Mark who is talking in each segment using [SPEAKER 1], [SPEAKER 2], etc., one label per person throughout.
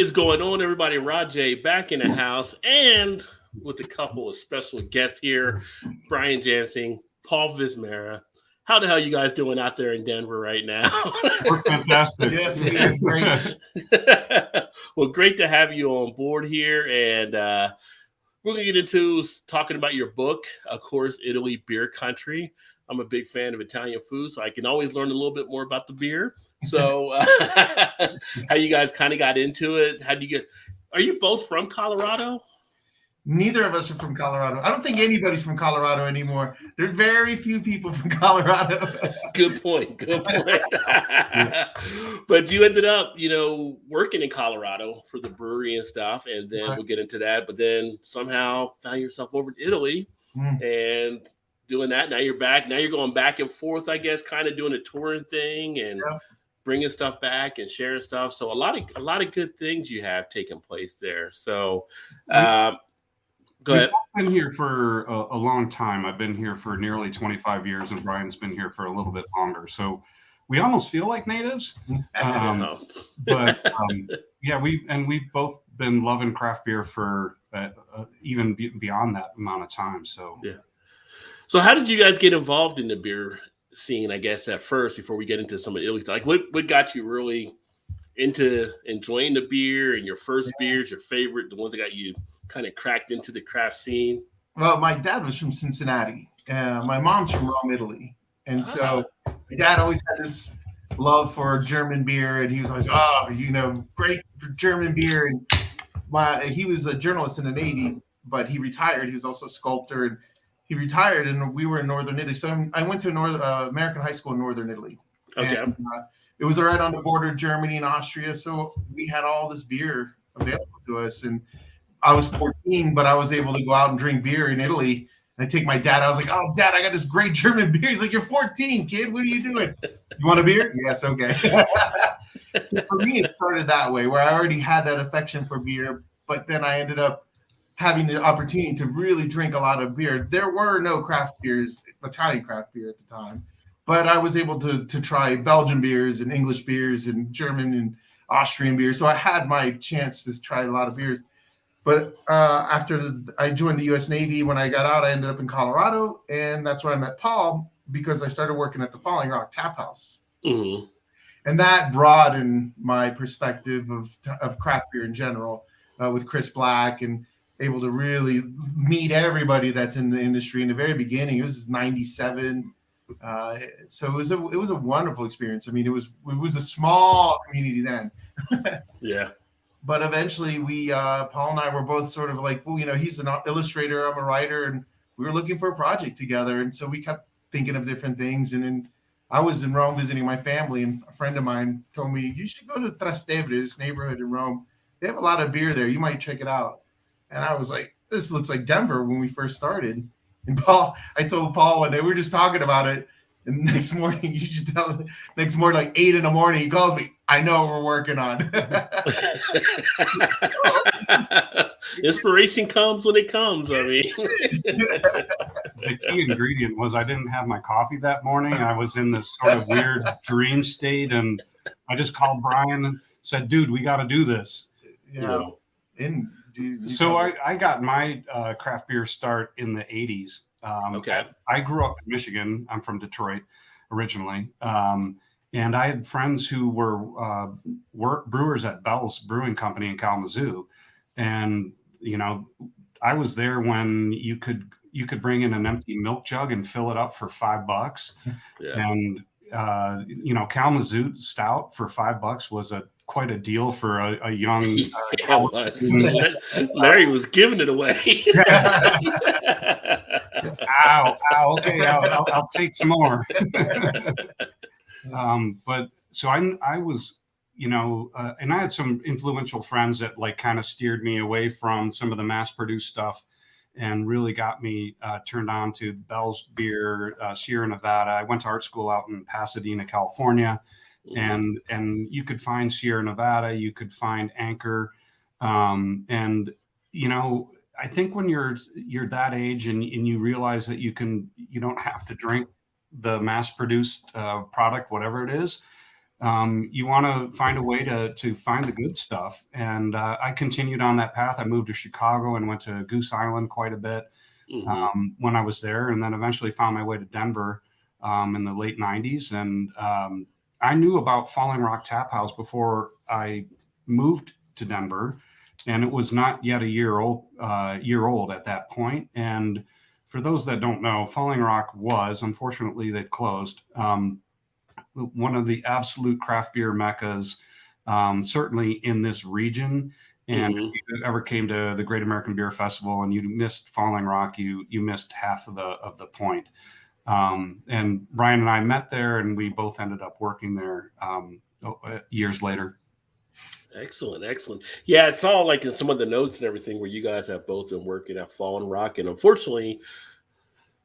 [SPEAKER 1] is going on, everybody? Rajay back in the house and with a couple of special guests here, Bryan Jansing, Paul Vismara. How the hell you guys doing out there in Denver right now?
[SPEAKER 2] We're fantastic.
[SPEAKER 3] Yes, we are great.
[SPEAKER 1] Well, great to have you on board here. And we're going to get into talking about your book, of course, Italy, Beer Country. I'm a big fan of Italian food, so I can always learn a little bit more about the beer. So how you guys kind of got into it? Are you both from Colorado?
[SPEAKER 3] Neither of us are from Colorado. I don't think anybody's from Colorado anymore. There are very few people from Colorado.
[SPEAKER 1] Good point. But you ended up, working in Colorado for the brewery and stuff, and then we'll get into that. But then somehow found yourself over in Italy and doing that. Now you're back. Now you're going back and forth, I guess, kind of doing a touring thing and bringing stuff back and sharing stuff. So a lot of good things you have taken place there. So go ahead.
[SPEAKER 2] I've been here for a long time. I've been here for nearly 25 years, and Brian's been here for a little bit longer. So we almost feel like natives. We've both been loving craft beer for even beyond that amount of time. So
[SPEAKER 1] yeah. So how did you guys get involved in the beer scene, I guess, at first, before we get into some of the Italy stuff? Like, what got you really into enjoying the beer and your first beers, your favorite, the ones that got you kind of cracked into the craft scene?
[SPEAKER 3] Well, my dad was from Cincinnati. My mom's from Rome, Italy. And so my dad always had this love for German beer. And he was always, great German beer. And he was a journalist in the Navy, but he retired. He was also a sculptor. And he retired, and we were in Northern Italy. So I went to American high school in Northern Italy.
[SPEAKER 1] Okay.
[SPEAKER 3] And, it was right on the border of Germany and Austria. So we had all this beer available to us. And I was 14, but I was able to go out and drink beer in Italy. And I take my dad. I was like, "Oh, Dad, I got this great German beer." He's like, "You're 14, kid. What are you doing? You want a beer?" Yes, okay. So for me, it started that way, where I already had that affection for beer. But then I ended up having the opportunity to really drink a lot of beer. There were no craft beers, Italian craft beer at the time. But I was able to try Belgian beers and English beers and German and Austrian beers. So I had my chance to try a lot of beers. But after I joined the U.S. Navy, when I got out, I ended up in Colorado. And that's where I met Paul, because I started working at the Falling Rock Tap House.
[SPEAKER 1] Mm-hmm.
[SPEAKER 3] And that broadened my perspective of craft beer in general, with Chris Black, and able to really meet everybody that's in the industry in the very beginning. It was 97. So it was a wonderful experience. I mean, it was a small community then.
[SPEAKER 1] Yeah.
[SPEAKER 3] But eventually Paul and I were both sort of like, well, he's an illustrator, I'm a writer, and we were looking for a project together. And so we kept thinking of different things. And then I was in Rome visiting my family, and a friend of mine told me, "You should go to Trastevere, this neighborhood in Rome. They have a lot of beer there. You might check it out." And I was like, "This looks like Denver," when we first started. And I told Paul one day, we were just talking about it. And next morning, like 8 a.m, he calls me. "I know what we're working on."
[SPEAKER 1] Inspiration comes when it comes. I mean,
[SPEAKER 2] the key ingredient was I didn't have my coffee that morning. I was in this sort of weird dream state, and I just called Brian and said, "Dude, we got to do this."
[SPEAKER 3] Yeah.
[SPEAKER 2] So I got my craft beer start in the 80s.
[SPEAKER 1] Okay.
[SPEAKER 2] I grew up in Michigan. I'm from Detroit originally. And I had friends who were brewers at Bell's Brewing Company in Kalamazoo. And, I was there when you could bring in an empty milk jug and fill it up for $5.
[SPEAKER 1] Yeah.
[SPEAKER 2] And, Kalamazoo stout for $5 was quite a deal for a young
[SPEAKER 1] Larry was giving it away.
[SPEAKER 2] Ow, okay, I'll take some more. But so I was, and I had some influential friends that kind of steered me away from some of the mass-produced stuff and really got me turned on to Bell's beer, Sierra Nevada. I went to art school out in Pasadena, California. And you could find Sierra Nevada, you could find Anchor, and I think when you're that age and you realize that you don't have to drink the mass-produced product, whatever it is, you want to find a way to find the good stuff. And I continued on that path. I moved to Chicago and went to Goose Island quite a bit when I was there, and then eventually found my way to Denver in the late 90s. And I knew about Falling Rock Tap House before I moved to Denver, and it was not yet a year old at that point. And for those that don't know, Falling Rock was, unfortunately, they've closed, one of the absolute craft beer meccas, certainly in this region. And if you ever came to the Great American Beer Festival and you missed Falling Rock, you missed half of the point. And Bryan and I met there, and we both ended up working there years later.
[SPEAKER 1] Excellent. Yeah, I saw like in some of the notes and everything where you guys have both been working at Falling Rock, and unfortunately,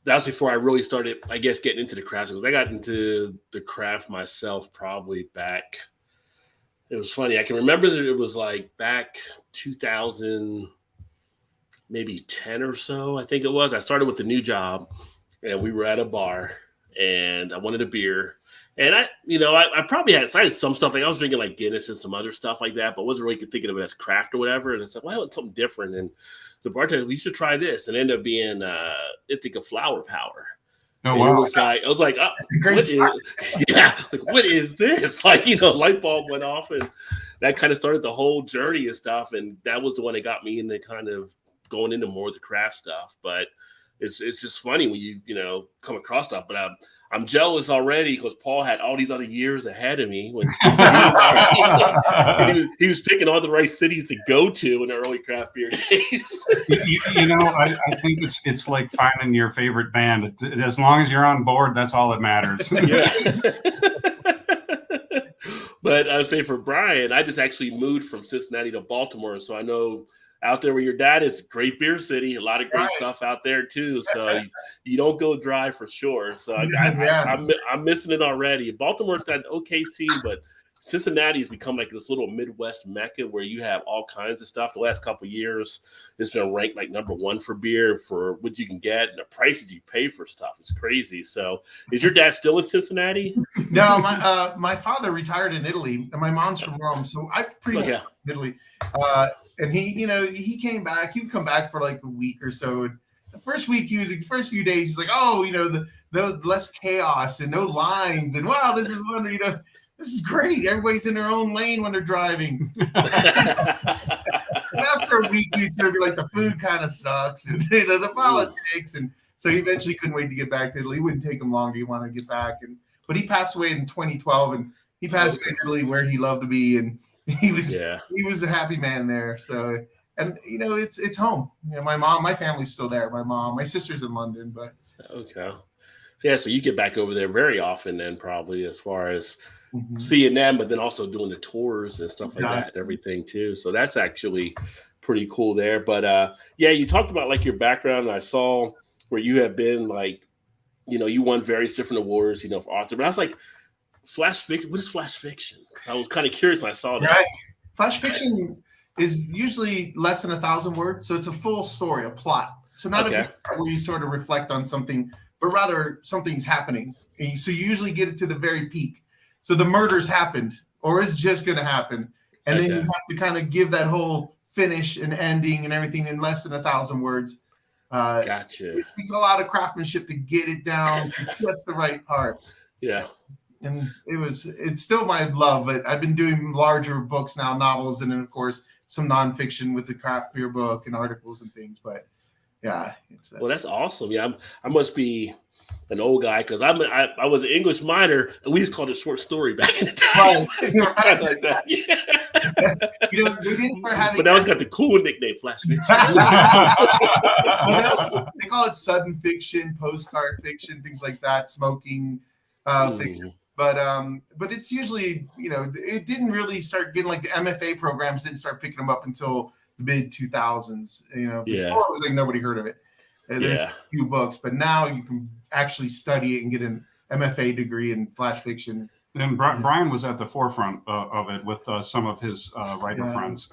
[SPEAKER 1] that's before I really started, I guess, getting into the craft. I got into the craft myself probably back. It was funny. I can remember that it was like back 2000, maybe 10 or so, I think it was. I started with the new job, and we were at a bar, and I wanted a beer. And I probably had some stuff. Like I was drinking like Guinness and some other stuff like that, but wasn't really thinking of it as craft or whatever. And it's like, well, I want something different. And the bartender, we should try this, and ended up being I think of Flower Power.
[SPEAKER 2] Oh, wow.
[SPEAKER 1] I was like, oh, what is this? Like, light bulb went off, and that kind of started the whole journey and stuff. And that was the one that got me into kind of going into more of the craft stuff. But it's just funny when you come across stuff. But I'm jealous already because Paul had all these other years ahead of me when he was picking all the right cities to go to in the early craft beer days.
[SPEAKER 2] I think it's like finding your favorite band. As long as you're on board, that's all that matters.
[SPEAKER 1] Yeah. But I would say for Bryan, I just actually moved from Cincinnati to Baltimore, so I know out there where your dad is, great beer city, a lot of great stuff out there too. So you don't go dry for sure. So I'm missing it already. Baltimore's got an okay scene, but Cincinnati's become like this little Midwest mecca where you have all kinds of stuff. The last couple of years, it's been ranked like #1 for beer for what you can get and the prices you pay for stuff. It's crazy. So is your dad still in Cincinnati?
[SPEAKER 3] No, my father retired in Italy, and my mom's from Rome. So I pretty much in Italy. And he came back. He'd come back for like a week or so. And the first week, the first few days, he's like, oh, the less chaos and no lines. And wow, this is wonderful. This is great. Everybody's in their own lane when they're driving. And after a week, we'd sort of be like, the food kind of sucks. And the politics. And so he eventually couldn't wait to get back to Italy. It wouldn't take him long to want to get back. But he passed away in 2012. And he passed away in Italy where he loved to be. And he was a happy man there. So, and it's home. My family's still there. My sister's in London, but
[SPEAKER 1] okay. So you get back over there very often then, probably, as far as seeing them, but then also doing the tours and stuff like that and everything too. So that's actually pretty cool there. But you talked about like your background, and I saw where you have been like, you won various different awards, for author. But I was like, flash fiction. What is flash fiction? I was kind of curious when I saw that.
[SPEAKER 3] Right. Flash fiction is usually less than 1,000 words, so it's a full story, a plot. So not a book where you sort of reflect on something, but rather something's happening. And so you usually get it to the very peak. So the murder's happened, or it's just going to happen, and then you have to kind of give that whole finish and ending and everything in less than 1,000 words.
[SPEAKER 1] Gotcha.
[SPEAKER 3] It takes a lot of craftsmanship to get it down to just the right part.
[SPEAKER 1] Yeah.
[SPEAKER 3] And it's still my love, but I've been doing larger books now, novels, and then of course some nonfiction with the craft beer book and articles and things. But yeah,
[SPEAKER 1] well, that's awesome. Yeah, I must be an old guy because I was an English minor, and we just called it short story back in the time. Right. Like that. Yeah.
[SPEAKER 3] They didn't start having.
[SPEAKER 1] But now it's got the cool nickname, Flash Fiction.
[SPEAKER 3] They call it sudden fiction, postcard fiction, things like that, smoking fiction. But it's usually, it didn't really start getting like the MFA programs didn't start picking them up until the mid 2000s. Before it was like nobody heard of it. There's a few books, but now you can actually study it and get an MFA degree in flash fiction.
[SPEAKER 2] And Bryan was at the forefront of it with some of his writer friends.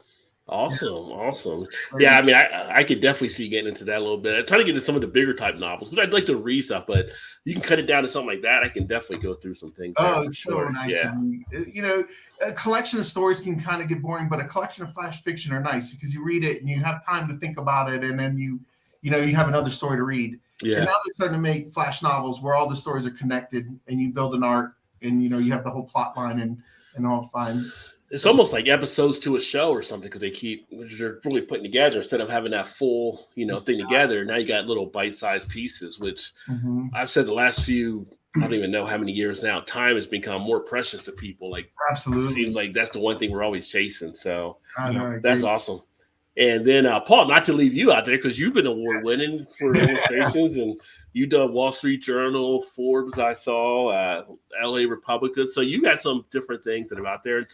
[SPEAKER 1] Awesome. Yeah, I mean, I could definitely see getting into that a little bit. I'm trying to get into some of the bigger type novels because I'd like to read stuff, but you can cut it down to something like that. I can definitely go through some things.
[SPEAKER 3] Oh, it's so
[SPEAKER 1] sure.
[SPEAKER 3] nice.
[SPEAKER 1] Yeah.
[SPEAKER 3] You know, a collection of stories can kind of get boring, but a collection of flash fiction are nice because you read it and you have time to think about it, and then you have another story to read.
[SPEAKER 1] Yeah.
[SPEAKER 3] And now they're starting to make flash novels where all the stories are connected, and you build an arc, and you have the whole plot line and all fine.
[SPEAKER 1] It's almost like episodes to a show or something because they're really putting together instead of having that full, thing together. Now you got little bite-sized pieces, which I've said the last few, I don't even know how many years now, time has become more precious to people. Like,
[SPEAKER 3] absolutely,
[SPEAKER 1] it seems like that's the one thing we're always chasing. So
[SPEAKER 3] I
[SPEAKER 1] that's awesome. And then Paul, not to leave you out there because you've been award winning for illustrations and you done Wall Street Journal, Forbes, I saw, LA Republica. So you got some different things that are out there. And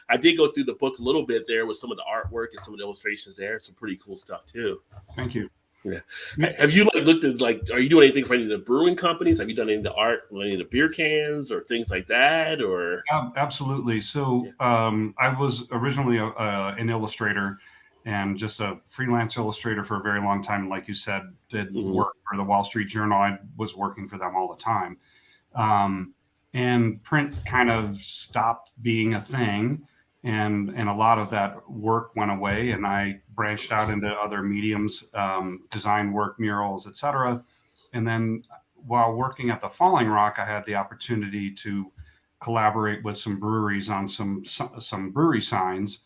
[SPEAKER 1] I did go through the book a little bit there with some of the artwork and some of the illustrations there. Some pretty cool stuff too.
[SPEAKER 2] Thank you.
[SPEAKER 1] Yeah. Have you looked at are you doing anything for any of the brewing companies? Have you done any of the art, any of the beer cans or things like that? Or
[SPEAKER 2] absolutely. So I was originally an illustrator and just a freelance illustrator for a very long time. And like you said, did work for the Wall Street Journal. I was working for them all the time. And print kind of stopped being a thing. And a lot of that work went away, and I branched out into other mediums, design work, murals, etc. And then while working at the Falling Rock, I had the opportunity to collaborate with some breweries on some brewery signs.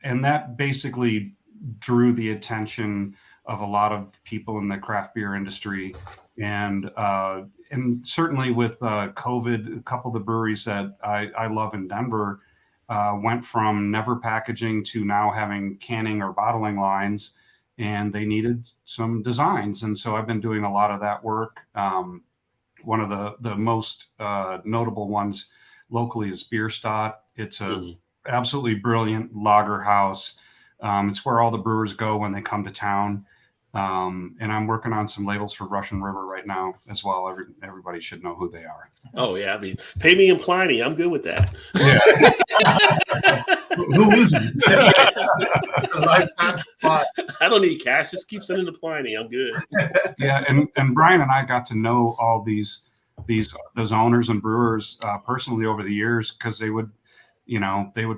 [SPEAKER 2] And that basically drew the attention of a lot of people in the craft beer industry. And certainly with COVID, a couple of the breweries that I love in Denver went from never packaging to now having canning or bottling lines, and they needed some designs. And so I've been doing a lot of that work. One of the most notable ones locally is Bierstadt. It's a absolutely brilliant lager house. It's where all the brewers go when they come to town. And I'm working on some labels for Russian River right now as well. Everybody should know who they are.
[SPEAKER 1] Oh yeah, I mean, pay me in Pliny. I'm good with that.
[SPEAKER 2] Yeah.
[SPEAKER 3] Who isn't? Lifetime supply.
[SPEAKER 1] I don't need cash. Just keep sending to Pliny. I'm good.
[SPEAKER 2] Yeah, and Bryan and I got to know all those owners and brewers personally over the years because they would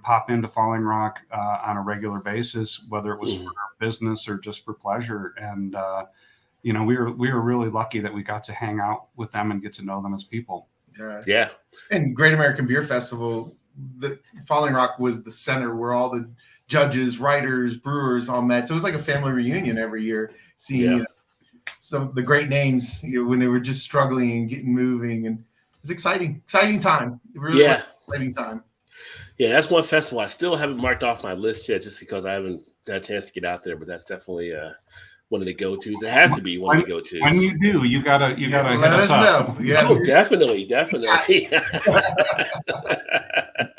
[SPEAKER 2] pop into Falling Rock on a regular basis, whether it was for business or just for pleasure. And we were really lucky that we got to hang out with them and get to know them as people.
[SPEAKER 1] Yeah.
[SPEAKER 3] And Great American Beer Festival, the Falling Rock was the center where all the judges, writers, brewers all met. So it was like a family reunion every year, seeing some of the great names when they were just struggling and getting moving. And it's exciting time. It really was an exciting time.
[SPEAKER 1] Yeah, that's one festival I still haven't marked off my list yet, just because I haven't got a chance to get out there. But that's definitely one of the go-tos. It has to be one of the go-tos.
[SPEAKER 2] When you do, you gotta
[SPEAKER 3] let us know. Yeah,
[SPEAKER 1] definitely.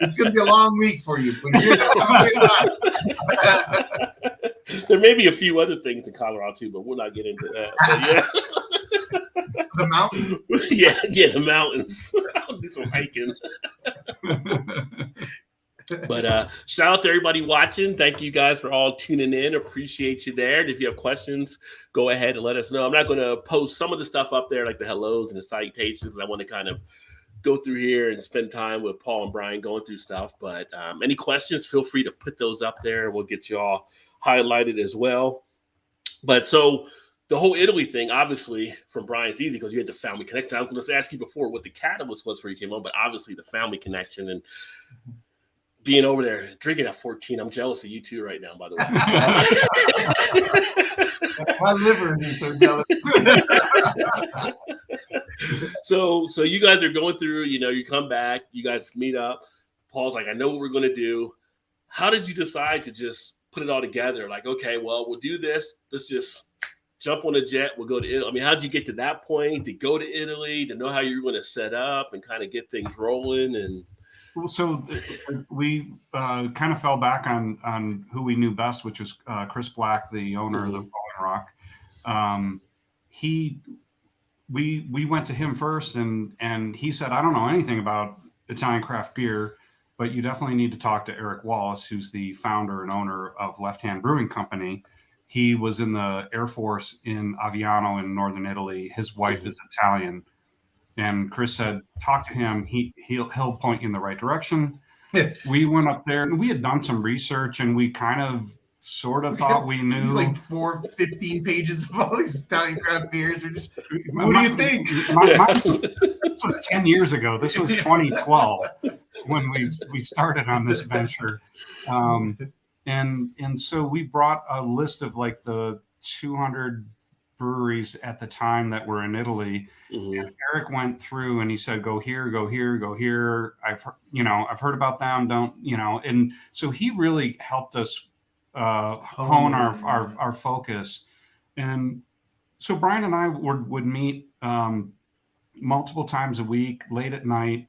[SPEAKER 3] It's gonna be a long week for you.
[SPEAKER 1] There may be a few other things in Colorado too, but we'll not get into that.
[SPEAKER 3] The mountains.
[SPEAKER 1] Yeah, the mountains. I'll do some hiking. But shout out to everybody watching. Thank you guys for all tuning in. Appreciate you there. And if you have questions, go ahead and let us know. I'm not going to post some of the stuff up there, like the hellos and the citations. I want to kind of go through here and spend time with Paul and Bryan going through stuff. But any questions, feel free to put those up there. We'll get you all highlighted as well. But so the whole Italy thing, obviously, from Bryan's easy because you had the family connection. I was going to ask you before what the catalyst was for you came on, but obviously the family connection and being over there drinking at 14. I'm jealous of you too right now, by the
[SPEAKER 3] way. My liver isn't so jealous.
[SPEAKER 1] So you guys are going through, you come back, you guys meet up. Paul's like, I know what we're going to do. How did you decide to just put it all together? Like, okay, well, we'll do this. Let's just jump on a jet. We'll go to Italy. I mean, how did you get to that point to go to Italy, to know how you were going to set up and kind of get things rolling? And
[SPEAKER 2] so we kind of fell back on who we knew best, which was Chris Black, the owner of the Falling Rock. We went to him first, and he said, I don't know anything about Italian craft beer. but you definitely need to talk to Eric Wallace, who's the founder and owner of Left Hand Brewing Company. He was in the Air Force in Aviano in northern Italy. His wife is Italian. And Chris said, talk to him. He'll point you in the right direction. We went up there and we had done some research and we kind of sort of thought we knew.
[SPEAKER 3] It's like 15 pages of all these Italian craft beers. What do you think?
[SPEAKER 2] This was 10 years ago. This was 2012 when we started on this venture. And so we brought a list of like the 200 breweries at the time that were in Italy. And Eric went through and he said, go here, go here, go here. I've heard about them. And so he really helped us hone our focus. And so Bryan and I would meet multiple times a week, late at night.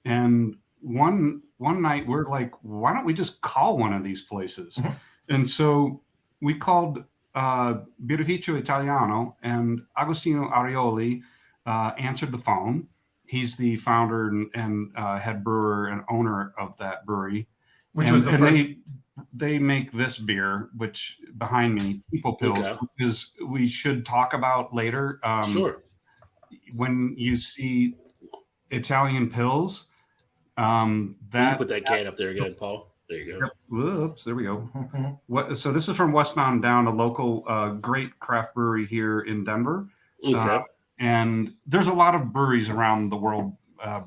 [SPEAKER 2] And one night we're like, why don't we just call one of these places? And so we called Birrificio Italiano, and Agostino Arioli answered the phone. He's the founder and head brewer and owner of that brewery. Which was the first. They make this beer, which behind me, People Pills, because we should talk about later.
[SPEAKER 1] Sure.
[SPEAKER 2] When you see Italian pills,
[SPEAKER 1] you put that can up there again, Paul. There you go.
[SPEAKER 2] Whoops, there we go. So this is from Westbound Down, a local great craft brewery here in Denver. And there's a lot of breweries around the world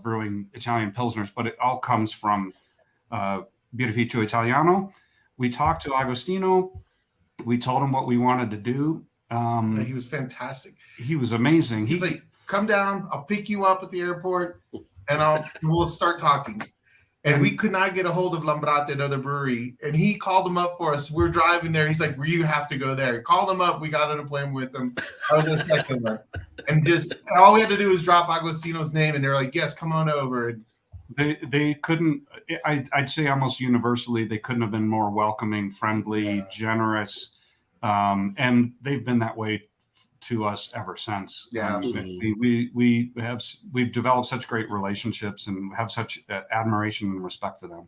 [SPEAKER 2] brewing Italian Pilsners, but it all comes from Birrificio Italiano. We talked to Agostino. We told him what we wanted to do.
[SPEAKER 3] He was fantastic.
[SPEAKER 2] He was amazing.
[SPEAKER 3] He's like, come down, I'll pick you up at the airport, and we'll start talking. And we could not get a hold of Lambrate, another brewery. And he called them up for us. We're driving there. He's like, you have to go there. Call them up. We got an appointment with them. I was in a second there. And just all we had to do was drop Agostino's name. And they're like, yes, come on over. And
[SPEAKER 2] they couldn't, I'd say almost universally, they couldn't have been more welcoming, friendly, generous. And they've been that way to us ever since.
[SPEAKER 3] Yeah,
[SPEAKER 2] we've developed such great relationships and have such admiration and respect for them.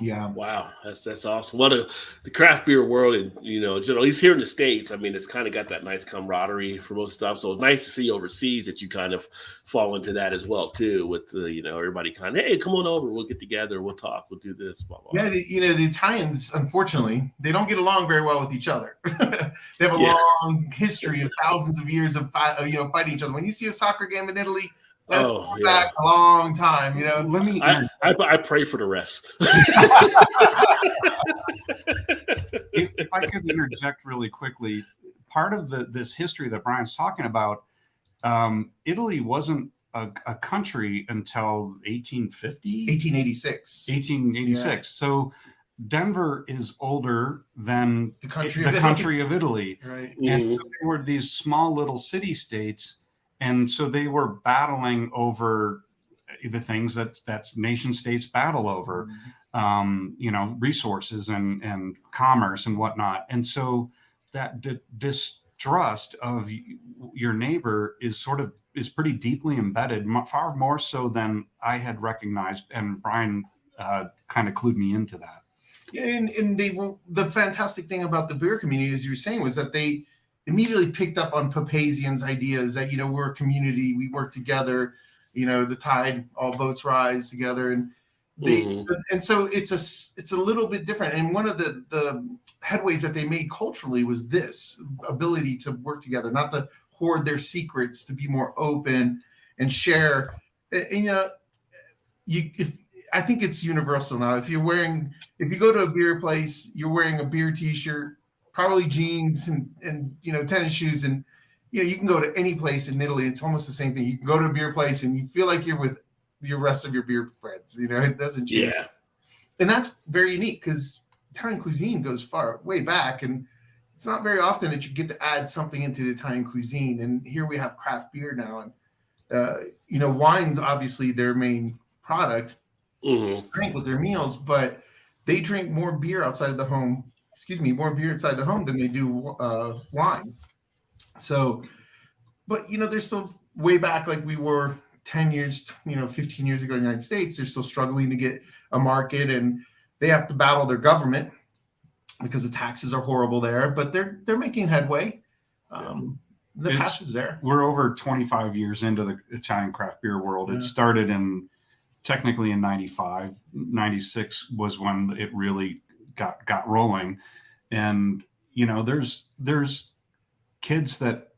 [SPEAKER 3] Yeah.
[SPEAKER 1] Wow. That's awesome. Well, the craft beer world, and at least here in the States, I mean, it's kind of got that nice camaraderie for most stuff. So it's nice to see overseas that you kind of fall into that as well too, with everybody kind of, hey, come on over, we'll get together, we'll talk, we'll do this, blah, blah.
[SPEAKER 3] Yeah, the Italians, unfortunately, they don't get along very well with each other. They have a long history of thousands of years of fighting each other. When you see a soccer game in Italy, that's back a long time,
[SPEAKER 1] I pray for the refs.
[SPEAKER 2] If I could interject really quickly, part of this history that Bryan's talking about, Italy wasn't a country until
[SPEAKER 3] 1886.
[SPEAKER 2] Yeah. So Denver is older than the country of Italy.
[SPEAKER 3] Right.
[SPEAKER 2] And so there were these small little city states. And so they were battling over the things that's nation states battle over, resources and commerce and whatnot. And so that distrust of your neighbor is pretty deeply embedded, far more so than I had recognized. And Bryan kind of clued me into that.
[SPEAKER 3] Yeah, and the fantastic thing about the beer community, as you were saying, was that they immediately picked up on Papazian's ideas that, we're a community, we work together, the tide, all boats rise together. And and so it's a little bit different. And one of the headways that they made culturally was this ability to work together, not to hoard their secrets, to be more open and share. And, I think it's universal now. If you go to a beer place, you're wearing a beer t-shirt, probably jeans and tennis shoes, and you can go to any place in Italy. It's almost the same thing. You can go to a beer place and you feel like you're with the rest of your beer friends. It doesn't change.
[SPEAKER 1] Yeah,
[SPEAKER 3] and that's very unique because Italian cuisine goes way back, and it's not very often that you get to add something into the Italian cuisine. And here we have craft beer now, and wine's obviously their main product. Drink with their meals, but they drink more beer outside the home. More beer inside the home than they do wine. So, but they're still way back like we were 10 years, 15 years ago in the United States, they're still struggling to get a market, and they have to battle their government because the taxes are horrible there, but they're making headway. The passion's there.
[SPEAKER 2] We're over 25 years into the Italian craft beer world. It started technically in 95. 96 was when it really got rolling. And, there's kids that,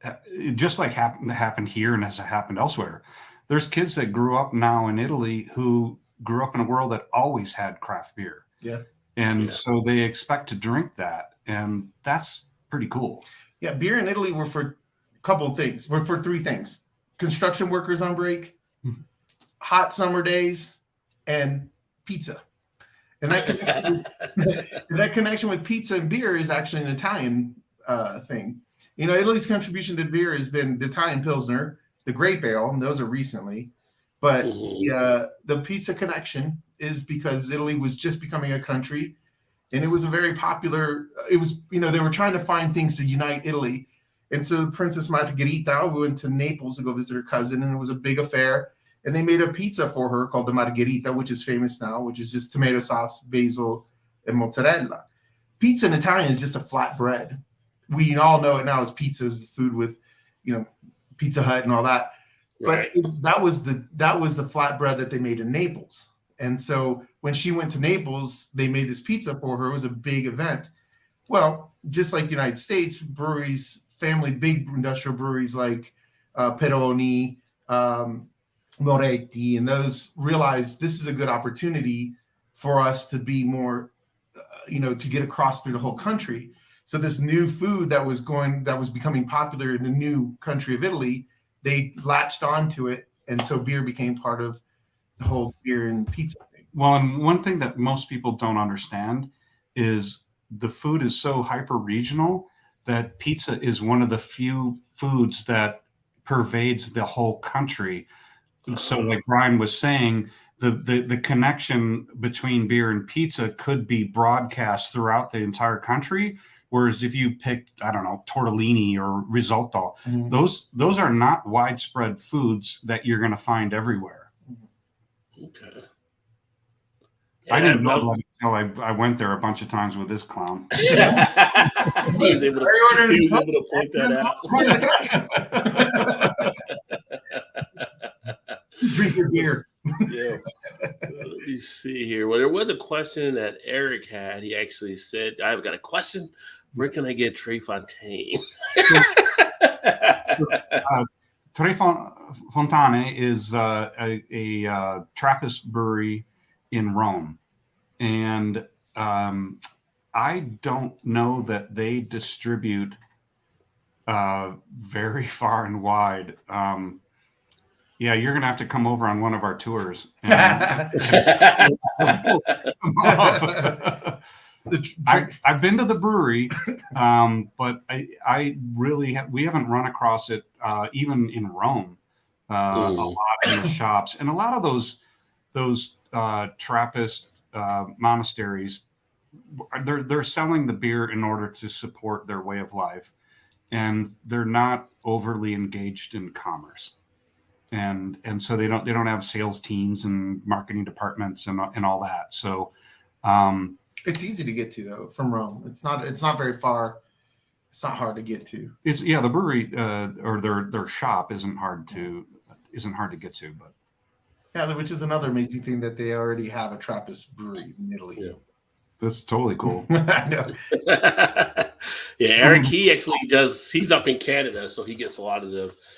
[SPEAKER 2] just like happened here and has happened elsewhere, there's kids that grew up now in Italy who grew up in a world that always had craft beer.
[SPEAKER 3] Yeah.
[SPEAKER 2] And so they expect to drink that. And that's pretty cool.
[SPEAKER 3] Yeah. Beer in Italy were for a couple of things. We're for three things: construction workers on break, hot summer days, and pizza. And that connection with pizza and beer is actually an Italian thing. Italy's contribution to beer has been the Italian Pilsner, the grape ale, and those are recently. But the pizza connection is because Italy was just becoming a country, and it was a very popular. It was, they were trying to find things to unite Italy, and so Princess Margherita went to Naples to go visit her cousin, and it was a big affair. And they made a pizza for her called the Margherita, which is famous now, which is just tomato sauce, basil, and mozzarella. Pizza in Italian is just a flat bread. We all know it now as pizza is the food with, Pizza Hut and all that. Right. But that was the flat bread that they made in Naples. And so when she went to Naples, they made this pizza for her. It was a big event. Well, just like the United States, breweries, big industrial breweries like Peroni, Moretti, and those realized this is a good opportunity for us to be more, to get across through the whole country. So this new food that was becoming popular in the new country of Italy, they latched onto it, and so beer became part of the whole beer and pizza thing.
[SPEAKER 2] Well, and one thing that most people don't understand is the food is so hyper regional that pizza is one of the few foods that pervades the whole country. So like Bryan was saying, the connection between beer and pizza could be broadcast throughout the entire country. Whereas if you picked, I don't know, tortellini or risotto, those are not widespread foods that you're going to find everywhere.
[SPEAKER 1] Okay.
[SPEAKER 2] I didn't know that until I went there a bunch of times with this clown.
[SPEAKER 1] He was able to point that out.
[SPEAKER 3] Just drink your beer.
[SPEAKER 1] Yeah. Let me see here. Well, there was a question that Eric had. He actually said, I've got a question. Where can I get Tre Fontaine?
[SPEAKER 2] Tre Fontane is a Trappist brewery in Rome. And I don't know that they distribute very far and wide. Yeah, you're going to have to come over on one of our tours. I've been to the brewery, but I really we haven't run across it even in Rome. A lot in the shops, and a lot of those Trappist monasteries, they're selling the beer in order to support their way of life, and they're not overly engaged in commerce. And so they don't have sales teams and marketing departments and all that. So
[SPEAKER 3] it's easy to get to though from Rome. It's not very far. It's not hard to get to.
[SPEAKER 2] The brewery or their shop isn't hard to get to, but
[SPEAKER 3] yeah, which is another amazing thing that they already have a Trappist brewery in Italy.
[SPEAKER 1] Yeah.
[SPEAKER 2] That's totally cool.
[SPEAKER 3] I know.
[SPEAKER 1] Yeah, Eric, he's up in Canada, so he gets a lot of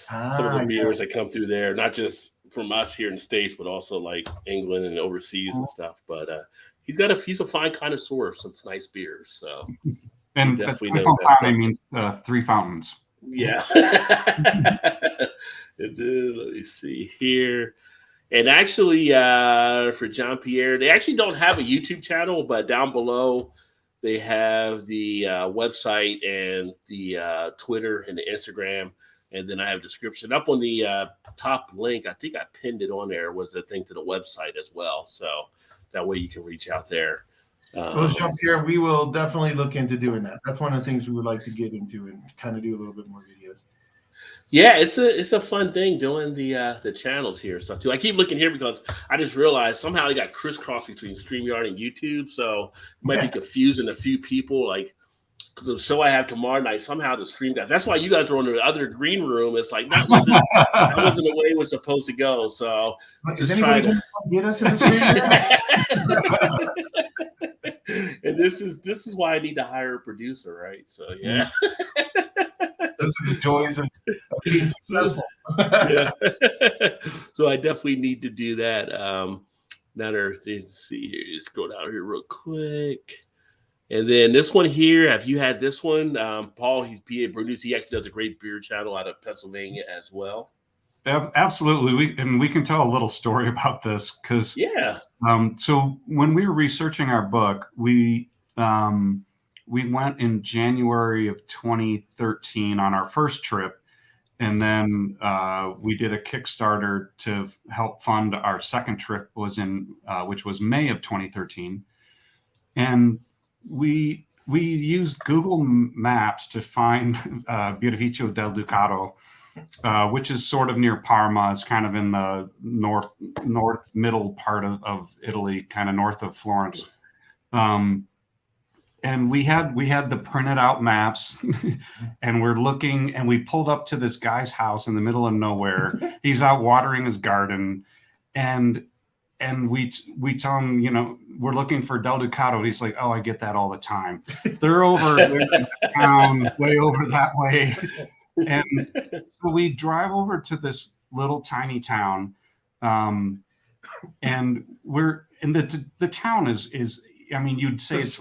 [SPEAKER 1] some of the beers that come through there, not just from us here in the States, but also like England and overseas and stuff. But he's a fine connoisseur of some nice beers. So
[SPEAKER 2] and definitely knows that stuff. Means 3 fountains.
[SPEAKER 1] Yeah. Let me see here. And actually, for John Pierre, they actually don't have a YouTube channel, but down below they have the website and the Twitter and the Instagram. And then I have a description up on the top link. I think I pinned it on there, was a thing to the website as well. So that way you can reach out there.
[SPEAKER 3] Well, Jean Pierre, we will definitely look into doing that. That's one of the things we would like to get into and kind of do a little bit more videos.
[SPEAKER 1] Yeah, it's a fun thing doing the channels here and stuff too. I keep looking here because I just realized somehow they got crisscross between StreamYard and YouTube, so it might be confusing a few people. Like because the show I have tomorrow night, somehow the stream got. That's why you guys are on the other green room. It's like that wasn't the way it was supposed to go. So
[SPEAKER 3] is anybody going to get us in this video?
[SPEAKER 1] And this is why I need to hire a producer, right? So yeah.
[SPEAKER 3] Those are the joys of being successful.
[SPEAKER 1] Yeah. So I definitely need to do that. Let's see here. Scroll down here real quick. And then this one here, have you had this one? Paul, he's PA producer. He actually does a great beer channel out of Pennsylvania as well.
[SPEAKER 2] Absolutely. We can tell a little story about this because so when we were researching our book, we went in January of 2013 on our first trip, and then we did a Kickstarter to help fund our second trip, which was May of 2013, and we used Google Maps to find Birrificio del Ducato, which is sort of near Parma. It's kind of in the north middle part of Italy, kind of north of Florence. And we had the printed out maps and we're looking, and we pulled up to this guy's house in the middle of nowhere. He's out watering his garden, and we tell him, we're looking for Del Ducato. He's like, oh, I get that all the time. They're over in town, way over that way. And so we drive over to this little tiny town, and the town is. I mean, you'd say it's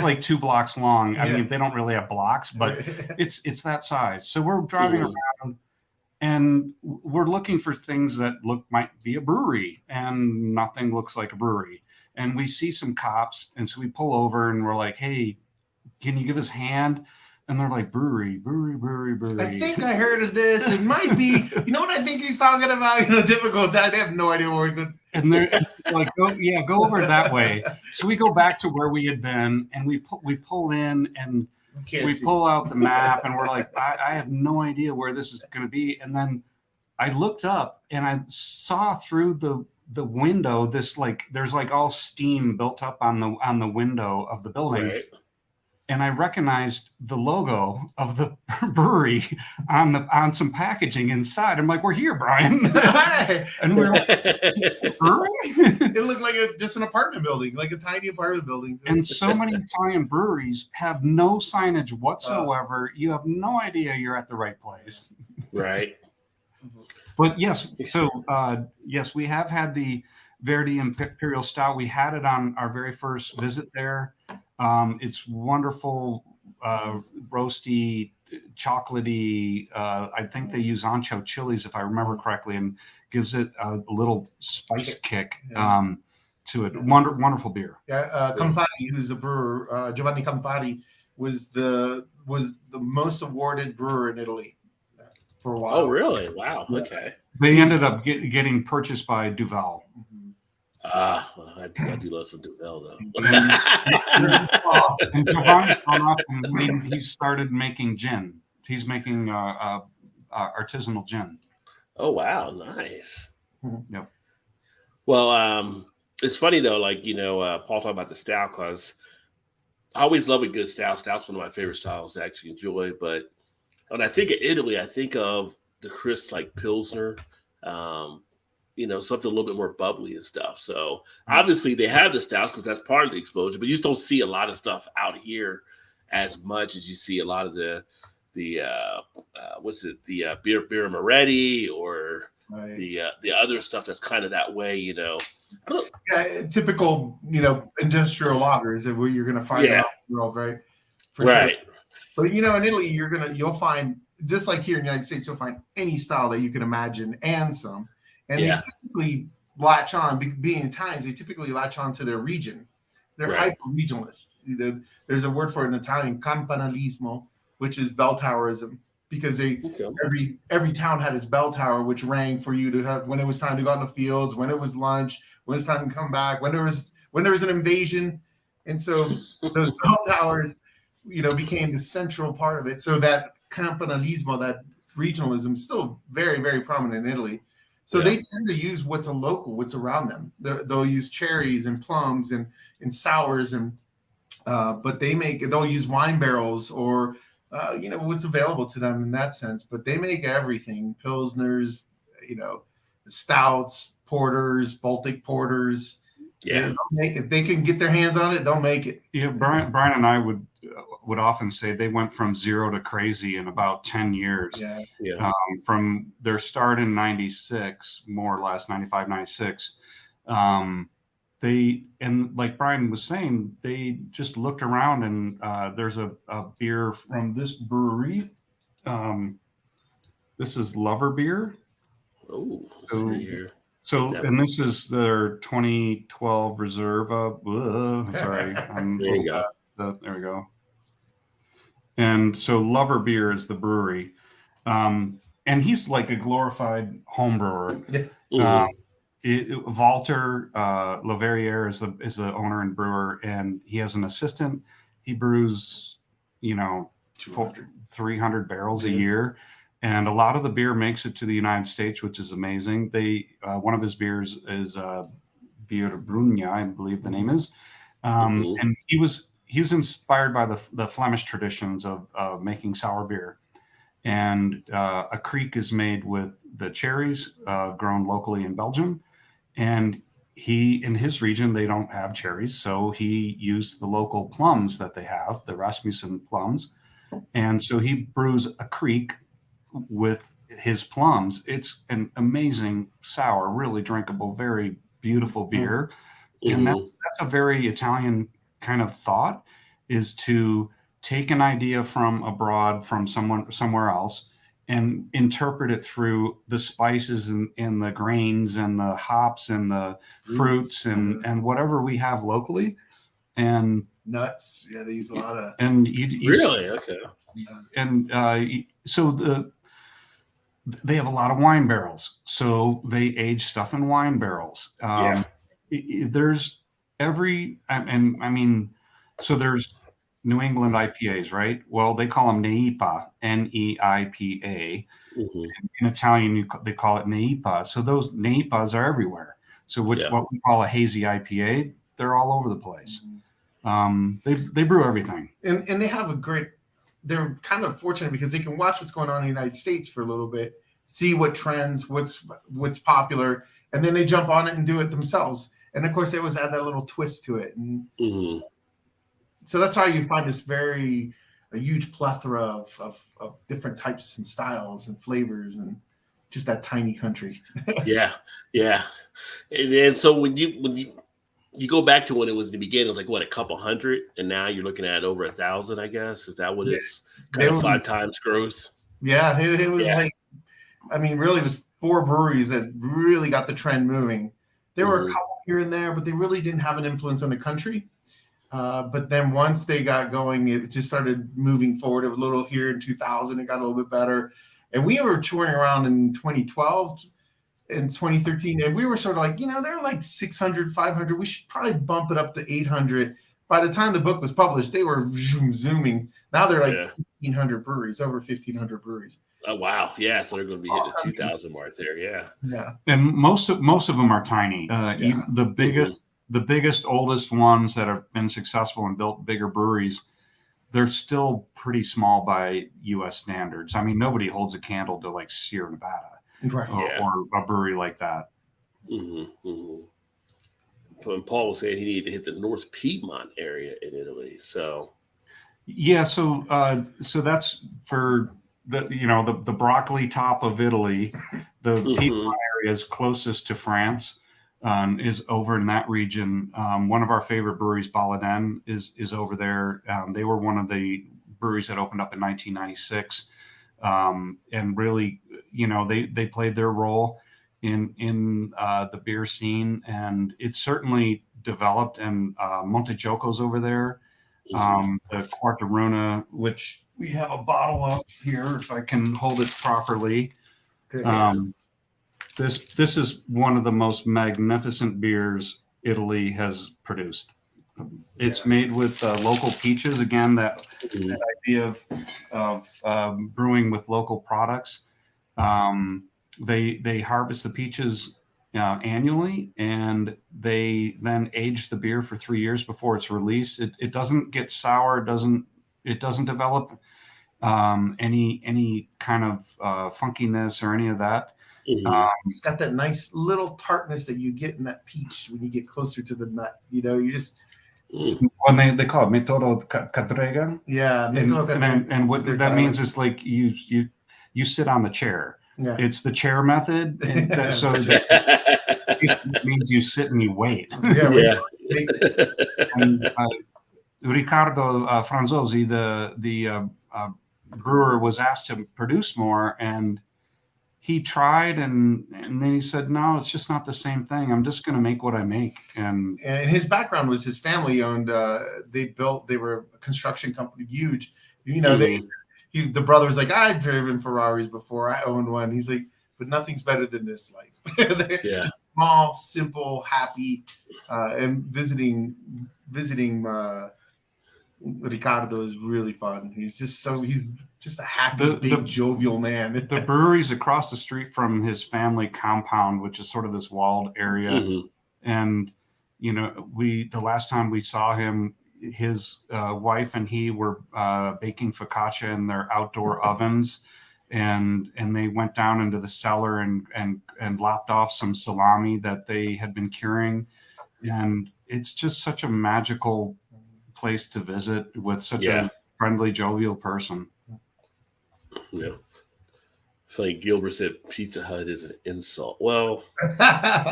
[SPEAKER 2] like 2 blocks long. I mean, they don't really have blocks, but it's that size. So we're driving around, and we're looking for things that might be a brewery, and nothing looks like a brewery. And we see some cops, and so we pull over, and we're like, "Hey, can you give us a hand?" And they're like, brewery.
[SPEAKER 3] I think I heard of this. It might be. You know what I think he's talking about? Difficult time. They have no idea where we're going.
[SPEAKER 2] And they're like, go over that way. So we go back to where we had been, and we pull in, and we pull out the map, and we're like, I have no idea where this is going to be. And then I looked up, and I saw through the window there's all steam built up on the window of the building. Right. And I recognized the logo of the brewery on some packaging inside. I'm like, we're here, Bryan. And we're like, brewery?
[SPEAKER 3] It looked like just an apartment building, like a tiny apartment building.
[SPEAKER 2] And so many Italian breweries have no signage whatsoever. You have no idea you're at the right place.
[SPEAKER 1] Right.
[SPEAKER 2] But yes, so yes, we have had the Verdi Imperial Stout. We had it on our very first visit there. It's wonderful, roasty, chocolatey. I think they use ancho chilies, if I remember correctly, and gives it a little spice kick to it. Wonderful beer.
[SPEAKER 3] Yeah, Campari, who's the brewer, Giovanni Campari, was the most awarded brewer in Italy for a while.
[SPEAKER 1] Oh, really? Wow. Okay.
[SPEAKER 2] They ended up getting purchased by Duvel.
[SPEAKER 3] Mm-hmm.
[SPEAKER 1] I do love some Duvel though.
[SPEAKER 2] And Giovanni's gone off, and he started making gin. He's making artisanal gin.
[SPEAKER 1] Oh wow, nice.
[SPEAKER 2] Yep.
[SPEAKER 1] Well, it's funny though, like Paul talked about the stout, because I always love a good stout. Stout's one of my favorite styles to actually enjoy. But when I think of Italy, I think of the crisp like Pilsner. Something a little bit more bubbly and stuff. So obviously they have the stouts because that's part of the exposure, but you just don't see a lot of stuff out here as much as you see a lot of the Birra Moretti or the other stuff that's kind of that way,
[SPEAKER 3] typical, industrial lagers where you're going to find out in the world, right?
[SPEAKER 1] Right.
[SPEAKER 3] Sure. But in Italy, you'll find, just like here in the United States, you'll find any style that you can imagine and some. And they typically latch on, being Italians, they typically latch on to their region. They're hyper-regionalists. There's a word for it in Italian, campanalismo, which is bell towerism, because every town had its bell tower, which rang for you to have when it was time to go out in the fields, when it was lunch, when it's time to come back, when there was an invasion. And so those bell towers, became the central part of it. So that campanalismo, that regionalism is still very, very prominent in Italy. So they tend to use what's around them. They'll use cherries and plums and sours, but they'll use wine barrels or what's available to them in that sense. But they make everything: pilsners, stouts, porters, Baltic porters. Yeah, they'll make it. If they can get their hands on it, they'll make it.
[SPEAKER 2] Yeah, Bryan and I would often say they went from zero to crazy in about 10 years.
[SPEAKER 3] Yeah.
[SPEAKER 2] From their start in 96, more or less 95, 96. And like Bryan was saying, they just looked around, and there's a beer from this brewery. This is Lover Beer.
[SPEAKER 1] Oh,
[SPEAKER 2] and this is their 2012 Reserva. Sorry,
[SPEAKER 1] there you go.
[SPEAKER 2] There we go. And so Lover Beer is the brewery, and he's like a glorified home brewer. Walter Leverrier is the owner and brewer, and he has an assistant. He brews, 300 barrels a year. And a lot of the beer makes it to the United States, which is amazing. One of his beers is Beer Brugna, I believe the name is. And he was inspired by the Flemish traditions of making sour beer. And a kriek is made with the cherries grown locally in Belgium. And in his region, they don't have cherries. So he used the local plums that they have, the Rasmussen plums. And so he brews a kriek with his plums. It's an amazing sour, really drinkable, very beautiful beer. And that's a very Italian kind of thought, is to take an idea from abroad, from somewhere else, and interpret it through the spices and the grains and the hops and the fruits and whatever we have locally. And
[SPEAKER 3] nuts. Yeah, they use a lot of.
[SPEAKER 2] And
[SPEAKER 1] really? Okay.
[SPEAKER 2] And so they have a lot of wine barrels, so they age stuff in wine barrels. There's so there's New England IPAs, right? Well, they call them Neipa, Neipa. In Italian, they call it Neipa. So those Neipas are everywhere. So what we call a hazy IPA, they're all over the place. They brew everything,
[SPEAKER 3] and they have they're kind of fortunate because they can watch what's going on in the United States for a little bit, see what trends, what's popular, and then they jump on it and do it themselves. And of course, they always add that little twist to it. And so that's why you find a huge plethora of different types and styles and flavors, and just that tiny country.
[SPEAKER 1] Yeah. And then so when you go back to when it was in the beginning, it was like what, a couple hundred, and now you're looking at over 1,000, I guess. Is that what it's kind of 5 times growth?
[SPEAKER 3] Yeah, it was like, really, it was 4 breweries that really got the trend moving. There were a couple here and there, but they really didn't have an influence on the country. But then once they got going, it just started moving forward. It was a little here in 2000. It got a little bit better. And we were touring around in 2012 and 2013. And we were sort of like, they're like 600, 500. We should probably bump it up to 800. By the time the book was published, they were zooming. Now they're like 1,500 breweries, over 1,500 breweries.
[SPEAKER 1] Oh, wow. Yeah. So they're going to be hitting the 2,000 mark there. Yeah.
[SPEAKER 3] Yeah.
[SPEAKER 2] And most of them are tiny. The biggest, oldest ones that have been successful and built bigger breweries, they're still pretty small by U.S. standards. I mean, nobody holds a candle to like Sierra Nevada,
[SPEAKER 3] right?
[SPEAKER 2] Or a brewery like that.
[SPEAKER 1] And Paul was saying he needed to hit the North Piedmont area in Italy. So,
[SPEAKER 2] so that's for the broccoli top of Italy. The Piedmont area is closest to France. Is over in that region. One of our favorite breweries, Balladen, is over there. They were one of the breweries that opened up in 1996, and really, they played their role in the beer scene, and it certainly developed. And Montejocco's over there, the Quartarona, which we have a bottle of here, if I can hold it properly. This is one of the most magnificent beers Italy has produced. It's made with local peaches. Again, that idea of brewing with local products. They harvest the peaches annually, and they then age the beer for 3 years before it's released. It doesn't get sour. It doesn't develop any kind of funkiness or any of that.
[SPEAKER 3] It's got that nice little tartness that you get in that peach when you get closer to the nut. You know, you just
[SPEAKER 2] when they call it metodo cadrega.
[SPEAKER 3] Yeah,
[SPEAKER 2] and what that means is like you sit on the chair.
[SPEAKER 3] Yeah.
[SPEAKER 2] It's the chair method, and so that means you sit and you wait.
[SPEAKER 3] Yeah.
[SPEAKER 2] And, Riccardo Franzosi, the brewer, was asked to produce more, and he tried, and then he said, "No, it's just not the same thing. I'm just going to make what I make." And
[SPEAKER 3] his background was his family owned. They were a construction company, huge. You know, the brother was like, "I've driven Ferraris before. I owned one." He's like, "But nothing's better than this life." They're just small, simple, happy, and visiting Ricardo is really fun. He's just a happy, big, jovial man.
[SPEAKER 2] The brewery's across the street from his family compound, which is sort of this walled area. And, you know, the last time we saw him, his wife and he were baking focaccia in their outdoor ovens. And they went down into the cellar and lopped off some salami that they had been curing. And it's just such a magical place to visit with such a friendly, jovial person.
[SPEAKER 1] Yeah. It's like Gilbert said, Pizza Hut is an insult. Well,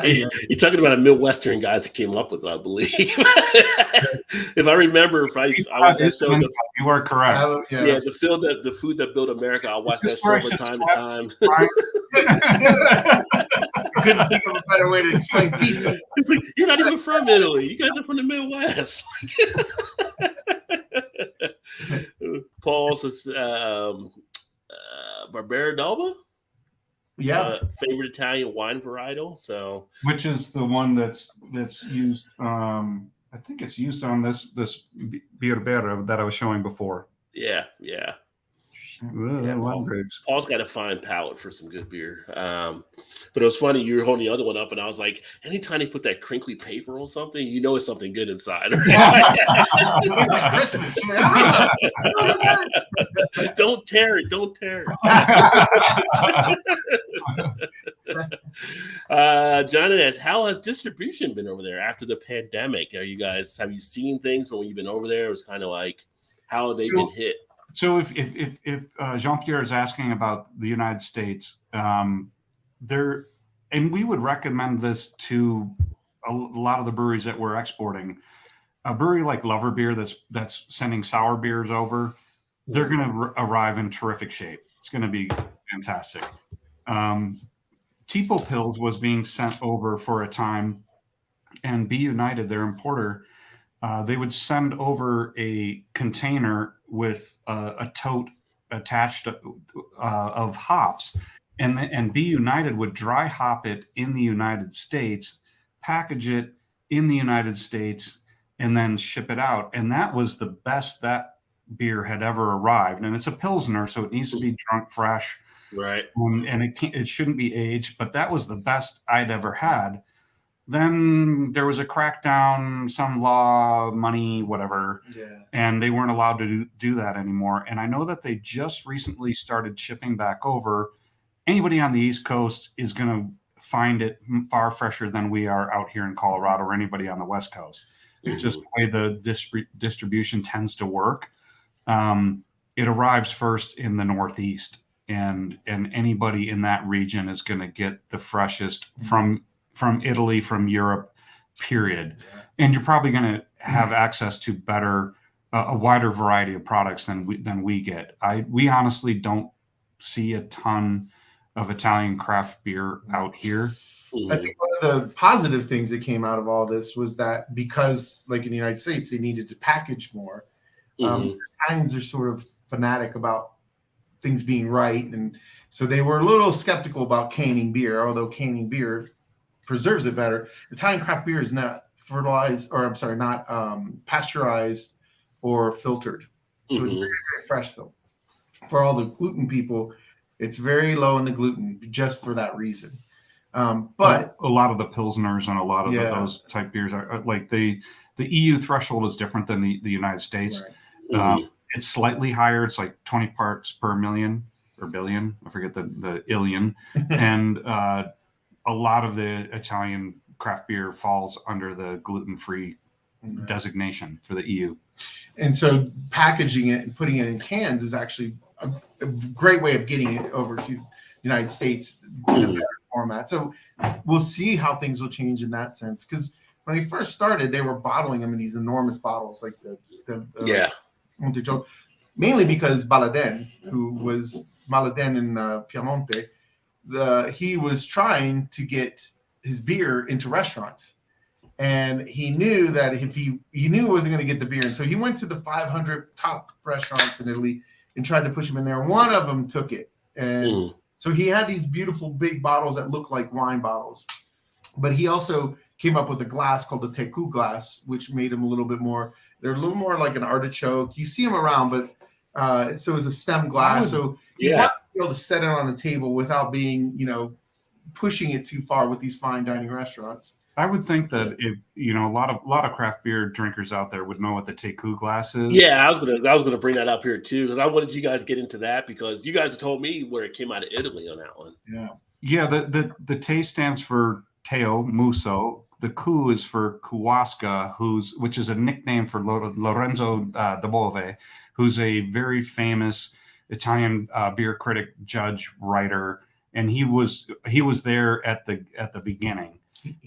[SPEAKER 1] you're talking about a Midwestern guys that came up with it, I believe. If I remember, I watched that show.
[SPEAKER 2] You are correct.
[SPEAKER 1] The food that built America. I watched that show from time to time.
[SPEAKER 3] I couldn't think of a better way to explain pizza.
[SPEAKER 1] It's like, you're not even from Italy. You guys are from the Midwest. Paul says, Varietal, favorite Italian wine varietal. So,
[SPEAKER 2] which is the one that's used? I think it's used on this BeerVentures that I was showing before.
[SPEAKER 1] Yeah. Paul's got a fine palate for some good beer. But it was funny, you were holding the other one up, and I was like, anytime they put that crinkly paper on something, you know it's something good inside.
[SPEAKER 3] It's like Christmas.
[SPEAKER 1] Don't tear it. Jonathan asks, how has distribution been over there after the pandemic? Have you seen things from when you've been over there? It was kind of like, how have they been hit?
[SPEAKER 2] So if Jean-Pierre is asking about the United States, and we would recommend this to a lot of the breweries that we're exporting. A brewery like Lover Beer that's sending sour beers over, they're going to arrive in terrific shape. It's going to be fantastic. Tipo Pils was being sent over for a time, and Be United, their importer, they would send over a container with a tote attached of hops, and Be United would dry hop it in the United States, package it in the United States, and then ship it out. And that was the best that beer had ever arrived. And it's a Pilsner, so it needs to be drunk fresh.
[SPEAKER 1] Right.
[SPEAKER 2] And it shouldn't be aged, but that was the best I'd ever had. Then there was a crackdown, some law, money, whatever, and they weren't allowed to do that anymore. And I know that they just recently started shipping back over. Anybody on the East Coast is going to find it far fresher than we are out here in Colorado, or anybody on the West Coast. It's just the way the distribution tends to work. It arrives first in the Northeast, and anybody in that region is going to get the freshest from Italy, from Europe, period. And you're probably going to have access to a wider variety of products than we get. We honestly don't see a ton of Italian craft beer out here.
[SPEAKER 3] I think one of the positive things that came out of all this was that because, like in the United States, they needed to package more. Italians are sort of fanatic about things being right, and so they were a little skeptical about canning beer, although canning beer preserves it better. Italian craft beer is not fertilized, or I'm sorry, not pasteurized or filtered. So it's very, very fresh though. For all the gluten people, it's very low in the gluten just for that reason. But
[SPEAKER 2] a lot of the Pilsners and a lot of those type beers are like the EU threshold is different than the United States. Right. It's slightly higher. It's like 20 parts per million or billion. I forget the illion. And a lot of the Italian craft beer falls under the gluten-free designation for the EU.
[SPEAKER 3] And so packaging it and putting it in cans is actually a great way of getting it over to the United States in a better format. So we'll see how things will change in that sense. Because when they first started, they were bottling them in these enormous bottles, like mainly because Baladin, who was Baladin in Piemonte, he was trying to get his beer into restaurants. And he knew that if he knew he wasn't going to get the beer. And so he went to the 500 top restaurants in Italy and tried to push them in there. One of them took it. And so he had these beautiful big bottles that looked like wine bottles. But he also came up with a glass called the teku glass, which made them a little bit more, they're a little more like an artichoke. You see them around, but so it's a stem glass. So you want to be able to set it on the table without being, pushing it too far with these fine dining restaurants.
[SPEAKER 2] I would think that if a lot of craft beer drinkers out there would know what the teku glass is.
[SPEAKER 1] Yeah, I was gonna bring that up here too, because I wanted you guys to get into that because you guys have told me where it came out of Italy on that one.
[SPEAKER 2] Yeah. The Te stands for Teo Muso. The Ku is for Kowalska, which is a nickname for Lorenzo da Bove, who's a very famous Italian beer critic, judge, writer, and he was there at the beginning.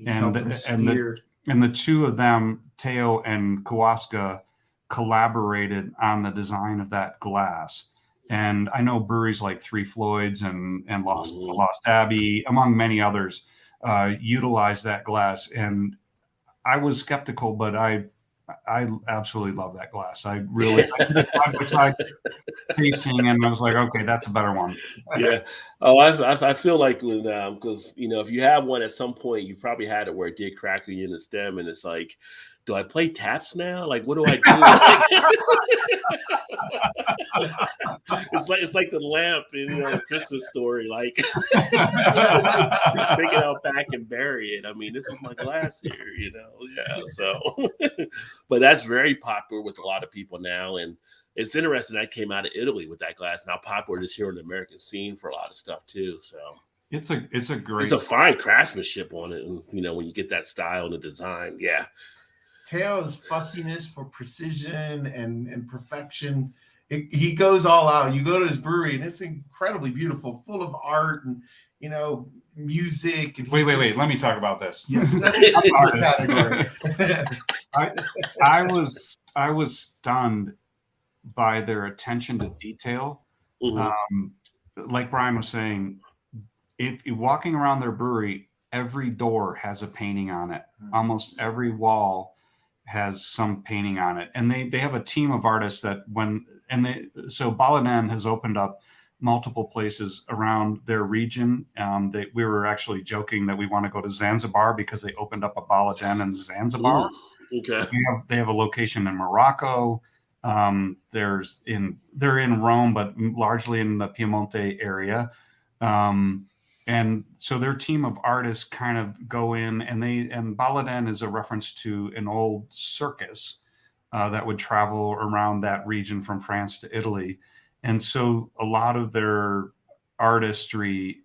[SPEAKER 2] And the two of them, Teo and Kowalska, collaborated on the design of that glass. And I know breweries like Three Floyds and Lost Abbey, among many others, utilize that glass. And I was skeptical, but I absolutely love that glass. I tried tasting, and I was like, okay, that's a better one.
[SPEAKER 1] Yeah. Oh, I feel like with because if you have one at some point, you probably had it where it did crack you in the stem, and it's like, do I play taps now? Like, what do I do? It's like the lamp in the Christmas Story, like take it out back and bury it. I mean, this is my glass here, Yeah. So, but that's very popular with a lot of people now, and it's interesting that came out of Italy with that glass, and how popular it is here in the American scene for a lot of stuff too. So
[SPEAKER 2] it's a
[SPEAKER 1] fine craftsmanship on it, and when you get that style and the design, yeah.
[SPEAKER 3] Teo's fussiness for precision and perfection, he goes all out. You go to his brewery, and it's incredibly beautiful, full of art and music. And
[SPEAKER 2] wait. Let me talk about this.
[SPEAKER 3] Yes,
[SPEAKER 2] I was stunned by their attention to detail. Like Bryan was saying, if you're walking around their brewery, every door has a painting on it. Almost every wall has some painting on it. And they have a team of artists so Baladin has opened up multiple places around their region. We were actually joking that we want to go to Zanzibar because they opened up a Baladin in Zanzibar.
[SPEAKER 1] Okay.
[SPEAKER 2] They have a location in Morocco. They're in Rome, but largely in the Piemonte area. And so their team of artists kind of go in, and Baladin is a reference to an old circus that would travel around that region from France to Italy. And so a lot of their artistry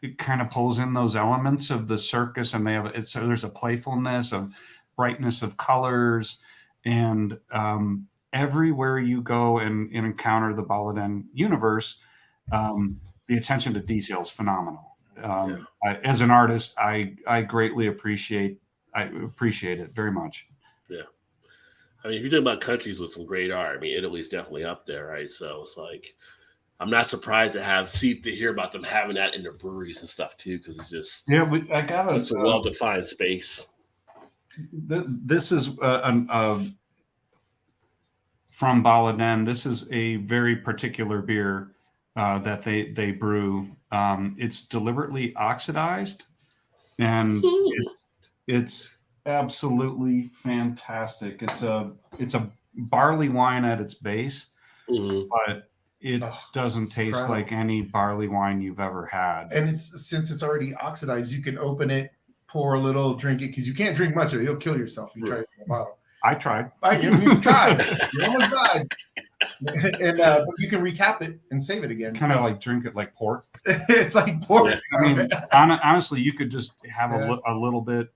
[SPEAKER 2] it kind of pulls in those elements of the circus, and so there's a playfulness of brightness of colors, and everywhere you go and encounter the Baladin universe, the attention to detail is phenomenal. As an artist, I greatly appreciate it very much.
[SPEAKER 1] Yeah. I mean, if you're talking about countries with some great art, I mean, Italy's definitely up there, right? So it's like, I'm not surprised to hear about them having that in their breweries and stuff too, because it's just it's a well-defined space.
[SPEAKER 2] This is from Baladin. This is a very particular beer that they brew. It's deliberately oxidized, and it's absolutely fantastic. It's a barley wine at its base, but it doesn't taste
[SPEAKER 3] incredible.
[SPEAKER 2] like any barley wine you've ever had.
[SPEAKER 3] And since it's already oxidized, you can open it, pour a little, drink it, because you can't drink much of it. You'll kill yourself if you try to drink a bottle.
[SPEAKER 2] I tried.
[SPEAKER 3] You've tried. You almost died. And but you can recap it and save it again.
[SPEAKER 2] Kind of like drink it like pork.
[SPEAKER 3] It's like pork.
[SPEAKER 2] I mean, honestly, you could just have a little bit,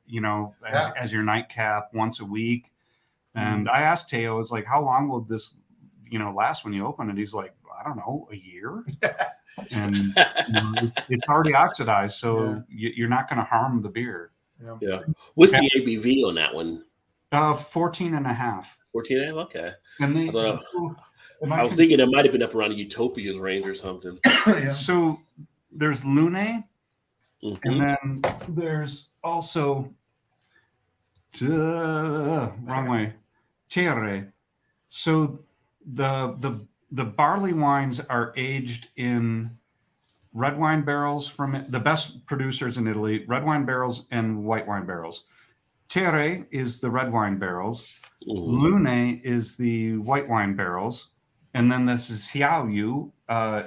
[SPEAKER 2] as your nightcap once a week. And I asked Teo, "It's like, how long will this, last when you open it?" He's like, "I don't know, a year." And it's already oxidized, so you're not going to harm the beer.
[SPEAKER 1] Yeah. What's the ABV on that one?
[SPEAKER 2] 14 and a half.
[SPEAKER 1] 14 and a half? Okay.
[SPEAKER 2] And
[SPEAKER 1] I was thinking it might have been up around Utopia's range or something.
[SPEAKER 2] So there's Lune, and then there's also wrong way, Terre. So the barley wines are aged in red wine barrels from the best producers in Italy, red wine barrels and white wine barrels. Terre is the red wine barrels. Lune is the white wine barrels. And then this is Xiaoyu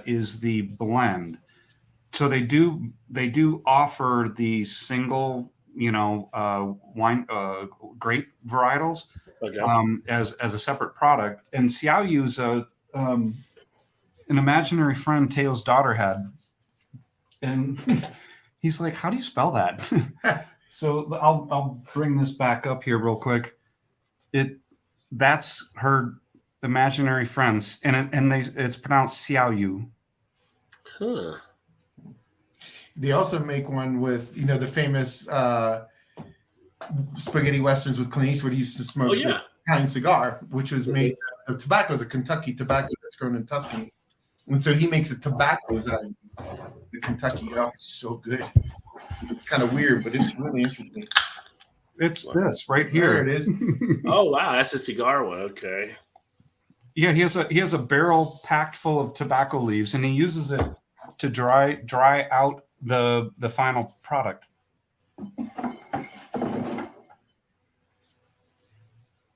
[SPEAKER 2] is the blend. So they do offer the single, wine grape varietals as a separate product. And Xiaoyu is an imaginary friend Teo's daughter had. And he's like, "How do you spell that?" So I'll bring this back up here real quick. That's her imaginary friends, and it's pronounced Xiaoyu.
[SPEAKER 1] Huh.
[SPEAKER 3] They also make one with the famous spaghetti westerns with Clint Eastwood. He used to smoke the Italian cigar, which was made. The tobacco is a Kentucky tobacco that's grown in Tuscany, and so he makes a tobaccos out of the Kentucky. Oh, it's so good. It's kind of weird, but it's really interesting.
[SPEAKER 2] It's this right here.
[SPEAKER 3] There it is.
[SPEAKER 1] Oh wow, that's a cigar one. Okay.
[SPEAKER 2] Yeah, he has a barrel packed full of tobacco leaves, and he uses it to dry out the final product.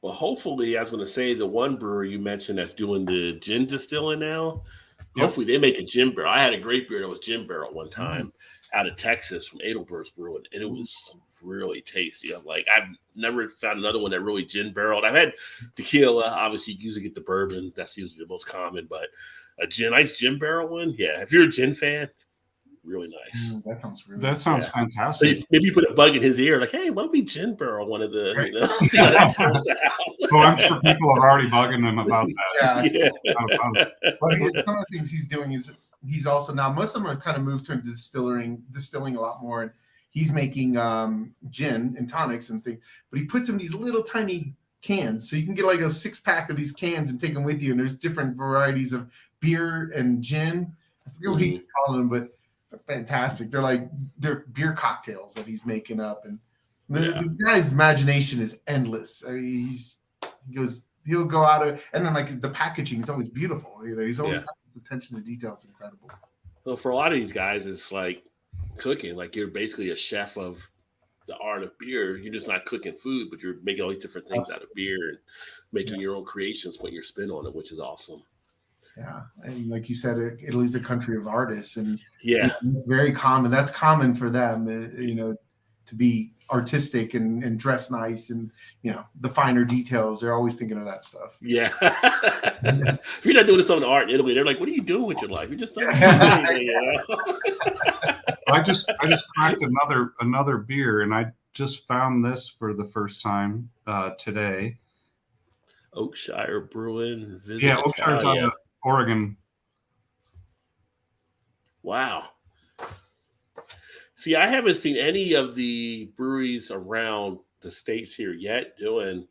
[SPEAKER 1] Well, hopefully, I was going to say the one brewer you mentioned that's doing the gin distilling now. Yep. Hopefully, they make a gin barrel. I had a great beer that was gin barrel one time out of Texas from Edelbert's Brewing, and it was really tasty. I'm like, I've never found another one that really gin barreled. I've had tequila. Obviously, you usually get the bourbon. That's usually the most common, but a nice gin barrel one, yeah. If you're a gin fan, really nice.
[SPEAKER 3] That sounds
[SPEAKER 2] fantastic.
[SPEAKER 1] So maybe you put a bug in his ear, like, "Hey, why don't we gin barrel one of the?" See how that turns out.
[SPEAKER 2] Well, I'm sure people are already bugging them about that.
[SPEAKER 3] Yeah. But some of the things he's doing is he's also now most of them are kind of moved to distilling a lot more, and he's making gin and tonics and things. But he puts them in these little tiny cans, so you can get like a 6-pack of these cans and take them with you. And there's different varieties of beer and gin. I forget what he's calling them, but they're fantastic. They're beer cocktails that he's making up, and the guy's imagination is endless. I mean, he'll go out and then like the packaging is always beautiful. He's always got this attention to detail. It's incredible.
[SPEAKER 1] Well, for a lot of these guys, it's like cooking. Like you're basically a chef of the art of beer. You're just not cooking food, but you're making all these different things out of beer and making your own creations, putting your spin on it, which is awesome.
[SPEAKER 3] Yeah, and like you said, Italy's a country of artists, and
[SPEAKER 1] it's
[SPEAKER 3] very common. That's common for them, to be artistic and dress nice, and the finer details. They're always thinking of that stuff.
[SPEAKER 1] Yeah. If you're not doing something art in Italy, they're like, "What are you doing with your life? You're just something."
[SPEAKER 2] I just cracked another beer, and I just found this for the first time today.
[SPEAKER 1] Oakshire Brewing.
[SPEAKER 2] Oakshire's out of Oregon.
[SPEAKER 1] Wow. See, I haven't seen any of the breweries around the States here yet doing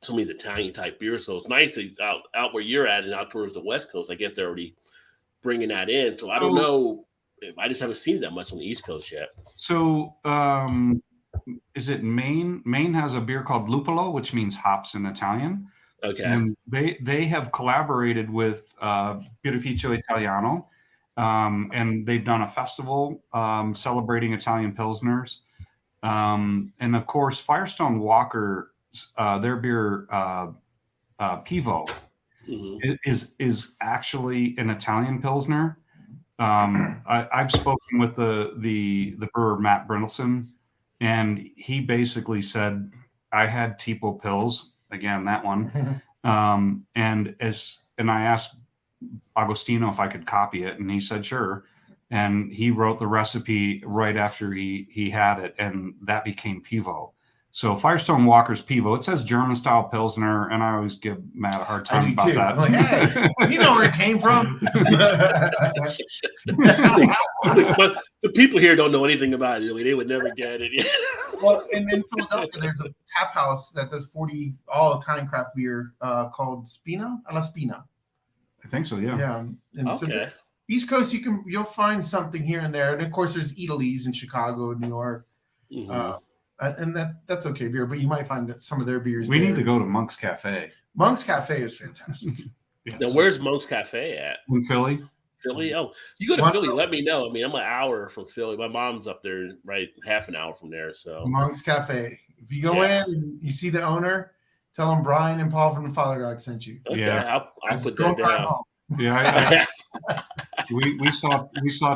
[SPEAKER 1] some of these Italian type beers. So it's nice that out where you're at and out towards the West Coast. I guess they're already bringing that in. So I don't know. I just haven't seen that much on the East Coast yet.
[SPEAKER 2] So is it Maine? Maine has a beer called Lupolo, which means hops in Italian.
[SPEAKER 1] Okay.
[SPEAKER 2] And they have collaborated with Birrificio Italiano, and they've done a festival celebrating Italian Pilsners. And of course, Firestone Walker, their beer, Pivo, is actually an Italian Pilsner. I've spoken with the brewer, Matt Brindleson, and he basically said, I had Tipo Pils, again, that one. And I asked Agostino if I could copy it, and he said, sure. And he wrote the recipe right after he had it, and that became Pivo. So Firestone Walker's Pivo. It says German style Pilsner, and I always give Matt a hard time about that.
[SPEAKER 3] I'm like, hey, you know where it came from.
[SPEAKER 1] But the people here don't know anything about it. They would never get it.
[SPEAKER 3] Well, and in Philadelphia, there's a tap house that does 40 all-time craft beer called Spina, La Spina.
[SPEAKER 2] I think so, yeah.
[SPEAKER 3] Yeah. And
[SPEAKER 1] okay.
[SPEAKER 3] So East Coast, you'll find something here and there, and of course, there's Italy's in Chicago, New York. And that's okay beer, but you might find some of their beers.
[SPEAKER 2] We need to go to Monk's Cafe.
[SPEAKER 3] Monk's Cafe is fantastic.
[SPEAKER 1] Yes. Now, where's Monk's Cafe at?
[SPEAKER 2] In Philly.
[SPEAKER 1] Philly? Oh, you go to Philly, let me know. I mean, I'm an hour from Philly. My mom's up there, right? Half an hour from there. So
[SPEAKER 3] Monk's Cafe. If you go in and you see the owner, tell them Bryan and Paul from the Father Dog sent you.
[SPEAKER 1] Okay, yeah, I'll put that down.
[SPEAKER 2] Yeah, we saw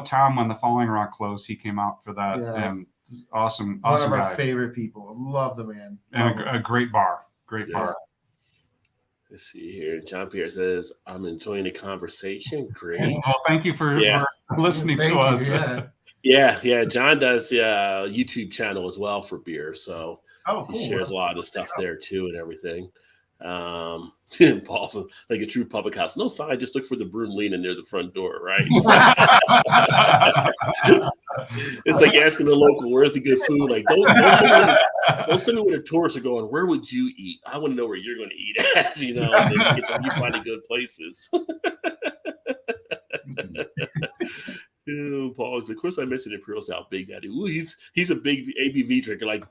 [SPEAKER 2] Tom when the Falling Rock closed. He came out for that, and awesome
[SPEAKER 3] One of our
[SPEAKER 2] guy.
[SPEAKER 3] favorite people. Love the man.
[SPEAKER 2] And a great bar. Great bar.
[SPEAKER 1] Let's see here. John Pierre says, I'm enjoying the conversation. Great.
[SPEAKER 2] Well, thank you for listening to us.
[SPEAKER 1] Yeah. John does a YouTube channel as well for beer. So
[SPEAKER 3] cool.
[SPEAKER 1] He shares a lot of stuff there too and everything. Paul says, like a true public house. No sign, just look for the broom leaning near the front door, right? It's like asking the local, where's the good food? Like, don't send me where the tourists are going. Where would you eat? I want to know where you're going to eat at, and then you find the good places. Paul is, of course, I mentioned Imperial Stout Big Daddy. Ooh, he's a big ABV drinker. Like,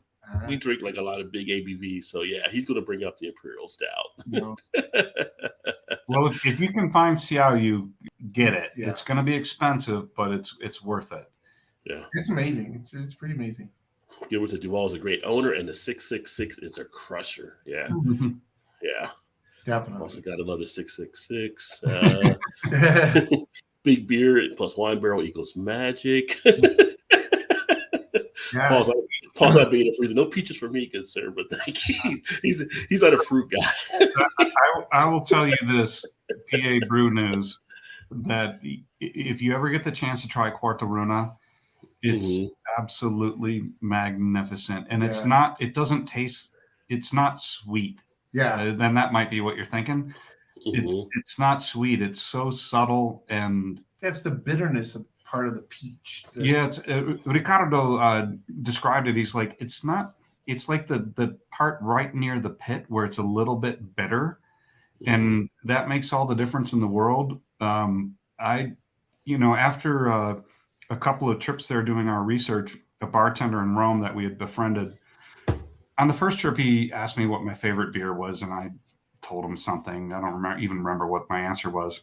[SPEAKER 1] we drink like a lot of big ABV, so yeah, he's going to bring up the Imperial Stout.
[SPEAKER 2] Well, if you can find Xiao, you get it. Yeah. It's going to be expensive, but it's worth it.
[SPEAKER 1] Yeah,
[SPEAKER 3] it's amazing. It's pretty amazing.
[SPEAKER 1] Gilbert Duval is a great owner, and the 666 is a crusher. Yeah, yeah,
[SPEAKER 3] definitely.
[SPEAKER 1] Also, gotta love the 666. Big beer plus wine barrel equals magic. Paul's not being a freezer. No peaches for me, good sir, but thank you. He's not a fruit guy.
[SPEAKER 2] I will tell you this, PA Brew News, that if you ever get the chance to try Quarta Runa, it's absolutely magnificent. And it's not sweet.
[SPEAKER 3] Yeah.
[SPEAKER 2] Then that might be what you're thinking. It's not sweet. It's so subtle, and
[SPEAKER 3] that's the bitterness of part of the peach.
[SPEAKER 2] Ricardo described it. He's like, it's like the part right near the pit where it's a little bit bitter, and that makes all the difference in the world. After a couple of trips there doing our research, a bartender in Rome that we had befriended, on the first trip, he asked me what my favorite beer was, and I told him something. I don't remember what my answer was.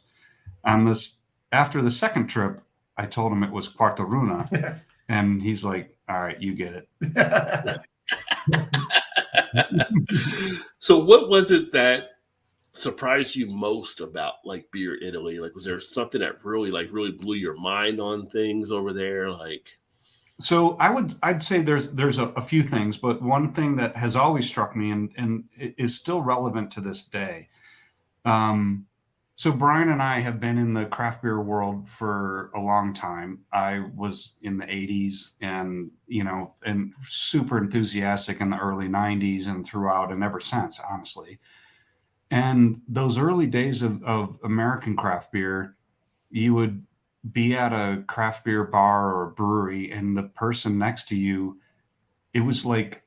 [SPEAKER 2] After the second trip, I told him it was Quarta Runa, and he's like, all right, you get it.
[SPEAKER 1] So what was it that surprised you most about like beer Italy? Like, was there something that really blew your mind on things over there? Like,
[SPEAKER 2] so I'd say there's a few things, but one thing that has always struck me and is still relevant to this day. So Bryan and I have been in the craft beer world for a long time. I was in the 80s and super enthusiastic in the early 90s and throughout and ever since, honestly. And those early days of American craft beer, you would be at a craft beer bar or brewery, and the person next to you, it was like,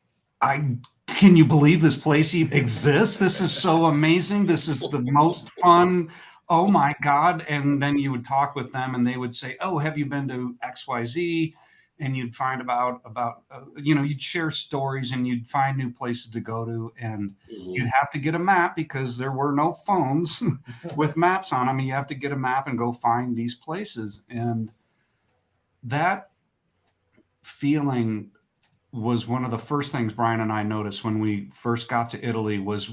[SPEAKER 2] can you believe this place even exists? This is so amazing. This is the most fun. Oh my God. And then you would talk with them and they would say, oh, have you been to XYZ? And you'd find about you'd share stories and you'd find new places to go to, and you'd have to get a map because there were no phones with maps on them. You have to get a map and go find these places. And that feeling was one of the first things Bryan and I noticed when we first got to Italy. It was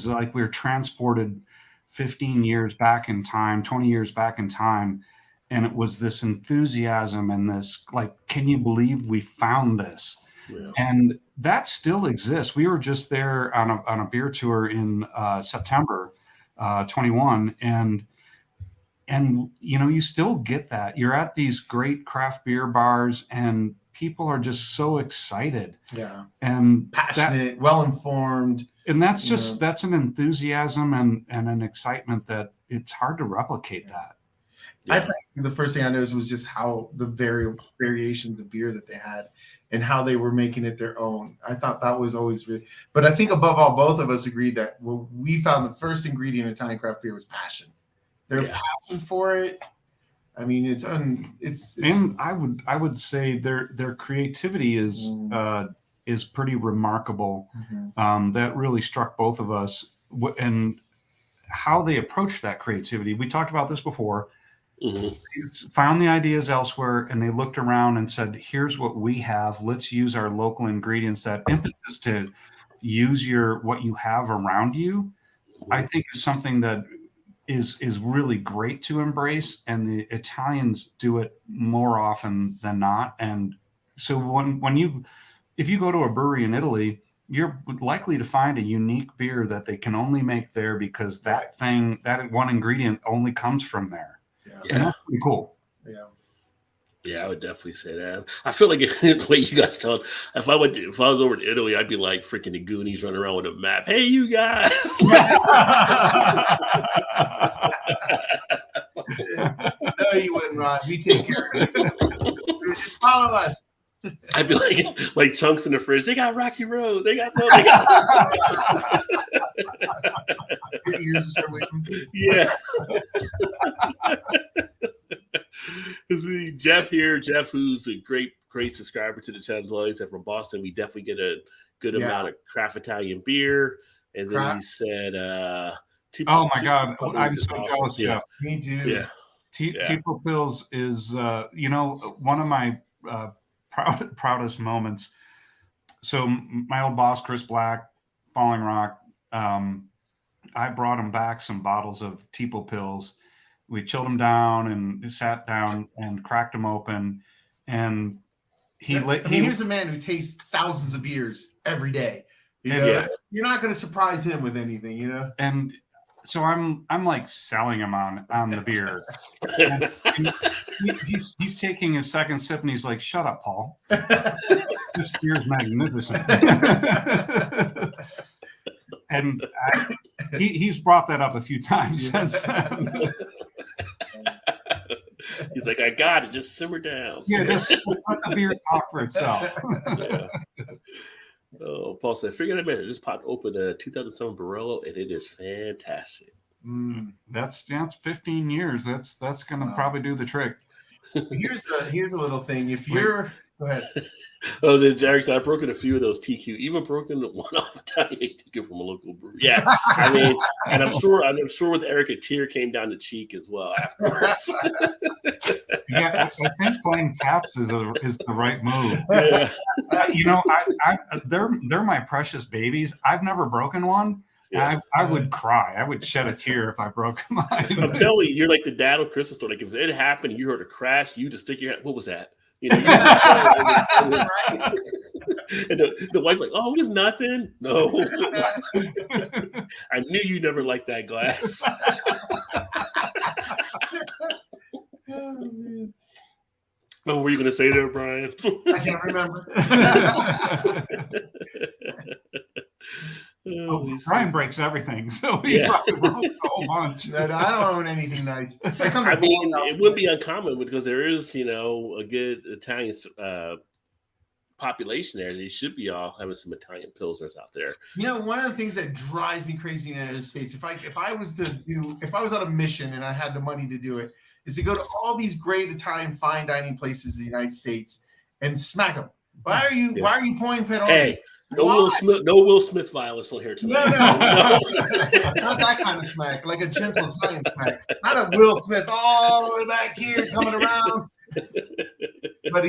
[SPEAKER 2] like we were transported 15 years back in time, 20 years back in time. And it was this enthusiasm and this, like, can you believe we found this?
[SPEAKER 1] Yeah.
[SPEAKER 2] And that still exists. We were just there on a beer tour in September 21. And you still get that. You're at these great craft beer bars and people are just so excited.
[SPEAKER 3] Yeah.
[SPEAKER 2] And
[SPEAKER 3] passionate, well-informed.
[SPEAKER 2] And that's an enthusiasm and an excitement that it's hard to replicate that.
[SPEAKER 3] Yeah. I think the first thing I noticed was just how the variations of beer that they had and how they were making it their own. I thought that was always really, but I think above all, both of us agreed that we found the first ingredient in Italian craft beer was passion. Their passion for it. I mean, it's and
[SPEAKER 2] I would say their creativity is pretty remarkable.
[SPEAKER 3] Mm-hmm.
[SPEAKER 2] That really struck both of us, and how they approached that creativity. We talked about this before.
[SPEAKER 1] Mm-hmm.
[SPEAKER 2] They found the ideas elsewhere, and they looked around and said, "Here's what we have. Let's use our local ingredients." That impetus to use what you have around you, I think, is something that is really great to embrace, and the Italians do it more often than not. And so if you go to a brewery in Italy, you're likely to find a unique beer that they can only make there because that one ingredient only comes from there.
[SPEAKER 3] Yeah.
[SPEAKER 2] And that's pretty cool.
[SPEAKER 3] Yeah.
[SPEAKER 1] Yeah, I would definitely say that. I feel like the way you guys tell, if I was over to Italy, I'd be like freaking the Goonies running around with a map. Hey, you guys!
[SPEAKER 3] No, you wouldn't, Rod. We take care of it. Just follow us.
[SPEAKER 1] I'd be like chunks in the fridge. They got Rocky Road. They got.
[SPEAKER 3] Your ears are waiting.
[SPEAKER 1] Yeah. Jeff here, who's a great subscriber to the channel. He said from Boston, we definitely get a good amount of craft Italian beer. And then he said,
[SPEAKER 2] "Oh my God, I'm so jealous, Jeff."
[SPEAKER 3] Me too.
[SPEAKER 1] Yeah.
[SPEAKER 2] Tipo Pils is, one of my proudest moments. So my old boss, Chris Black, Falling Rock, I brought him back some bottles of Tipo Pils. We chilled them down and sat down and cracked them open. And
[SPEAKER 3] here's a man who tastes thousands of beers every day. You're not going to surprise him with anything,
[SPEAKER 2] And so I'm like selling him on the beer. And he's taking his second sip and he's like, "Shut up, Paul. This beer is magnificent." And he's brought that up a few times since then.
[SPEAKER 1] He's like, "I got it. Just simmer down."
[SPEAKER 2] Yeah, just let the beer talk for itself.
[SPEAKER 1] Yeah. Oh, Paul said, "Figure it out. Just popped open a 2007 Barolo, and it is fantastic."
[SPEAKER 2] That's 15 years. That's gonna probably do the trick.
[SPEAKER 3] Here's a little thing. If you're go ahead.
[SPEAKER 1] Oh, then Jared said, "I've broken a few of those TQ, even broken one off Italian TQ from a local brewery." Yeah, I mean, and I'm sure with Eric, a tear came down the cheek as well afterwards.
[SPEAKER 2] Yeah, I think playing taps is the right move.
[SPEAKER 1] Yeah.
[SPEAKER 2] They're my precious babies. I've never broken one. Yeah. I would cry. I would shed a tear if I broke mine.
[SPEAKER 1] I'm telling you, you're like the dad of Christmas story. Like if it happened, you heard a crash, you just stick your hand. What was that? And the wife's like, "Oh, it was nothing." No, I knew you never liked that glass. What were you going to say there, Bryan?
[SPEAKER 3] I can't remember.
[SPEAKER 2] Bryan breaks everything, so he probably broke a whole bunch.
[SPEAKER 3] No, I don't own anything nice.
[SPEAKER 1] I mean, it would be uncommon because there is, a good Italian population there. They should be all having some Italian pilsners out there.
[SPEAKER 3] One of the things that drives me crazy in the United States, if I was on a mission and I had the money to do it, is to go to all these great Italian fine dining places in the United States and smack them. Why are you pointing pet on?
[SPEAKER 1] Hey. No Will Smith violence on here tonight.
[SPEAKER 3] No. Not that kind of smack, like a gentle Italian smack. Not a Will Smith all the way back here coming around. But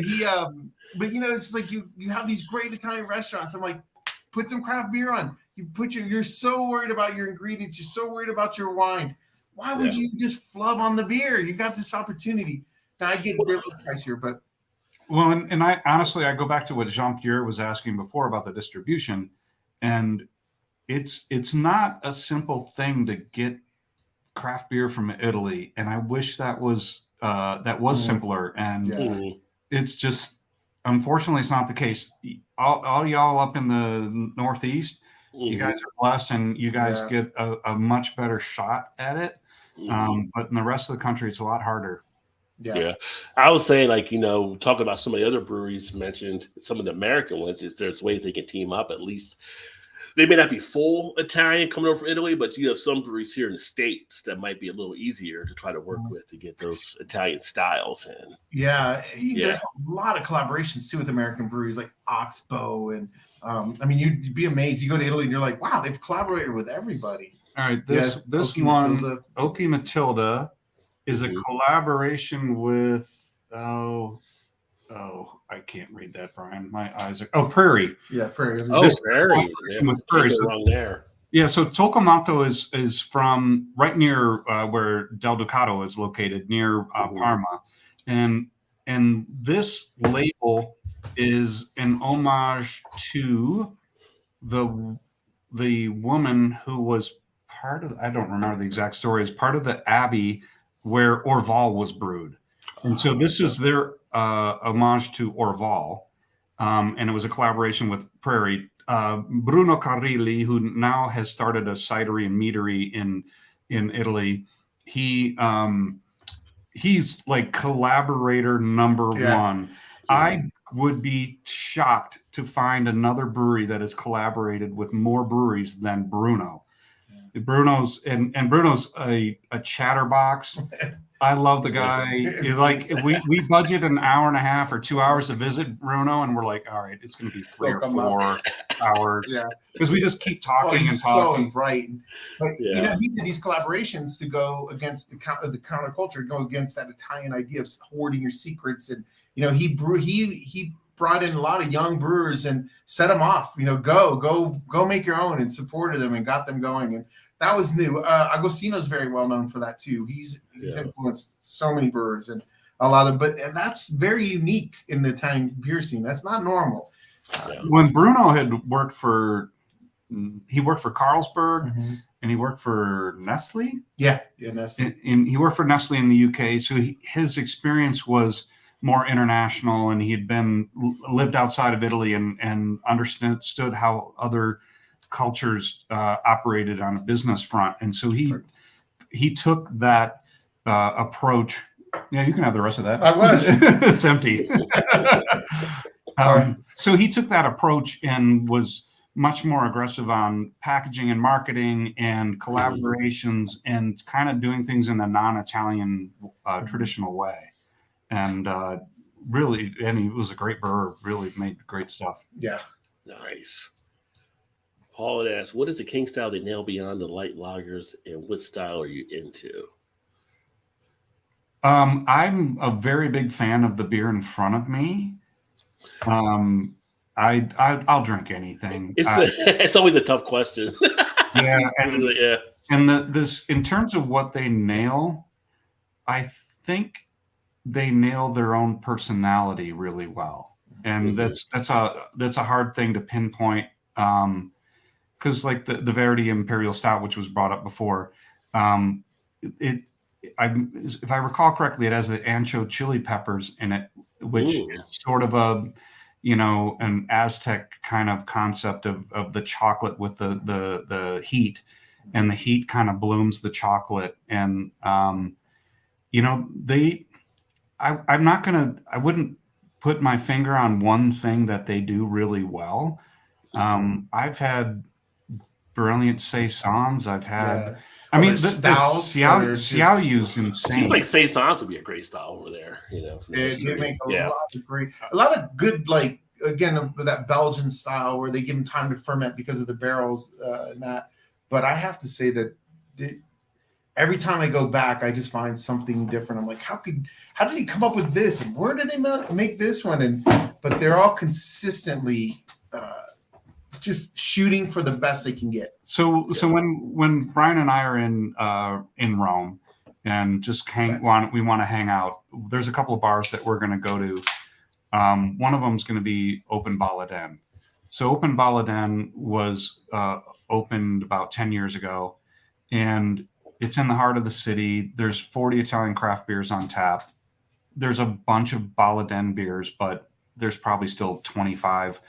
[SPEAKER 3] but it's like you have these great Italian restaurants. I'm like, put some craft beer on. You're so worried about your ingredients. You're so worried about your wine. Why would you just flub on the beer? You got this opportunity. Now I get a little pricier, but
[SPEAKER 2] well, and I honestly I go back to what Jean-Pierre was asking before about the distribution, and it's not a simple thing to get craft beer from Italy, and I wish that was simpler. And it's just, unfortunately, it's not the case. All y'all up in the Northeast, you guys are blessed, and you guys get a much better shot at it. But in the rest of the country, it's a lot harder.
[SPEAKER 1] Yeah. I was saying, like, talking about some of the other breweries mentioned, some of the American ones, is there's ways they can team up. At least they may not be full Italian coming over from Italy, but you have some breweries here in the States that might be a little easier to try to work with to get those Italian styles in.
[SPEAKER 3] There's a lot of collaborations too with American breweries like Oxbow, and I mean, you'd be amazed. You go to Italy and you're like, wow, they've collaborated with everybody.
[SPEAKER 2] All right, this one, Oaky Matilda, is a collaboration with I can't read that, Brian. My eyes are
[SPEAKER 3] Prairie. Yeah, Prairie.
[SPEAKER 1] Prairie.
[SPEAKER 2] With Prairie.
[SPEAKER 1] Wrong there.
[SPEAKER 2] Yeah, so Tolcomato is from right near where Del Ducato is located, near Parma, and this label is an homage to the woman who was part of, I don't remember the exact story, is part of the abbey where Orval was brewed. And so this is their homage to Orval, and it was a collaboration with Prairie. Bruno Carilli, who now has started a cidery and meadery in Italy, he's like collaborator number one. I would be shocked to find another brewery that has collaborated with more breweries than Bruno. Bruno's a chatterbox. I love the guy. Like we budget an hour and a half or 2 hours to visit Bruno, and we're like, all right, it's going to be 3 or 4 hours because we just keep talking and talking.
[SPEAKER 3] So bright, but he did these collaborations to go against the counterculture, go against that Italian idea of hoarding your secrets, and he brought in a lot of young brewers and set them off. Go make your own, and supported them and got them going. And that was new. Agostino's very well known for that too. He's influenced so many brewers and a lot of, and that's very unique in the Italian beer scene. That's not normal.
[SPEAKER 2] When Bruno had worked for Carlsberg and he worked for Nestle.
[SPEAKER 3] Nestle.
[SPEAKER 2] And he worked for Nestle in the UK. So his experience was more international, and he had lived outside of Italy and understood how other cultures operated on a business front. And so he took that approach. Yeah, you can have the rest of that.
[SPEAKER 3] I was.
[SPEAKER 2] It's empty. So he took that approach and was much more aggressive on packaging and marketing and collaborations and kind of doing things in a non-Italian traditional way. And really, and he was a great brewer, really made great stuff.
[SPEAKER 3] Yeah.
[SPEAKER 1] Nice. Paul had asked, what is the King style they nail beyond the light lagers, and what style are you into?
[SPEAKER 2] I'm a very big fan of the beer in front of me. I'll drink anything.
[SPEAKER 1] It's always a tough question.
[SPEAKER 2] And this, in terms of what they nail, I think they nail their own personality really well, and that's a hard thing to pinpoint. Because like the Verity Imperial Stout, which was brought up before, if I recall correctly, it has the ancho chili peppers in it, which is sort of an Aztec kind of concept of the chocolate with the heat, and the heat kind of blooms the chocolate. And I wouldn't put my finger on one thing that they do really well. I've had brilliant saisons. I've had, the Xiaoyu is insane.
[SPEAKER 1] Seems like saisons would be a great style over there.
[SPEAKER 3] They make a lot of good, like, again, that Belgian style where they give them time to ferment because of the barrels and that. But I have to say that every time I go back, I just find something different. I'm like, how did he come up with this? And where did they make this one? And but they're all consistently just shooting for the best they can get.
[SPEAKER 2] So when Bryan and I are in Rome and just we want to hang out, there's a couple of bars that we're going to go to. One of them is going to be Open Balladen. So Open Balladen was opened about 10 years ago, and it's in the heart of the city. There's 40 Italian craft beers on tap. There's a bunch of Balladen beers, but there's probably still 25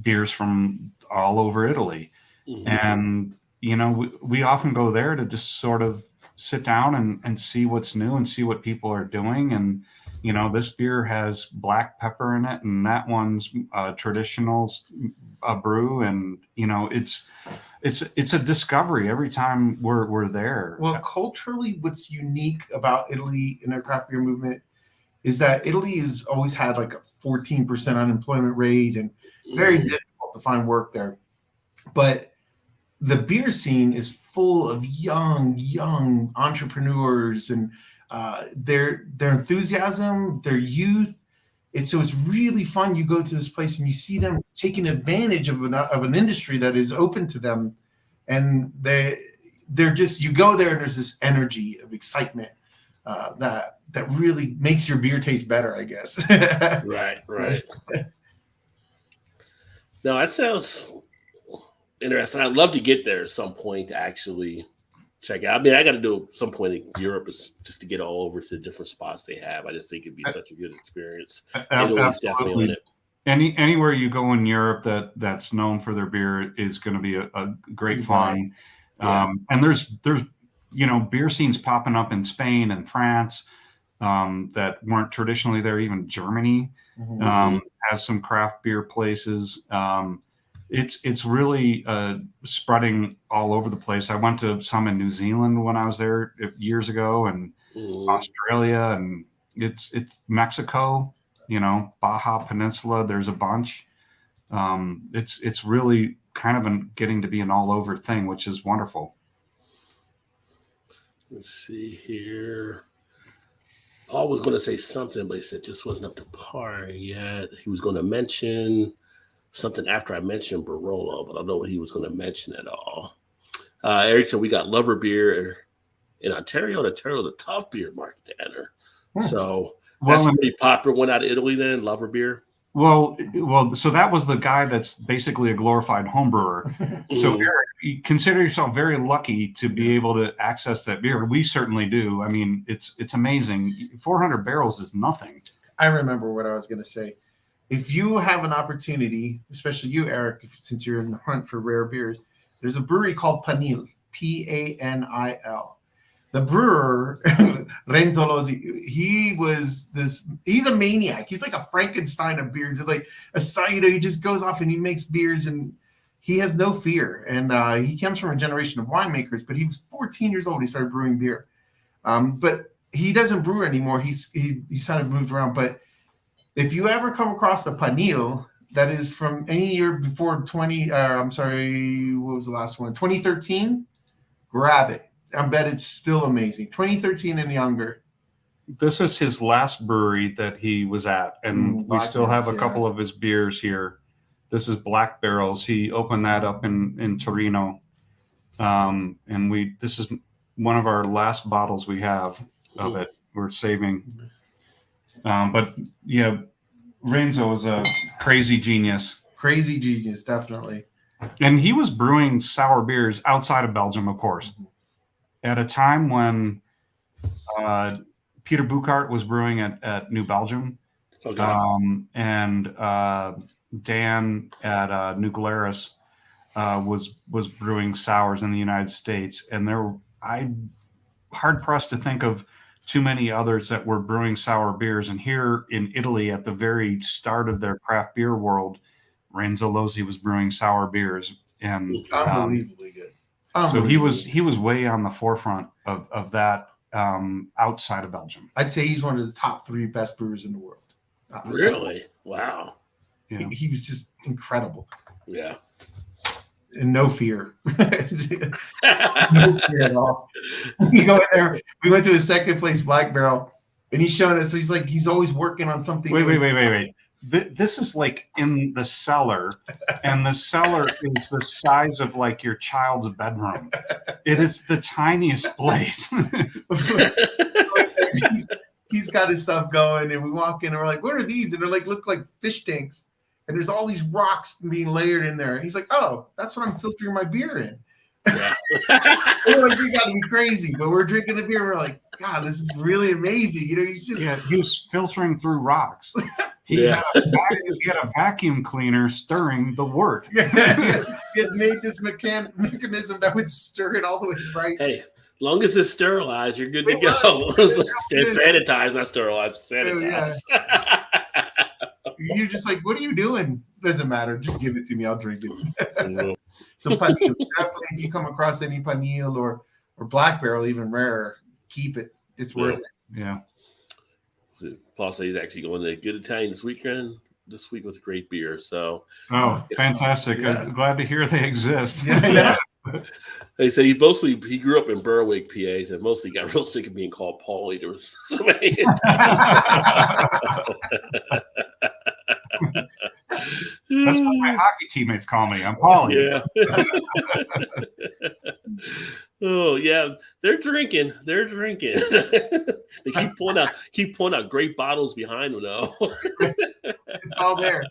[SPEAKER 2] beers from all over Italy. Mm-hmm. And, you know, we often go there to just sort of sit down and see what's new and see what people are doing. And, you know, this beer has black pepper in it, and that one's traditional brew. And, you know, it's a discovery every time we're there.
[SPEAKER 3] Well, culturally, what's unique about Italy in their craft beer movement is that Italy has always had like a 14% unemployment rate and very difficult to find work there. But the beer scene is full of young entrepreneurs, and their enthusiasm, their youth. So it's really fun. You go to this place and you see them taking advantage of an industry that is open to them, and they're just, you go there and there's this energy of excitement that really makes your beer taste better, I guess.
[SPEAKER 1] Right. No, that sounds interesting. I'd love to get there at some point to actually check out. I mean, I got to do it some point in Europe just to get all over to the different spots they have. I just think it'd be such a good experience. Italy's definitely on it.
[SPEAKER 2] Anywhere you go in Europe that's known for their beer is going to be a great fun. Yeah. And there's you know, beer scenes popping up in Spain and France that weren't traditionally there. Even Germany has some craft beer places. It's really spreading all over the place. I went to some in New Zealand when I was there years ago, and Australia, and it's Mexico. You know, Baja Peninsula. There's a bunch. It's really kind of getting to be an all over thing, which is wonderful.
[SPEAKER 1] Let's see here. Paul was going to say something, but he said just wasn't up to par yet. He was going to mention something after I mentioned Barolo, but I don't know what he was going to mention at all. Eric said we got Lover Beer in Ontario. Ontario is a tough beer market to enter. So that's a pretty popular one out of Italy then, Lover Beer.
[SPEAKER 2] Well, so that was the guy that's basically a glorified home brewer. So Eric, you consider yourself very lucky to be able to access that beer. We certainly do. I mean, it's amazing. 400 barrels is nothing.
[SPEAKER 3] I remember what I was going to say. If you have an opportunity, especially you, Eric, since you're in the hunt for rare beers, there's a brewery called Panil, Panil. The brewer, Renzo Lozzi, he's a maniac. He's like a Frankenstein of beers. He's like a cider. He just goes off and he makes beers, and he has no fear. And he comes from a generation of winemakers, but he was 14 years old. He started brewing beer. But he doesn't brew anymore. He kind of moved around. But if you ever come across the Panil, that is from any year before what was the last one? 2013, grab it. I bet it's still amazing. 2013 and younger.
[SPEAKER 2] This is his last brewery that he was at, and we still have a couple of his beers here. This is Black Barrels. He opened that up in Torino, and this is one of our last bottles we have of it. We're saving, but yeah, Renzo is a crazy genius.
[SPEAKER 3] Crazy genius, definitely.
[SPEAKER 2] And he was brewing sour beers outside of Belgium, of course. At a time when Peter Buchart was brewing at New Belgium, and Dan at New Glarus was brewing sours in the United States, and I'm hard pressed to think of too many others that were brewing sour beers. And here in Italy, at the very start of their craft beer world, Renzo Lozzi was brewing sour beers, and
[SPEAKER 3] unbelievably good.
[SPEAKER 2] So he was way on the forefront of that outside of Belgium.
[SPEAKER 3] I'd say he's one of the top 3 best brewers in the world.
[SPEAKER 1] Really? Wow.
[SPEAKER 3] Yeah. He was just incredible.
[SPEAKER 1] Yeah.
[SPEAKER 3] And no fear. No fear at all. We go in there. We went to his second place Black Barrel, and he's showing us. So he's always working on something.
[SPEAKER 2] Wait. this is like in the cellar, and the cellar is the size of like your child's bedroom. It is the tiniest place.
[SPEAKER 3] he's got his stuff going, and we walk in and we're like, what are these? And they're like, look like fish tanks. And there's all these rocks being layered in there. And he's like, oh, that's what I'm filtering my beer in.
[SPEAKER 1] Yeah.
[SPEAKER 3] We're like, we got to be crazy. But we're drinking the beer. We're like, God, this is really amazing. You know, he's just.
[SPEAKER 2] Yeah, he was filtering through rocks. He had a vacuum cleaner stirring the wort.
[SPEAKER 3] He had made this mechanism that would stir it all the way right.
[SPEAKER 1] Hey, long as it's sterilized, you're good to go. It's sanitized, not sterilized. Sanitized.
[SPEAKER 3] Yeah. You're just like, what are you doing? Doesn't matter. Just give it to me. I'll drink it. So panil, definitely, if you come across any panil or black barrel, even rarer, keep it. It's worth it.
[SPEAKER 2] Yeah.
[SPEAKER 1] Paul says he's actually going to Good Italian this week with great beer. So,
[SPEAKER 2] fantastic!
[SPEAKER 3] Yeah.
[SPEAKER 2] I'm glad to hear they exist.
[SPEAKER 3] Yeah.
[SPEAKER 1] They said he grew up in Berwick, PA, and mostly got real sick of being called Paulie. There was so many.
[SPEAKER 2] That's what my hockey teammates call me. I'm Paulie.
[SPEAKER 1] Yeah. Oh yeah, they're drinking. They keep pulling out great bottles behind them though.
[SPEAKER 3] It's all there.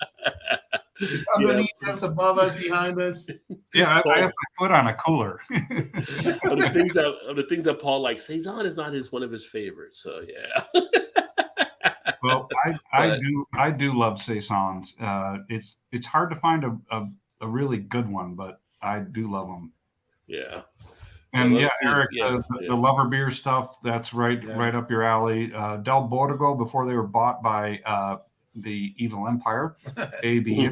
[SPEAKER 3] It's underneath us, above us, behind us.
[SPEAKER 2] Yeah, I have my foot on a cooler.
[SPEAKER 1] Of the things that Paul likes, Saison is not one of his favorites. So yeah.
[SPEAKER 2] Well, I do love saisons. It's hard to find a really good one, but I do love them.
[SPEAKER 1] Yeah.
[SPEAKER 2] And Eric, the Lover Beer stuff, that's right up your alley. Del Borgo, before they were bought by the Evil Empire, AB.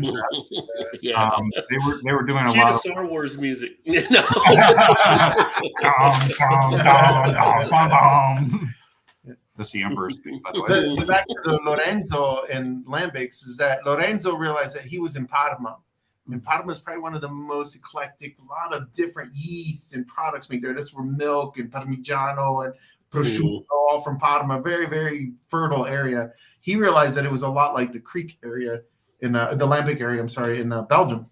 [SPEAKER 1] Yeah.
[SPEAKER 2] They were doing a lot of
[SPEAKER 1] Star Wars music.
[SPEAKER 2] That's the Emperor's thing, by the way.
[SPEAKER 3] Back to the Lorenzo and Lambics is that Lorenzo realized that he was in Parma. And Parma is probably one of the most eclectic, a lot of different yeasts and products made there. That's where milk and Parmigiano and prosciutto, all from Parma, very, very fertile area. He realized that it was a lot like the Creek area, the Lambic area, in Belgium.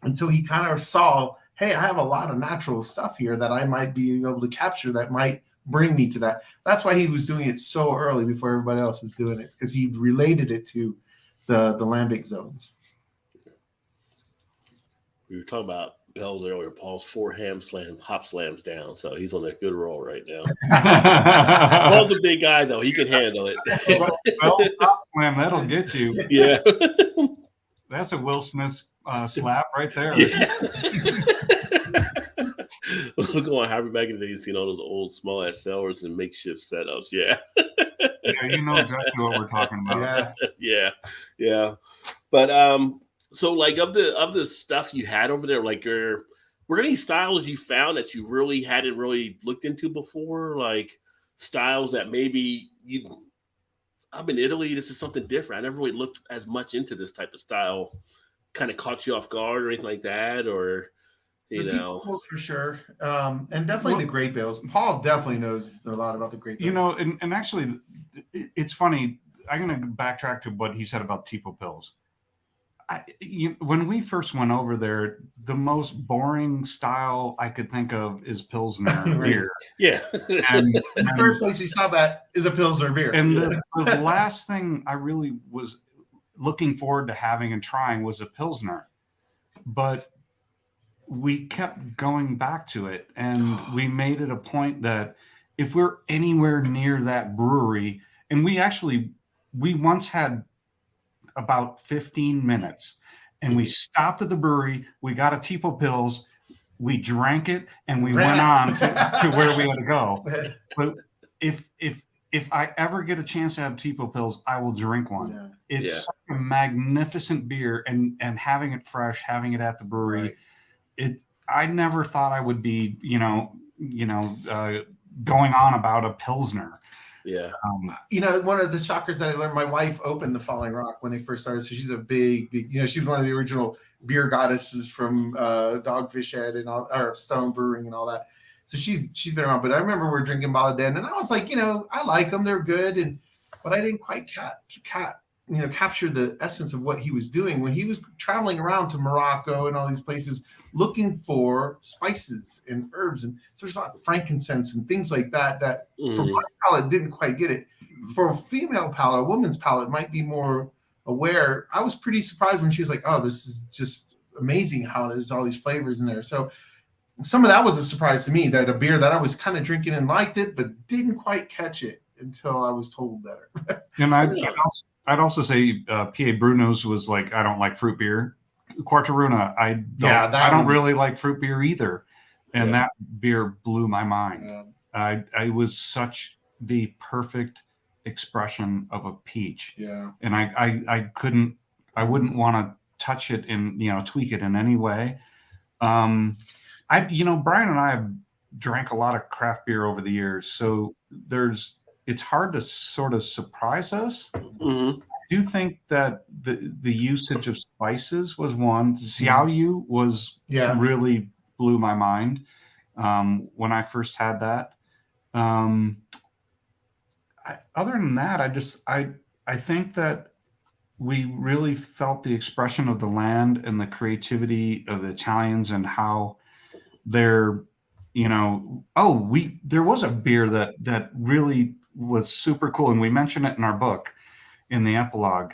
[SPEAKER 3] And so he kind of saw, hey, I have a lot of natural stuff here that I might be able to capture that might bring me to that. That's why he was doing it so early before everybody else was doing it, because he related it to the Lambic zones.
[SPEAKER 1] We were talking about Bell's earlier. Paul's 4 hop slams down, so he's on a good roll right now. Paul's a big guy, though. He can handle it.
[SPEAKER 2] Bell's hop slam, that'll get you.
[SPEAKER 1] Yeah.
[SPEAKER 2] That's a Will Smith slap right there.
[SPEAKER 1] Yeah. We're going Harvey back in the days, those old small-ass cellars and makeshift setups. Yeah.
[SPEAKER 2] Yeah, you know exactly what we're talking about.
[SPEAKER 1] Yeah. But so like of the stuff you had over there, like were there any styles you found that you really hadn't really looked into before? Like styles that maybe I'm in Italy, this is something different. I never really looked as much into this type of style. Kind of caught you off guard or anything like that, or
[SPEAKER 3] Bales for sure, and definitely the great bales. Paul definitely knows a lot about the great bales.
[SPEAKER 2] And actually, it's funny. I'm going to backtrack to what he said about Tipo Pills. When we first went over there, the most boring style I could think of is Pilsner beer.
[SPEAKER 1] Yeah.
[SPEAKER 3] And the first place we saw that is a Pilsner beer.
[SPEAKER 2] And the last thing I really was looking forward to having and trying was a Pilsner. But we kept going back to it, and we made it a point that if we're anywhere near that brewery, and we once had about 15 minutes, and we stopped at the brewery, we got a Tipo Pils, we drank it, and we went on to where we had to go. But if I ever get a chance to have Tipo Pils, I will drink one. Yeah. It's such a magnificent beer, and having it fresh, having it at the brewery, I never thought I would be, going on about a Pilsner.
[SPEAKER 1] Yeah.
[SPEAKER 3] One of the shockers that I learned, my wife opened the Falling Rock when they first started. So she's a big, she was one of the original beer goddesses from Dogfish Head and or Stone Brewing and all that. So she's been around. But I remember we were drinking Balladen, and I was like, I like them, they're good, but I didn't quite capture the essence of what he was doing when he was traveling around to Morocco and all these places looking for spices and herbs. And so there's a lot of frankincense and things like that for my palate didn't quite get it. For a female palate, a woman's palate might be more aware. I was pretty surprised when she was like, oh, this is just amazing how there's all these flavors in there. So some of that was a surprise to me, that a beer that I was kind of drinking and liked it, but didn't quite catch it until I was told better.
[SPEAKER 2] And I'd also say P.A. Bruno's was like, I don't like fruit beer. Quartaruna, I don't really like fruit beer either. And that beer blew my mind. Yeah. I was such the perfect expression of a peach. Yeah. And I wouldn't want to touch it and, tweak it in any way. Brian and I have drank a lot of craft beer over the years. So it's hard to sort of surprise us. Mm-hmm. I do think that the usage of spices was one. Xiao Yu was really blew my mind when I first had that. Other than that, I think that we really felt the expression of the land and the creativity of the Italians and how they're, there was a beer that really was super cool. And we mentioned it in our book in the epilogue.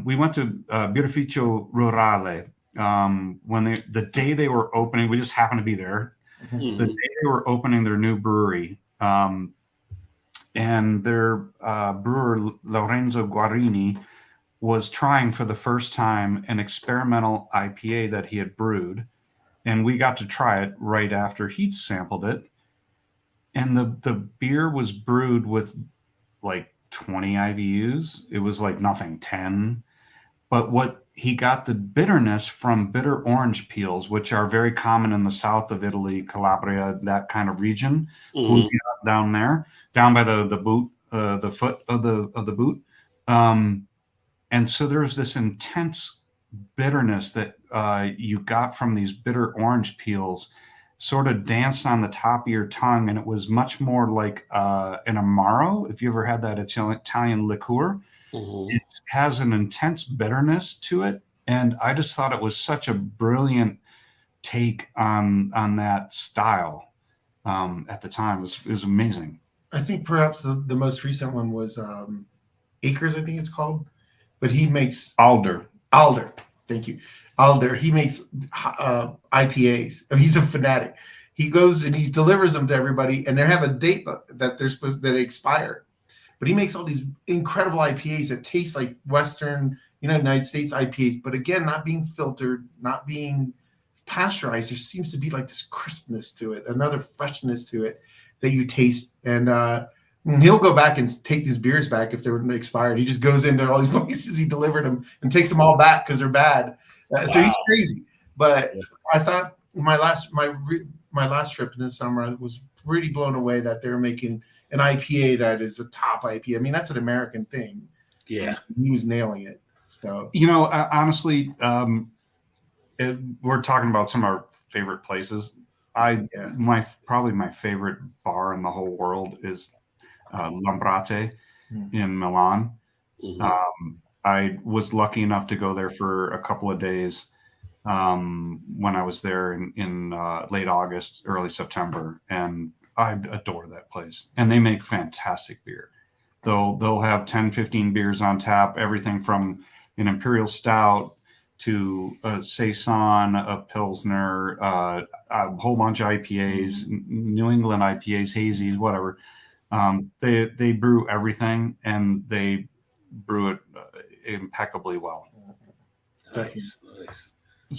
[SPEAKER 2] We went to Birrificio Rurale when the day they were opening, we just happened to be there. Mm-hmm. The day they were opening their new brewery, and their brewer, Lorenzo Guarini, was trying for the first time an experimental IPA that he had brewed. And we got to try it right after he sampled it. And the beer was brewed with like 20 IBUs. It was like nothing, 10. But what he got the bitterness from bitter orange peels, which are very common in the south of Italy, Calabria, that kind of region, down there, down by the boot, the foot of the boot. And so there's this intense bitterness that you got from these bitter orange peels sort of danced on the top of your tongue. And it was much more like an Amaro. If you ever had that Italian liqueur, it has an intense bitterness to it. And I just thought it was such a brilliant take on that style at the time. It was amazing.
[SPEAKER 3] I think perhaps the most recent one was Acres, I think it's called. But he makes
[SPEAKER 2] Alder.
[SPEAKER 3] Thank you. Alder. He makes IPAs. I mean, he's a fanatic. He goes and he delivers them to everybody, and they have a date that they're supposed that expire. But he makes all these incredible IPAs that taste like Western, United States IPAs. But again, not being filtered, not being pasteurized. There seems to be like this crispness to it, another freshness to it that you taste. And he'll go back and take these beers back if they're expired. He just goes into all these places he delivered them and takes them all back because they're bad. So he's crazy. But I thought my last trip this summer, I was pretty blown away that they're making an IPA that is a top IPA. I mean, that's an American thing. Yeah, he was nailing it. So
[SPEAKER 2] honestly, we're talking about some of our favorite places. Probably my favorite bar in the whole world is Lambrate in Milan. I was lucky enough to go there for a couple of days when I was there in late August, early September, and I adore that place. And they make fantastic beer. They'll have 10, 15 beers on tap, everything from an imperial stout to a saison, a pilsner, a whole bunch of IPAs, New England IPAs, hazies, whatever. They brew everything, and they brew it impeccably well.
[SPEAKER 3] Nice.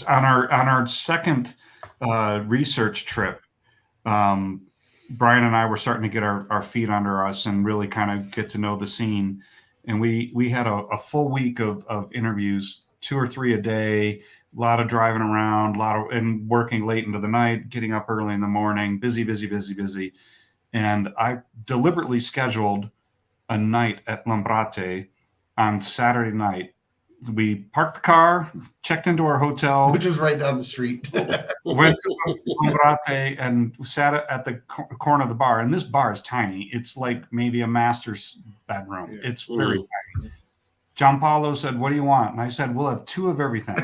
[SPEAKER 2] On our second research trip, Bryan and I were starting to get our feet under us and really kind of get to know the scene. And we had a full week of interviews, 2 or 3 a day, a lot of driving around, and working late into the night, getting up early in the morning, busy. And I deliberately scheduled a night at Lambrate on Saturday night. We parked the car, checked into our hotel,
[SPEAKER 3] which was right down the street.
[SPEAKER 2] Went to Lambrate and sat at the corner of the bar. And this bar is tiny. It's like maybe a master's bedroom. Yeah. It's very tiny. John Paulo said, "What do you want?" And I said, "We'll have 2 of everything."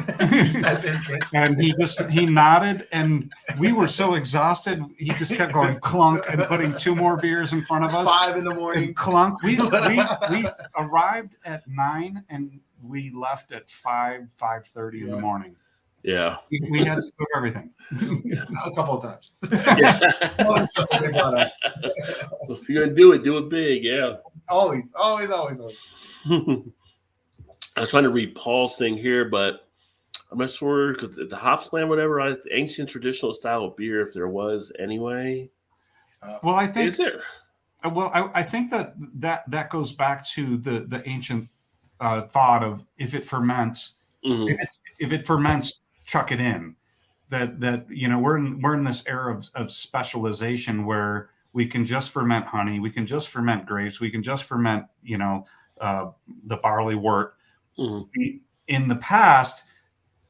[SPEAKER 2] And he nodded, and we were so exhausted. He just kept going clunk and putting 2 more beers in front of us.
[SPEAKER 3] 5 in the morning.
[SPEAKER 2] And clunk. We arrived at 9 and we left at 5:30 in the morning.
[SPEAKER 1] Yeah.
[SPEAKER 2] We had 2 of everything.
[SPEAKER 3] A couple of times.
[SPEAKER 1] Yeah. If you're gonna do it big. Yeah.
[SPEAKER 3] Always.
[SPEAKER 1] I was trying to read Paul's thing here, but I'm not sure because the hop slam, whatever, the ancient traditional style of beer, if there was anyway.
[SPEAKER 2] Well, I think
[SPEAKER 1] is there.
[SPEAKER 2] Well, I think that goes back to the ancient thought of if it ferments, if it ferments, chuck it in. That we're in this era of specialization where we can just ferment honey, we can just ferment grapes, we can just ferment the barley wort. In the past,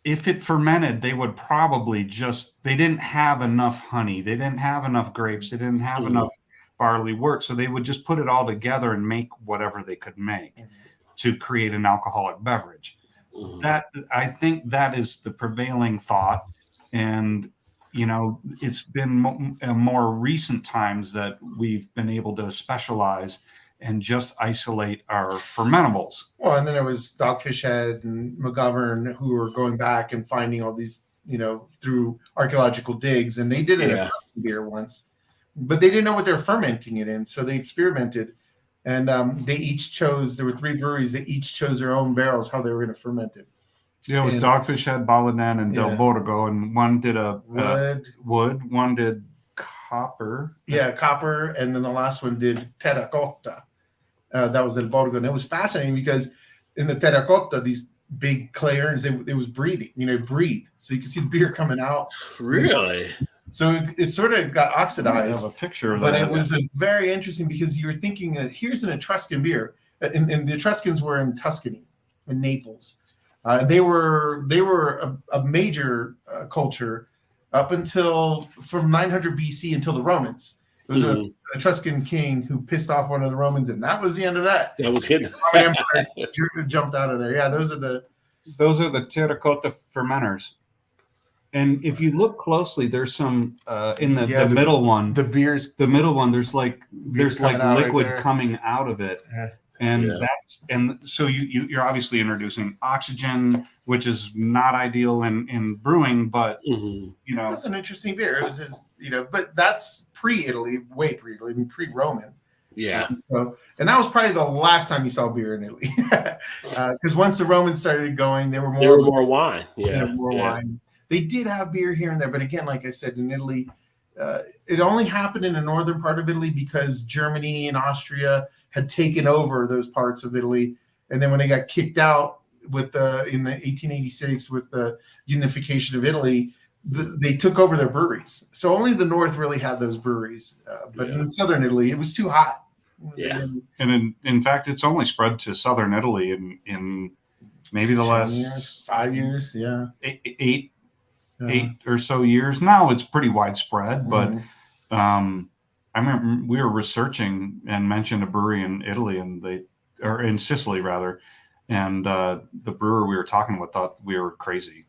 [SPEAKER 2] if it fermented, they would probably they didn't have enough honey, they didn't have enough grapes, they didn't have enough barley wort, so they would just put it all together and make whatever they could make to create an alcoholic beverage. That I think that is the prevailing thought, and it's been more recent times that we've been able to specialize and just isolate our fermentables.
[SPEAKER 3] Well, and then it was Dogfish Head and McGovern who were going back and finding all these, through archaeological digs, and they did an Etruscan beer once, but they didn't know what they were fermenting it in, so they experimented, and they each chose. There were 3 breweries that each chose their own barrels how they were going to ferment it.
[SPEAKER 2] Yeah, it was Dogfish Head, Baladen, and Del Borgo, and one did a wood, one did copper.
[SPEAKER 3] Yeah, copper, and then the last one did terracotta. That was Del Borgo, and it was fascinating because in the terracotta, these big clay urns, it was breathing, breathe, so you could see the beer coming out.
[SPEAKER 1] Really?
[SPEAKER 3] So it sort of got oxidized. I
[SPEAKER 2] have a picture of
[SPEAKER 3] that.
[SPEAKER 2] But
[SPEAKER 3] it was very interesting because you were thinking that here's an Etruscan beer, and the Etruscans were in Tuscany, in Naples. They were a major culture up until from 900 BC until the Romans. It was an Etruscan king who pissed off one of the Romans, and that was the end of that.
[SPEAKER 1] That was it.
[SPEAKER 3] The Roman Empire jumped out of there. Yeah, those are the
[SPEAKER 2] terracotta fermenters. And if you look closely, there's some in the middle one.
[SPEAKER 3] The
[SPEAKER 2] middle one. There's like liquid
[SPEAKER 3] right
[SPEAKER 2] coming out of it, and so you're obviously introducing oxygen, which is not ideal in brewing, but
[SPEAKER 3] it was an interesting beer. It was just, but that's pre-Italy, way pre-Italy, pre-Roman.
[SPEAKER 1] Yeah.
[SPEAKER 3] And that was probably the last time you saw beer in Italy, because once the Romans started going, there were more
[SPEAKER 1] wine. Yeah,
[SPEAKER 3] wine. They did have beer here and there, but again, like I said, in Italy, it only happened in the northern part of Italy because Germany and Austria had taken over those parts of Italy, and then when they got kicked out in the 1886 with the unification of Italy, they took over their breweries. So only the north really had those breweries, but in southern Italy, it was too hot.
[SPEAKER 2] Yeah, and in fact, it's only spread to southern Italy in maybe the last
[SPEAKER 3] 5 years,
[SPEAKER 2] eight or so years. Now it's pretty widespread, but I remember we were researching and mentioned a brewery in Italy, or in Sicily rather, and the brewer we were talking with thought we were crazy.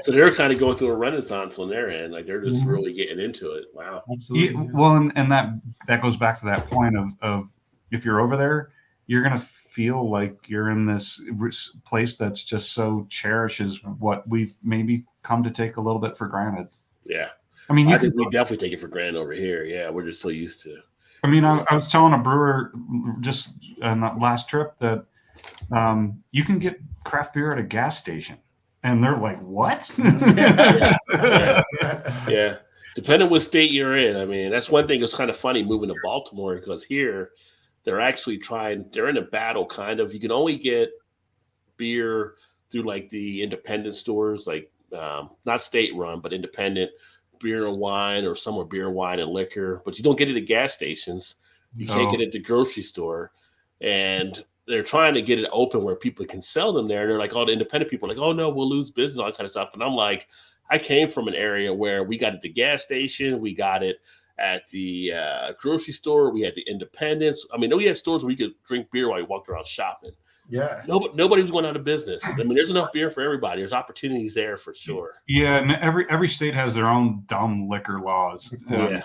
[SPEAKER 1] So they're kind of going through a renaissance on their end, like they're just really getting into it. Wow.
[SPEAKER 2] Absolutely. Well, and that goes back to that point of if you're over there, you're gonna feel like you're in this place that's just so cherishes what we've maybe come to take a little bit for granted.
[SPEAKER 1] Yeah.
[SPEAKER 2] I mean,
[SPEAKER 1] I think we definitely take it for granted over here. Yeah, we're just so used to.
[SPEAKER 2] I mean, I was telling a brewer just on that last trip that you can get craft beer at a gas station, and they're like, "What?"
[SPEAKER 1] Yeah. Depending what state you're in. I mean, that's one thing that's kind of funny moving to Baltimore, because here they're actually they're in a battle kind of. You can only get beer through like the independent stores, like not state run, but independent beer and wine, or somewhere beer, wine, and liquor. But you don't get it at gas stations. You can't get it at the grocery store. And they're trying to get it open where people can sell them there. And they're like, all the independent people are like, oh no, we'll lose business, all that kind of stuff. And I'm like, I came from an area where we got it at the gas station, we got it at the grocery store. We had the independents. I mean, we had stores where you could drink beer while you walked around shopping.
[SPEAKER 3] Yeah.
[SPEAKER 1] Nobody was going out of business. I mean, there's enough beer for everybody. There's opportunities there for sure.
[SPEAKER 2] Yeah, and every state has their own dumb liquor laws.
[SPEAKER 1] Yeah.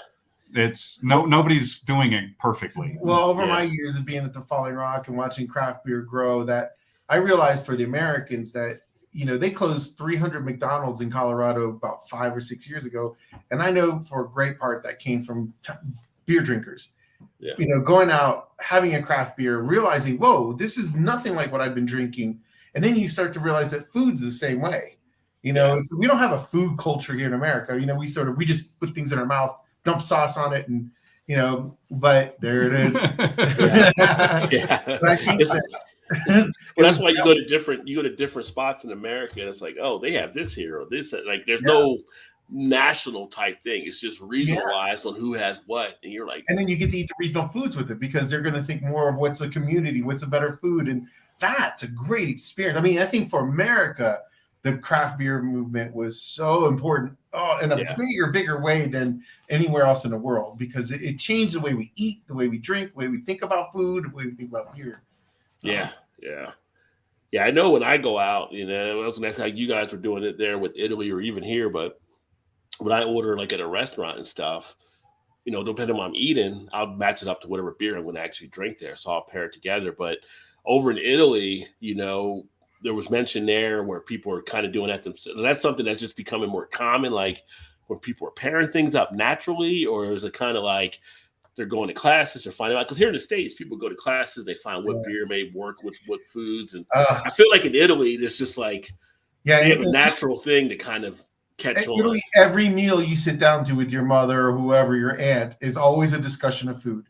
[SPEAKER 2] It's nobody's doing it perfectly.
[SPEAKER 3] Well, over my years of being at the Falling Rock and watching craft beer grow, that I realized for the Americans that, you know, they closed 300 McDonald's in Colorado about 5 or 6 years ago. And I know for a great part that came from beer drinkers. Yeah. You know, going out, having a craft beer, realizing, whoa, this is nothing like what I've been drinking. And then you start to realize that food's the same way. You know, so we don't have a food culture here in America. You know, we just put things in our mouth, dump sauce on it, and, you know, but there it is. But I think
[SPEAKER 1] well, that's why you go to different spots in America, and it's like, oh, they have this here or this. Like, there's no national type thing. It's just regionalized on who has what, and you're like,
[SPEAKER 3] and then you get to eat the regional foods with it because they're going to think more of what's a community, what's a better food, and that's a great experience. I mean, I think for America, the craft beer movement was so important in a bigger way than anywhere else in the world, because it changed the way we eat, the way we drink, the way we think about food, the way we think about beer.
[SPEAKER 1] Yeah. I know when I go out, you know, that's how you guys were doing it there with Italy or even here. But when I order like at a restaurant and stuff, you know, depending on what I'm eating, I'll match it up to whatever beer I'm going to actually drink there. So I'll pair it together. But over in Italy, you know, there was mention there where people are kind of doing that themselves. That's something that's just becoming more common, like where people are pairing things up naturally, or is it kind of like they're going to classes, they're finding out? Because here in the States, people go to classes, they find what beer may work with what foods. And I feel like in Italy, there's just like they have a natural thing to kind of catch on.
[SPEAKER 3] Italy, every meal you sit down to with your mother or whoever, your aunt, is always a discussion of food.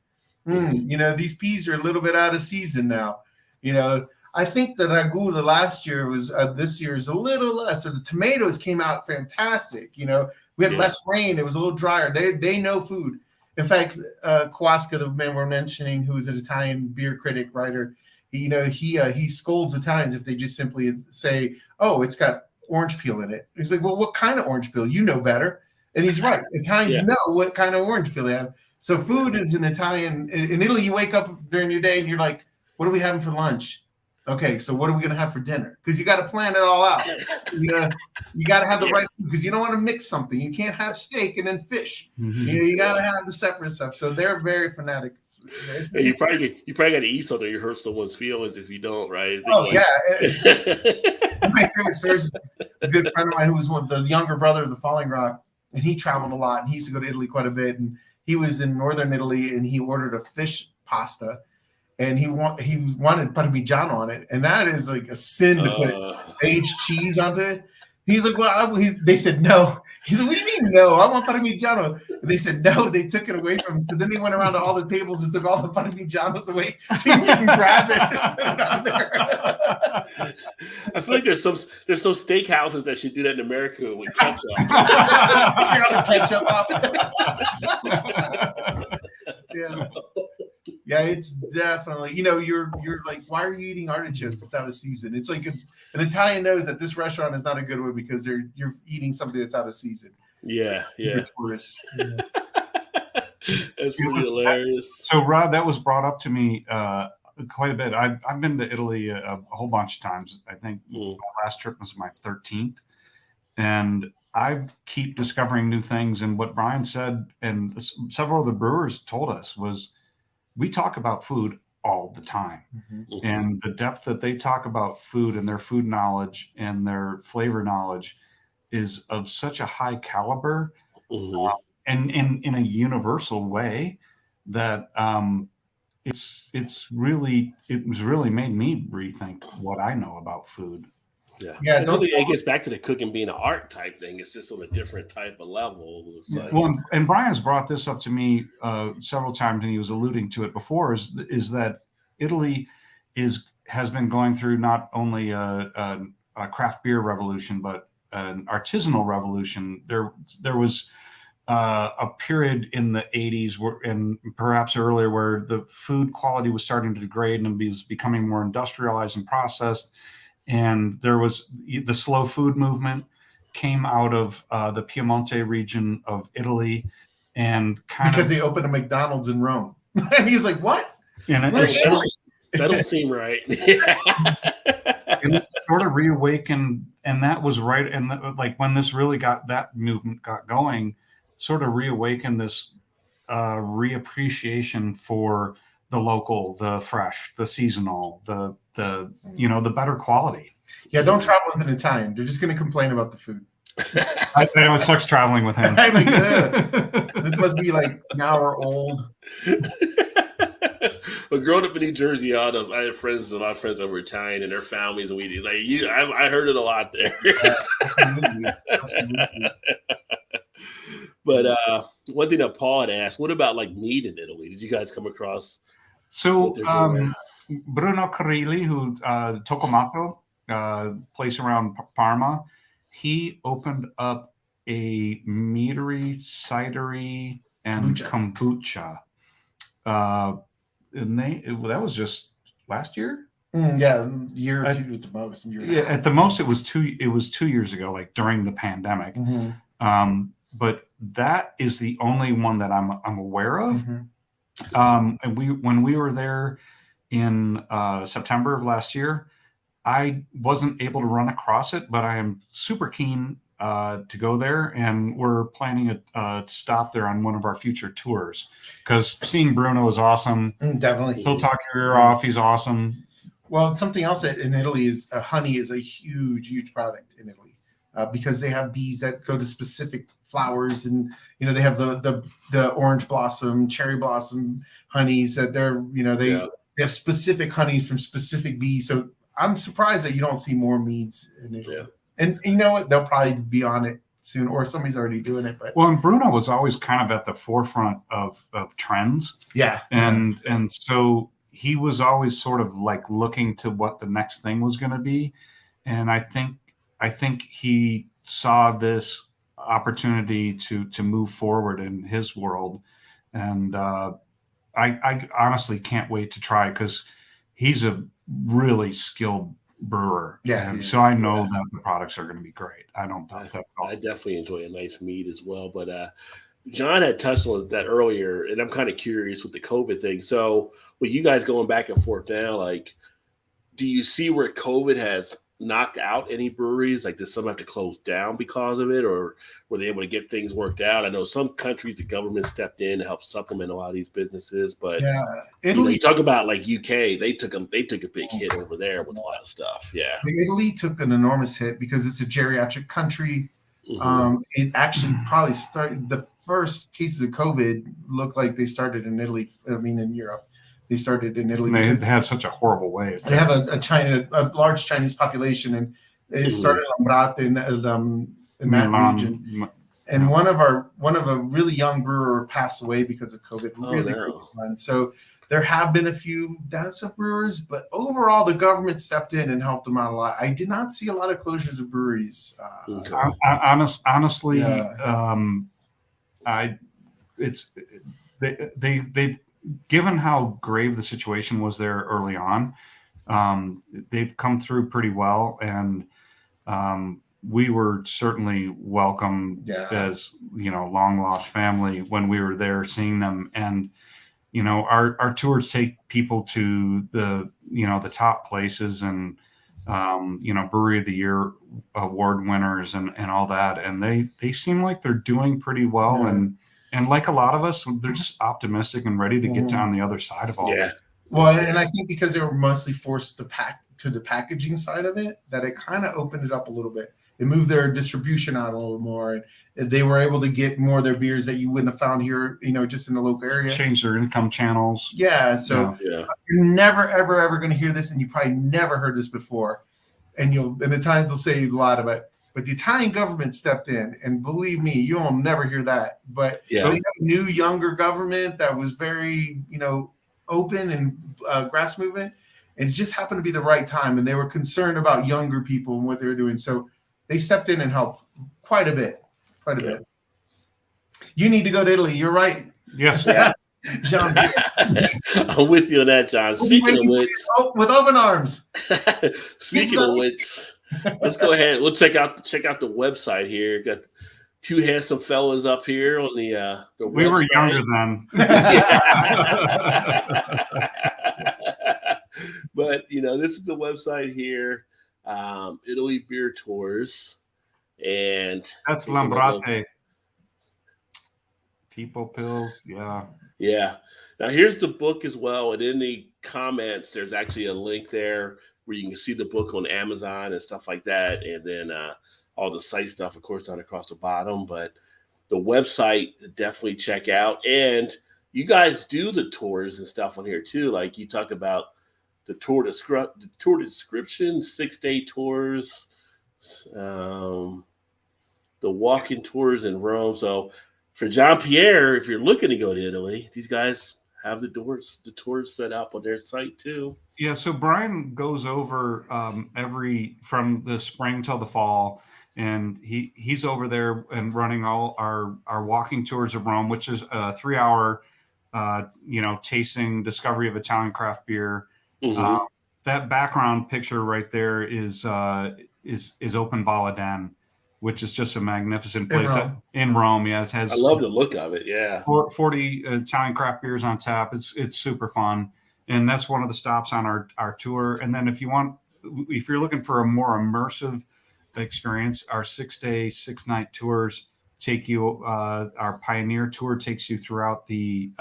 [SPEAKER 3] You know, these peas are a little bit out of season now. You know, I think the ragu the last year was this year is a little less. So the tomatoes came out fantastic. You know, we had less rain. It was a little drier. They know food. In fact, Kowalska, the man we're mentioning, who is an Italian beer critic writer, he scolds Italians if they just simply say, "Oh, it's got orange peel in it." He's like, "Well, what kind of orange peel? You know better." And he's right. Italians know what kind of orange peel they have. So food is an Italian. In Italy, you wake up during your day and you're like, "What are we having for lunch?" Okay, so what are we going to have for dinner? Because you got to plan it all out. You got to have the right food, because you don't want to mix something. You can't have steak and then fish. You got to have the separate stuff. So they're very fanatic.
[SPEAKER 1] You probably got to eat something. You hurt someone's feelings if you don't, right?
[SPEAKER 3] Yeah. My favorite story is a good friend of mine who was the younger brother of the Falling Rock, and he traveled a lot, and he used to go to Italy quite a bit. And he was in northern Italy, and he ordered a fish pasta. And he wanted parmigiano on it, and that is like a sin to put aged cheese onto it. He's like, well, they said no. He said, what do you mean no? I want parmigiano. And they said no. They took it away from him. So then they went around to all the tables and took all the parmigianos away so you can grab it and put it on there.
[SPEAKER 1] I feel like there's some steakhouses that should do that in America with ketchup.
[SPEAKER 3] Yeah, it's definitely, you're like, why are you eating artichokes? It's out of season. It's like an Italian knows that this restaurant is not a good one because you're eating something that's out of season.
[SPEAKER 1] Yeah.
[SPEAKER 3] Tourists.
[SPEAKER 1] That's pretty hilarious.
[SPEAKER 2] So, Rod, that was brought up to me quite a bit. I've been to Italy a whole bunch of times. I think my last trip was my 13th. And I keep discovering new things. And what Bryan said, and several of the brewers told us, was we talk about food all the time. And the depth that they talk about food and their food knowledge and their flavor knowledge is of such a high caliber and in a universal way that it's really made me rethink what I know about food.
[SPEAKER 1] Yeah. It gets back to the cooking being an art type thing. It's just on a different type of level.
[SPEAKER 2] And Bryan's brought this up to me several times, and he was alluding to it before. Is that Italy has been going through not only a craft beer revolution, but an artisanal revolution. There was a period in the 80s and perhaps earlier where the food quality was starting to degrade and was becoming more industrialized and processed. And there was the slow food movement came out of the Piemonte region of Italy. and
[SPEAKER 3] because they opened a McDonald's in Rome. And he's like, what?
[SPEAKER 2] And
[SPEAKER 1] that don't seem right.
[SPEAKER 2] And it sort of reawakened, and that was right. And like when this really that movement got going, sort of reawakened this reappreciation for the local, the fresh, the seasonal, the the better quality.
[SPEAKER 3] Yeah, don't travel with an Italian. They're just going to complain about the food.
[SPEAKER 2] It sucks traveling with him.
[SPEAKER 3] This must be like an hour old.
[SPEAKER 1] But growing up in New Jersey, I had a lot of friends that were Italian and their families, and I heard it a lot there.
[SPEAKER 3] Absolutely.
[SPEAKER 1] But one thing that Paul had asked, what about like meat in Italy? Did you guys come across?
[SPEAKER 2] So Bruno Carilli, who Tocomato, place around Parma, he opened up a meadery, cidery, and kombucha. And that was just last year.
[SPEAKER 3] Year or two at the most.
[SPEAKER 2] At the most, it was 2 years ago, like during the pandemic.
[SPEAKER 3] Mm-hmm.
[SPEAKER 2] But that is the only one that I'm aware of.
[SPEAKER 3] Mm-hmm.
[SPEAKER 2] And when we were there in September of last year, I wasn't able to run across it, but I am super keen to go there, and we're planning a stop there on one of our future tours because seeing Bruno is awesome.
[SPEAKER 3] Definitely,
[SPEAKER 2] he'll talk your ear off. He's awesome.
[SPEAKER 3] Well, something else in Italy is honey is a huge product in Italy because they have bees that go to specific flowers, and they have the orange blossom, cherry blossom honeys that they have specific honeys from specific bees. So I'm surprised that you don't see more meads in Italy. Yeah. And you know what? They'll probably be on it soon, or somebody's already doing it. But
[SPEAKER 2] and Bruno was always kind of at the forefront of trends.
[SPEAKER 3] Yeah.
[SPEAKER 2] And so he was always sort of like looking to what the next thing was going to be. And I think he saw this opportunity to move forward in his world. And I honestly can't wait to try, because he's a really skilled brewer.
[SPEAKER 3] Yeah.
[SPEAKER 2] And so I know that the products are going to be great. I don't doubt that at all.
[SPEAKER 1] I definitely enjoy a nice mead as well. But John had touched on that earlier, and I'm kind of curious with the COVID thing. So with you guys going back and forth now, like, do you see where COVID has knocked out any breweries? Like, did some have to close down because of it, or were they able to get things worked out? I know some countries, the government stepped in to help supplement a lot of these businesses, but Italy, you talk about like UK, they took a big hit over there with a lot of stuff. Yeah,
[SPEAKER 3] Italy took an enormous hit because it's a geriatric country.
[SPEAKER 1] Mm-hmm.
[SPEAKER 3] It actually probably started, the first cases of COVID looked like they started in Italy. I mean, in Europe. They started in Italy.
[SPEAKER 2] They had such a horrible wave.
[SPEAKER 3] They have a large Chinese population, and it started in Ambrate in that region. And one of a really young brewer passed away because of COVID. So there have been a few deaths of brewers, but overall the government stepped in and helped them out a lot. I did not see a lot of closures of breweries.
[SPEAKER 2] Honestly, they've given how grave the situation was there early on, they've come through pretty well, and we were certainly welcome as long lost family when we were there seeing them. And our tours take people to the the top places, and Brewery of the Year award winners and all that, and they seem like they're doing pretty well. And like a lot of us, they're just optimistic and ready to get on the other side of all this.
[SPEAKER 3] Well, and I think because they were mostly forced to the packaging side of it, that it kind of opened it up a little bit. They moved their distribution out a little more, and they were able to get more of their beers that you wouldn't have found here, just in the local area.
[SPEAKER 2] Change their income channels.
[SPEAKER 3] Yeah, so you're never, ever going to hear this, and you probably never heard this before. And Italians will say a lot about it. But the Italian government stepped in, and believe me, you'll never hear that. But they have a new, younger government that was very, open and grass movement, and it just happened to be the right time. And they were concerned about younger people and what they were doing, so they stepped in and helped quite a bit. You need to go to Italy. You're right.
[SPEAKER 2] Yes.
[SPEAKER 3] John,
[SPEAKER 1] I'm with you on that, John. Speaking of which,
[SPEAKER 3] with open arms.
[SPEAKER 1] Speaking of which. Let's go ahead. We'll check out the website here. Got two handsome fellas up here on the
[SPEAKER 2] we
[SPEAKER 1] website.
[SPEAKER 2] Were younger then.
[SPEAKER 1] But this is the website here, Italy Beer Tours, and
[SPEAKER 2] that's Lambrate. Tipo pills, yeah.
[SPEAKER 1] Now here's the book as well, and in the comments there's actually a link there where you can see the book on Amazon and stuff like that, and then all the site stuff, of course, down across the bottom. But the website, definitely check out. And you guys do the tours and stuff on here too. Like you talk about the tour description, 6-day tours, the walk-in tours in Rome. So for John Pierre, if you're looking to go to Italy, these guys have the tours set up on their site too.
[SPEAKER 2] Yeah, so Bryan goes over from the spring till the fall, and he's over there and running all our walking tours of Rome, which is a 3-hour, tasting discovery of Italian craft beer.
[SPEAKER 1] Mm-hmm.
[SPEAKER 2] That background picture right there is Open Balladen, which is just a magnificent place in Rome. Yeah, it has.
[SPEAKER 1] I love the look of it. Yeah,
[SPEAKER 2] 40 Italian craft beers on tap. It's super fun, and that's one of the stops on our tour. And then if you're looking for a more immersive experience, our 6-day, 6-night tours take you. Our Pioneer tour takes you throughout the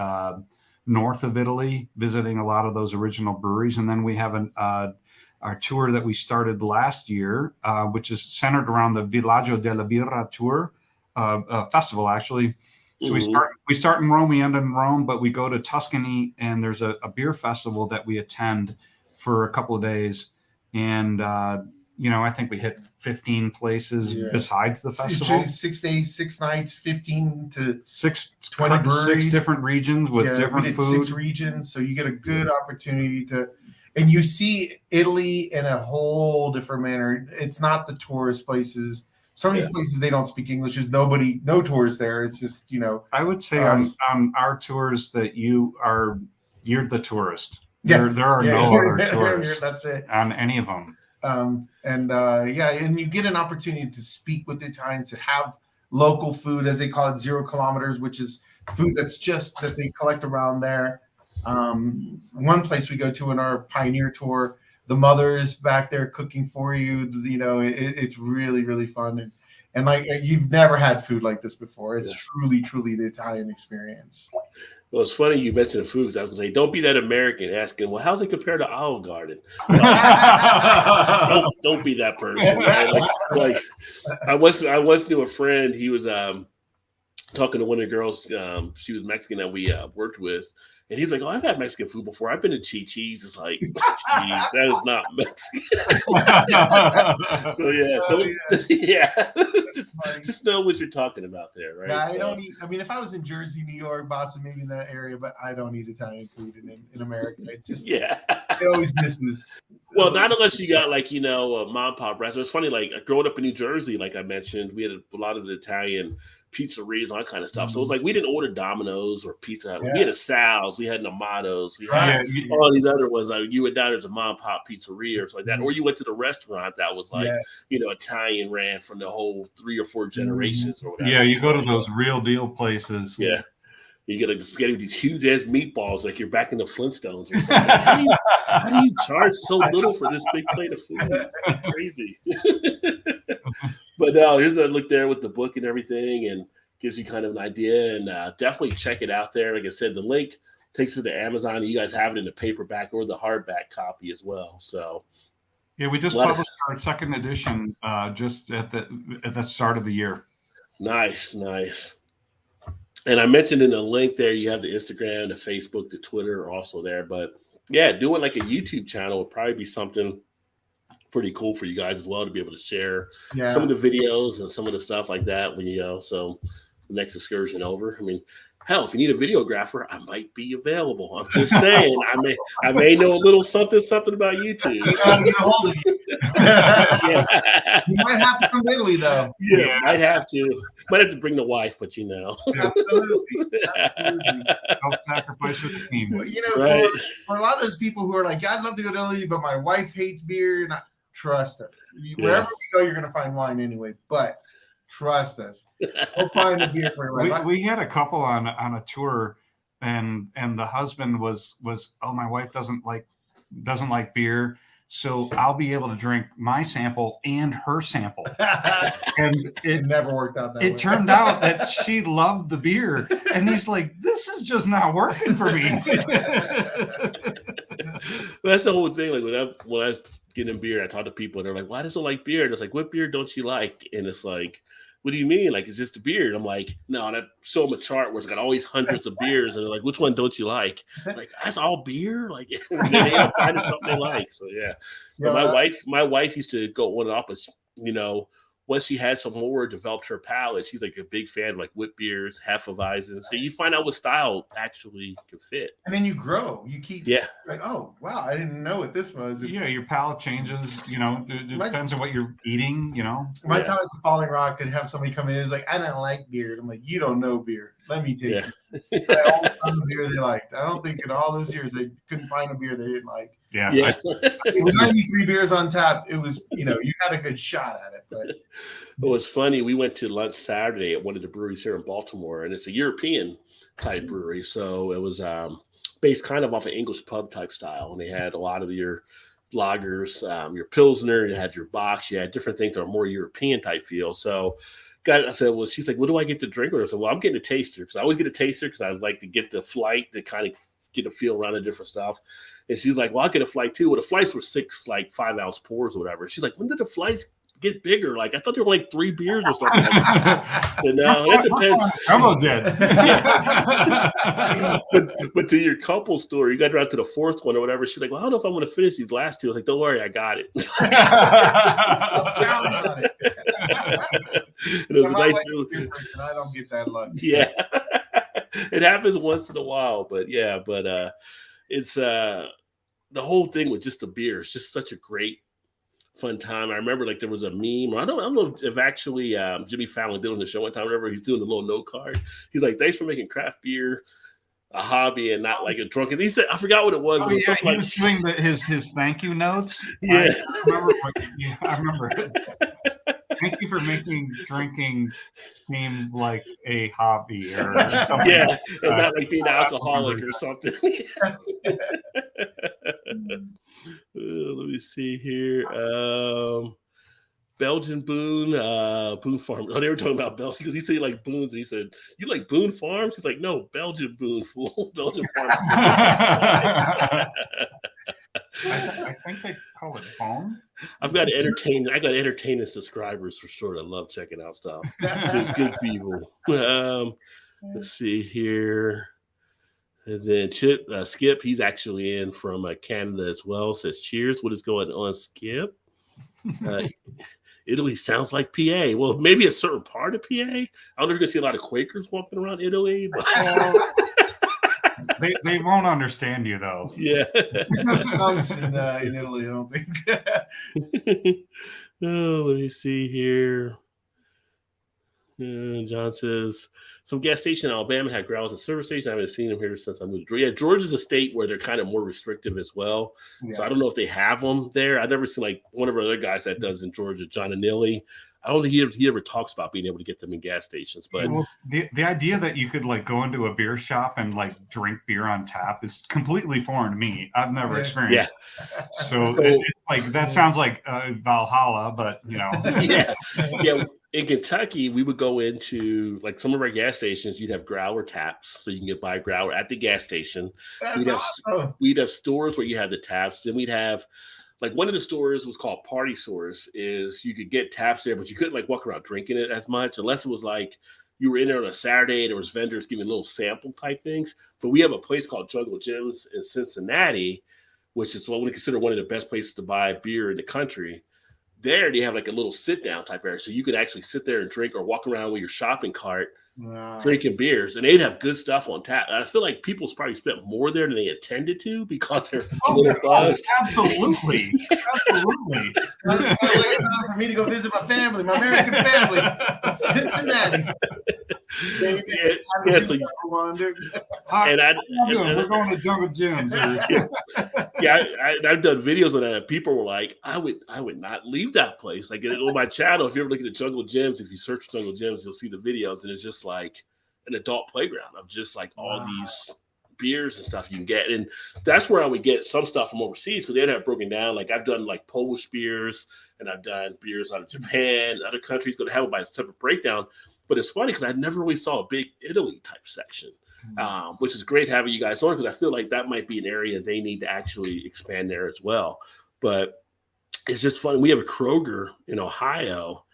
[SPEAKER 2] north of Italy, visiting a lot of those original breweries, and then we have our tour that we started last year, which is centered around the Villaggio della Birra tour festival, actually. So we start in Rome, we end in Rome, but we go to Tuscany, and there's a beer festival that we attend for a couple of days. And, I think we hit 15 places besides the festival.
[SPEAKER 3] 6 days, 6 nights, 15 to
[SPEAKER 2] 20 breweries. 6 different regions with different food.
[SPEAKER 3] 6 regions, so you get a good opportunity to... And you see Italy in a whole different manner. It's not the tourist places. Some of these places, they don't speak English. There's no tourists there. It's just,
[SPEAKER 2] I would say on our tours that you're the tourist.
[SPEAKER 3] Yeah.
[SPEAKER 2] There are no other tourists.
[SPEAKER 3] That's it.
[SPEAKER 2] On any of them.
[SPEAKER 3] And you get an opportunity to speak with the Italians, to have local food, as they call it, 0 kilometers, which is food that's just that they collect around there. One place we go to in our Pioneer tour, the mother's back there cooking for you. It's really, really fun. And like, you've never had food like this before. It's truly, truly the Italian experience.
[SPEAKER 1] Well, it's funny you mentioned the food, because I was going to say, don't be that American asking, well, how's it compare to Olive Garden? Don't be that person. Right? Like I once knew a friend. He was talking to one of the girls. She was Mexican that we worked with. And he's like, oh, I've had Mexican food before. I've been to Chi-Chi's. It's like, geez, that is not Mexican. So, just know what you're talking about there, right?
[SPEAKER 3] Yeah, I don't eat. I mean, if I was in Jersey, New York, Boston, maybe in that area, but I don't eat Italian food in America. It always misses.
[SPEAKER 1] Well, not unless you got a mom and pop restaurant. It's funny, like growing up in New Jersey, like I mentioned, we had a lot of the Italian pizzerias, all that kind of stuff. So it was like we didn't order Domino's or Pizza Hut. We had a Sal's, we had an Amato's, we had all these other ones. Like you went down, there's a mom and pop pizzeria or something like that, or you went to the restaurant that was like Italian ran from the whole 3 or 4 generations or whatever.
[SPEAKER 2] Yeah, you go to those real deal places.
[SPEAKER 1] Yeah. You get a spaghetti with these huge ass meatballs, like you're back in the Flintstones or something. How do you charge so little for this big plate of food? Crazy. But no, here's a look there with the book and everything, and gives you kind of an idea. And definitely check it out there. Like I said, the link takes you to Amazon. And you guys have it in the paperback or the hardback copy as well. So
[SPEAKER 2] yeah, we just published our 2nd edition just at the start of the year.
[SPEAKER 1] Nice. And I mentioned in the link there, you have the Instagram, the Facebook, the Twitter are also there. But yeah, doing like a YouTube channel would probably be something pretty cool for you guys as well, to be able to share some of the videos and some of the stuff like that when so the next excursion over. I mean, hell, if you need a videographer, I might be available. I'm just saying, I may know a little something about YouTube.
[SPEAKER 3] You might have to come to Italy, though.
[SPEAKER 1] Yeah, might have to bring the wife, but
[SPEAKER 3] Absolutely.
[SPEAKER 2] Don't sacrifice for the team.
[SPEAKER 3] Well, for a lot of those people who are like, I'd love to go to Italy, but my wife hates beer, and trust us. Wherever we go, you're going to find wine anyway. But Trust us. We'll find a beer for your wife.
[SPEAKER 2] We had a couple on a tour, and the husband was my wife doesn't like beer, so I'll be able to drink my sample and her sample. And
[SPEAKER 3] it never worked out that way.
[SPEAKER 2] It turned out that she loved the beer, and he's like, this is just not working for me.
[SPEAKER 1] That's the whole thing. Like when I was getting beer, I talk to people, and they're like, why does it like beer? And it's like, what beer don't you like? And it's like, what do you mean? Like, it's just a beer. And I'm like, no, and I show them a chart where it's got always hundreds of beers. And they're like, which one don't you like? I'm like, that's all beer? Like, they end up finding something they like. So, yeah. My wife used to go on and off, once she had some more, developed her palate, she's like a big fan of like wit beers, Hefeweizen. So you find out what style actually can fit.
[SPEAKER 3] And then you grow. You keep like, oh, wow, I didn't know what this was.
[SPEAKER 2] Yeah, your palate changes, it depends on what you're eating,
[SPEAKER 3] My time at the Falling Rock could have somebody come in and was like, I don't like beer. I'm like, you don't know beer. Let me take it. I always found the beer they liked. I don't think in all those years they couldn't find a beer they didn't like.
[SPEAKER 2] Yeah.
[SPEAKER 3] It was 93 beers on tap. It was, you had a good shot at it. But
[SPEAKER 1] it was funny. We went to lunch Saturday at one of the breweries here in Baltimore, and it's a European type brewery. So it was based kind of off an English pub type style. And they had a lot of your lagers, your Pilsner, you had your Box, you had different things that are more European type feel. So I said, well, she's like, what do I get to drink? I said, well, I'm getting a taster because I always get a taster because I like to get the flight to kind of get a feel around the different stuff. And she's like, well, I'll get a flight too. Well, the flights were 6 5-ounce pours or whatever. She's like, when did the flights get bigger? Like, I thought there were like 3 beers or something. So no, it depends.
[SPEAKER 2] Come did.
[SPEAKER 1] But to your couple story, you got around to the 4th one or whatever. She's like, well, I don't know if I'm going to finish these last 2. I was like, don't worry, I got it. It was a nice
[SPEAKER 3] person. I don't get that luck.
[SPEAKER 1] Yeah. It happens once in a while, but it's the whole thing with just the beer. It's just such a great, fun time. I remember like there was a meme. I don't know if actually Jimmy Fallon did on the show one time. Whenever he's doing the little note card, he's like, "Thanks for making craft beer a hobby and not like a drunken." He said, I forgot what it was.
[SPEAKER 2] Oh,
[SPEAKER 1] it was
[SPEAKER 2] yeah, he was doing his thank you notes.
[SPEAKER 1] Yeah,
[SPEAKER 2] I remember. Thank you for making drinking seem like a hobby or something.
[SPEAKER 1] Yeah, and not like being alcoholic or something. Let me see here. Belgian Boone, Boone Farm. Oh, they were talking about Belgian because he said like Boone's. And he said, "You like Boone Farms?" He's like, "No, Belgian Boone, fool. Belgian Farms."
[SPEAKER 2] I think they call it Bone.
[SPEAKER 1] I got entertaining subscribers for sure that love checking out stuff. Good people. Let's see here. And then Skip, he's actually in from Canada as well. Says, cheers. What is going on, Skip? Italy sounds like PA. Well, maybe a certain part of PA. I don't know if you're going to see a lot of Quakers walking around Italy. But
[SPEAKER 2] they won't understand you, though.
[SPEAKER 1] Yeah.
[SPEAKER 3] There's no skunks in Italy, I don't think.
[SPEAKER 1] Oh, let me see here. John says, some gas station in Alabama had growls at service station. I haven't seen them here since I moved. Yeah, Georgia's a state where they're kind of more restrictive as well. Yeah. So I don't know if they have them there. I've never seen like one of our other guys that does in Georgia, John Anilli. I don't think he ever talks about being able to get them in gas stations. But
[SPEAKER 2] the idea that you could like go into a beer shop and like drink beer on tap is completely foreign to me. I've never experienced. Yeah. So it's like that sounds like Valhalla, but
[SPEAKER 1] yeah. In Kentucky, we would go into like some of our gas stations. You'd have growler taps, so you can buy growler at the gas station. We'd have stores where you have the taps. Then we'd have like one of the stores was called Party Stores. Is you could get taps there, but you couldn't like walk around drinking it as much unless it was like you were in there on a Saturday and there was vendors giving little sample type things. But we have a place called Jungle Gyms in Cincinnati, which is what we consider one of the best places to buy beer in the country. There they have like a little sit down type area, so you could actually sit there and drink or walk around with your shopping cart, drinking beers, and they'd have good stuff on tap. And I feel like people's probably spent more there than they intended to because they're buzzed.
[SPEAKER 2] Absolutely.
[SPEAKER 3] It's time for me to go visit my family, my American family in Cincinnati.
[SPEAKER 1] Yeah, so
[SPEAKER 2] and we're going to Jungle Jim's.
[SPEAKER 1] I've done videos on that. And people were like, I would not leave that place. Like on my channel, if you ever look at the Jungle Gyms, if you search Jungle Gyms, you'll see the videos, and it's just like an adult playground of just like all these beers and stuff you can get. And that's where I would get some stuff from overseas, because they'd have broken down. Like I've done like Polish beers, and I've done beers out of Japan, other countries that have it by a separate breakdown. But it's funny because I never really saw a big Italy type section, which is great having you guys on, because I feel like that might be an area they need to actually expand there as well. But it's just fun. We have a Kroger in Ohio.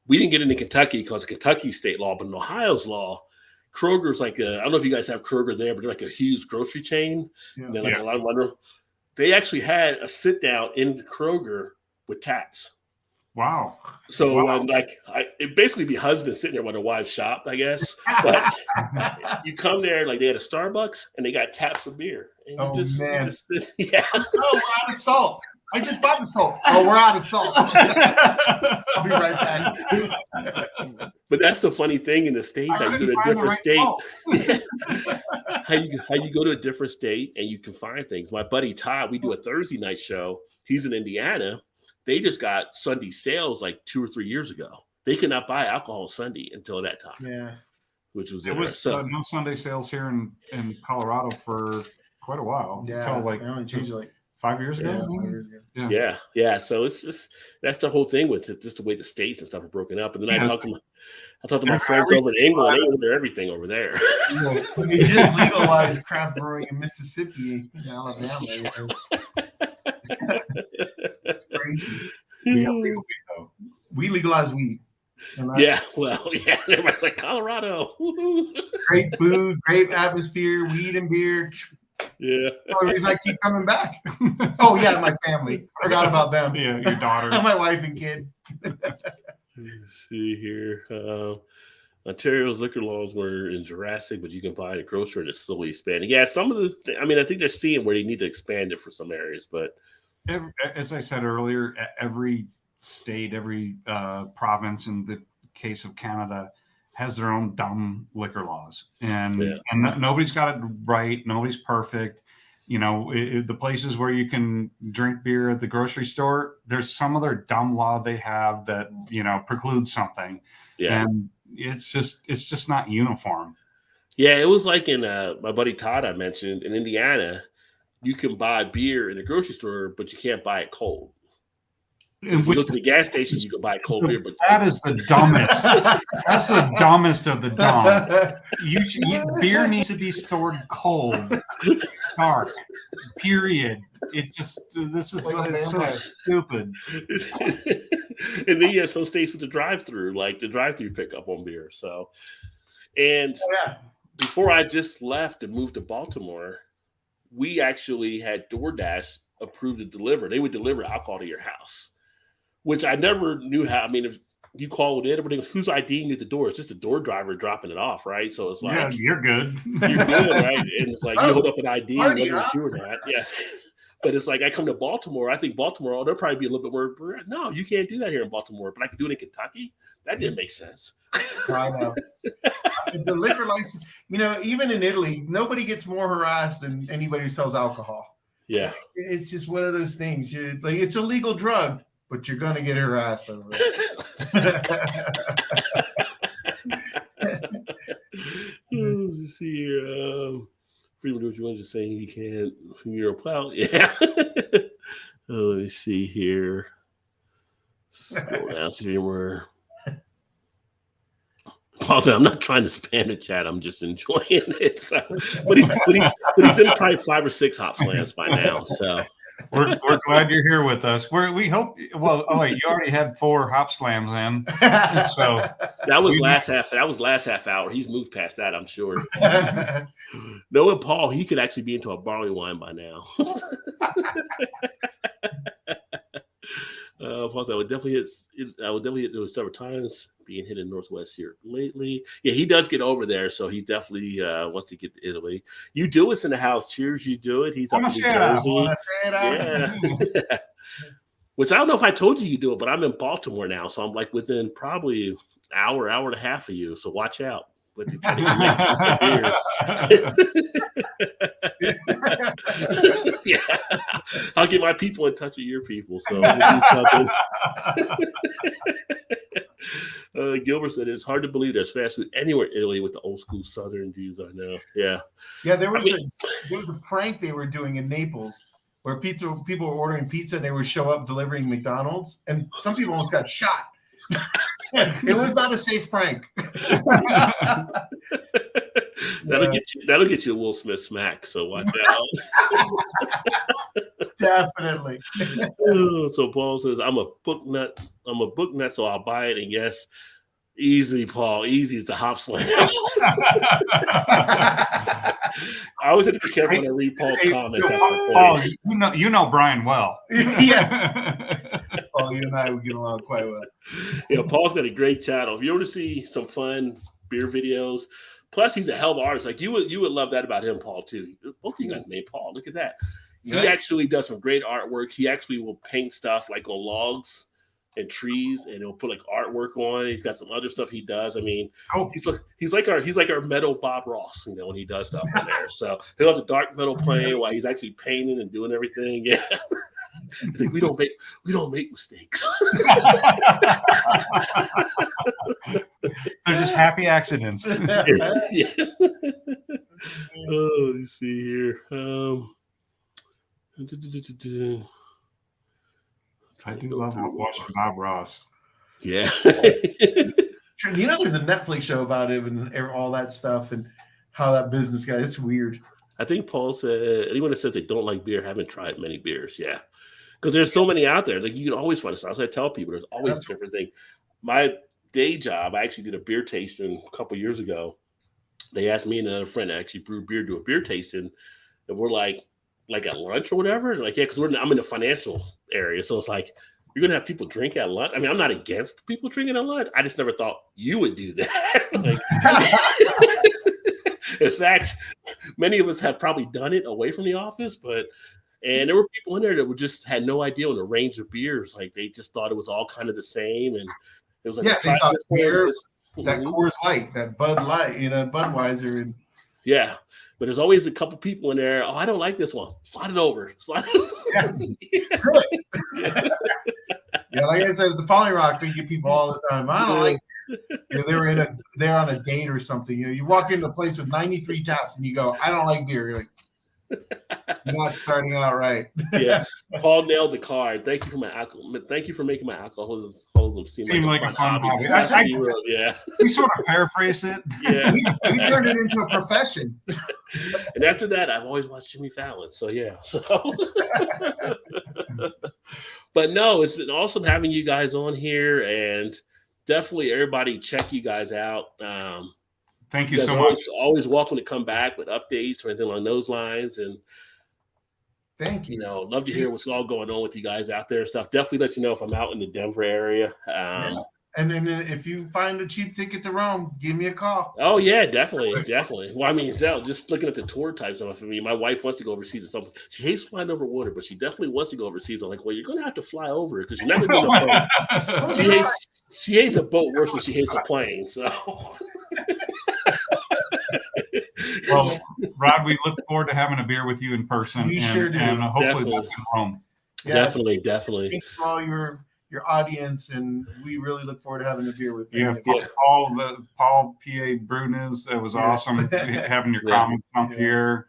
[SPEAKER 1] We didn't get into Kentucky because of Kentucky state law, but in Ohio's law, Kroger's like I don't know if you guys have Kroger there, but they're like a huge grocery chain. Yeah. And they're like a lot of money. They actually had a sit down in Kroger with taps.
[SPEAKER 2] Wow.
[SPEAKER 1] So it basically be husbands sitting there while their wives shop, I guess. But you come there, like they had a Starbucks and they got taps of beer. And
[SPEAKER 3] man.
[SPEAKER 1] Yeah.
[SPEAKER 3] Oh, we're out of salt. I just bought the salt. Oh, we're out of salt. I'll be right back.
[SPEAKER 1] But that's the funny thing in the States. How you go to a different state. How you go to a different state and you can find things. My buddy Todd, we do a Thursday night show. He's in Indiana. They just got Sunday sales like 2 or 3 years ago. They could not buy alcohol Sunday until that time.
[SPEAKER 3] Yeah.
[SPEAKER 1] Which was
[SPEAKER 2] no Sunday sales here in Colorado for quite a while.
[SPEAKER 3] Yeah.
[SPEAKER 2] Until like
[SPEAKER 3] they only changed like
[SPEAKER 2] 5 years ago.
[SPEAKER 3] Yeah, 5 years ago.
[SPEAKER 1] Yeah. So it's just that's the whole thing with it, just the way the states and stuff are broken up. And then I talked to my friends over in England. They order everything over there.
[SPEAKER 3] They just legalized craft brewing in Mississippi and Alabama. That's crazy. We legalized weed.
[SPEAKER 1] Everybody's like Colorado.
[SPEAKER 3] Great food, great atmosphere, weed and beer.
[SPEAKER 1] Yeah.
[SPEAKER 3] The reason I keep coming back. Oh yeah, my family. Forgot about them.
[SPEAKER 2] Yeah, your daughter.
[SPEAKER 3] My wife and kid.
[SPEAKER 1] Let's see here. Ontario's liquor laws were in Jurassic, but you can buy it at grocery and it's slowly expanding. Yeah, some of I think they're seeing where they need to expand it for some areas, but
[SPEAKER 2] as I said earlier, every state, every province, in the case of Canada, has their own dumb liquor laws, and nobody's got it right. Nobody's perfect. The places where you can drink beer at the grocery store, there's some other dumb law they have that precludes something, and it's just not uniform.
[SPEAKER 1] Yeah, it was like in my buddy Todd I mentioned in Indiana. You can buy beer in the grocery store, but you can't buy it cold. If you go to the gas station, you can buy cold beer. But
[SPEAKER 2] that is the dumbest. That's the dumbest of the dumb. Beer needs to be stored cold, dark. Period. This is so stupid.
[SPEAKER 1] And then you have some states with the drive-through, like the drive-through pickup on beer. So, and before I just left and moved to Baltimore, we actually had DoorDash approved to deliver. They would deliver alcohol to your house, which I never knew how. I mean, if you called in, everybody goes, who's IDing you at the door? It's just a door driver dropping it off, right? So it's like,
[SPEAKER 2] you're good.
[SPEAKER 1] You're good, right? And it's like, you hold up an ID, whether you or not. Yeah. But it's like, I come to Baltimore. I think Baltimore, they'll probably be a little bit more, no, you can't do that here in Baltimore, but I can do it in Kentucky. That didn't make sense.
[SPEAKER 3] I know. The liquor license, even in Italy, nobody gets more harassed than anybody who sells alcohol.
[SPEAKER 1] Yeah.
[SPEAKER 3] It's just one of those things. You're like, it's a legal drug, but you're going to get harassed over it.
[SPEAKER 1] Let's see here. Freeman, what you want to say? You can't from your plow. Yeah. Let me see here. Scroll down, see where. Also, I'm not trying to spam the chat. I'm just enjoying it. So, but he's in probably 5 or 6 hot slams by now. So
[SPEAKER 2] we're glad you're here with us. We hope. Well, you already had 4 hop slams in. So
[SPEAKER 1] that was last half hour. He's moved past that, I'm sure. Knowing Paul, he could actually be into a barley wine by now. Paul said, I would definitely hit those several times. Being hit in Northwest here lately. Yeah, he does get over there, so he definitely wants to get to Italy. You do us in the house. Cheers, you do it. He's up in New Jersey. Yeah. Which I don't know if I told you do it, but I'm in Baltimore now, so I'm like within probably an hour and a half of you. So watch out. but they try to get me some beers. Yeah, I'll get my people in touch with your people. So Gilbert said it's hard to believe there's fast food anywhere in Italy with the old school Southern Jews. I know. Yeah.
[SPEAKER 3] Yeah, there was a prank they were doing in Naples where people were ordering pizza and they would show up delivering McDonald's, and some people almost got shot. It was not a safe prank.
[SPEAKER 1] That'll get you a Will Smith smack. So watch out.
[SPEAKER 3] Definitely.
[SPEAKER 1] So Paul says, I'm a book nut, so I'll buy it. And yes, easy, Paul. Easy is a hop slam. I always have to be careful when I read Paul's comments.
[SPEAKER 2] Paul, you know Bryan well.
[SPEAKER 3] Yeah. Paul, you and I would get along quite well.
[SPEAKER 1] Yeah, Paul's got a great channel. If you want to see some fun beer videos, plus he's a hell of an artist. Like you would love that about him, Paul, too. Both of you guys named Paul. Look at that. He actually does some great artwork. He actually will paint stuff like on logs and trees, and he'll put like artwork on it. He's got some other stuff he does. I mean, he's like our metal Bob Ross, when he does stuff in there. So he'll have the dark metal playing while he's actually painting and doing everything. Yeah. He's like, we don't make mistakes.
[SPEAKER 2] They're just happy accidents.
[SPEAKER 1] Yeah. Oh, let's see here.
[SPEAKER 2] I do love watching Bob Ross.
[SPEAKER 1] Yeah.
[SPEAKER 3] There's a Netflix show about him and all that stuff and how that business guy. It's weird.
[SPEAKER 1] I think Paul said anyone that says they don't like beer haven't tried many beers. Yeah. Because there's so many out there. Like you can always find stuff. So I tell people there's always a different thing. My day job, I actually did a beer tasting a couple years ago. They asked me and another friend to actually brew beer, do a beer tasting. And we're like at lunch or whatever. Like, yeah, because I'm in the financial area. So it's like, you're going to have people drink at lunch. I mean, I'm not against people drinking at lunch. I just never thought you would do that. In fact, many of us have probably done it away from the office, and there were people in there that just had no idea on the range of beers. Like they just thought it was all kind of the same. And it was like,
[SPEAKER 3] they thought beer, that Coors Light, that Bud Light, Budweiser. And
[SPEAKER 1] yeah. But there's always a couple people in there. Oh, I don't like this one. Slide it over.
[SPEAKER 3] Yeah. Yeah, like I said, at the Falling Rock, we get people all the time. I don't like they're on a date or something. You walk into a place with 93 taps and you go, I don't like beer. You're like, you're not starting out right.
[SPEAKER 1] Yeah. Paul nailed the card. Thank you for making my alcoholism seem like a fun hobby. Yeah.
[SPEAKER 2] We sort of paraphrase it.
[SPEAKER 1] Yeah.
[SPEAKER 3] We turned it into a profession.
[SPEAKER 1] And after that, I've always watched Jimmy Fallon. So yeah. But no, it's been awesome having you guys on here, and definitely everybody check you guys out.
[SPEAKER 2] Thank you so much.
[SPEAKER 1] Always welcome to come back with updates or anything along those lines. And
[SPEAKER 3] thank you.
[SPEAKER 1] Love to hear what's all going on with you guys out there and stuff. Definitely let you know if I'm out in the Denver area.
[SPEAKER 3] And then if you find a cheap ticket to Rome, give me a call.
[SPEAKER 1] Oh yeah, definitely. Well, I mean, just looking at the tour types of it. I mean, my wife wants to go overseas or something. She hates flying over water, but she definitely wants to go overseas. I'm like, well, you're going to have to fly over it because you've never been on a boat. She hates a boat worse than she hates a plane. So.
[SPEAKER 2] Well, Rod, we look forward to having a beer with you in person.
[SPEAKER 3] We sure do.
[SPEAKER 2] And hopefully that's in Rome.
[SPEAKER 1] Yeah, definitely.
[SPEAKER 3] Thanks for all your audience, and we really look forward to having a beer with you.
[SPEAKER 2] Yeah, Paul PA Brew News, that was awesome. Having your comments on here.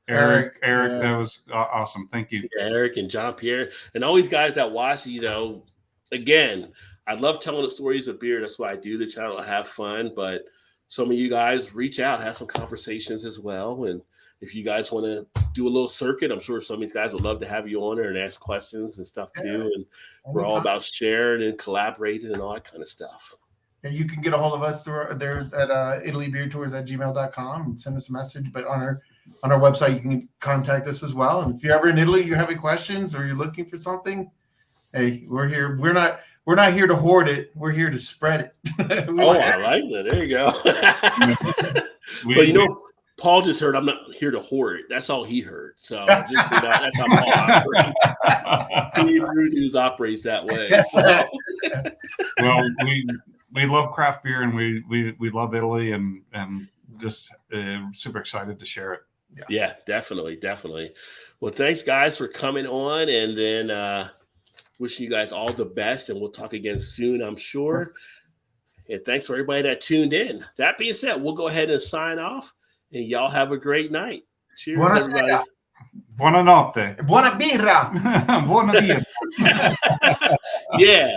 [SPEAKER 2] Eric, that was awesome. Thank you.
[SPEAKER 1] Yeah, Eric and John Pierre, and all these guys that watch, again, I love telling the stories of beer. That's why I do the channel. I have fun, but some of you guys reach out, have some conversations as well. And if you guys want to do a little circuit, I'm sure some of these guys would love to have you on there and ask questions and stuff too. And we're all about sharing and collaborating and all that kind of stuff.
[SPEAKER 3] And you can get a hold of us through there at ItalyBeerTours@gmail.com and send us a message. But on our website, you can contact us as well. And if you're ever in Italy, you're having questions or you're looking for something, hey, we're here. We're not here to hoard it. We're here to spread it.
[SPEAKER 1] I like that. There you go. But Paul just heard I'm not here to hoard it. That's all he heard. So that's how Paul operates. Brew News operates that way. So.
[SPEAKER 2] Well, we love craft beer, and we love Italy, and just super excited to share it.
[SPEAKER 1] Yeah, definitely. Well, thanks guys for coming on, and then wishing you guys all the best, and we'll talk again soon, I'm sure. And thanks for everybody that tuned in. That being said, we'll go ahead and sign off, and y'all have a great night. Cheers, everybody.
[SPEAKER 2] Buonanotte.
[SPEAKER 3] Buona birra.
[SPEAKER 2] Buona birra.
[SPEAKER 1] Yeah.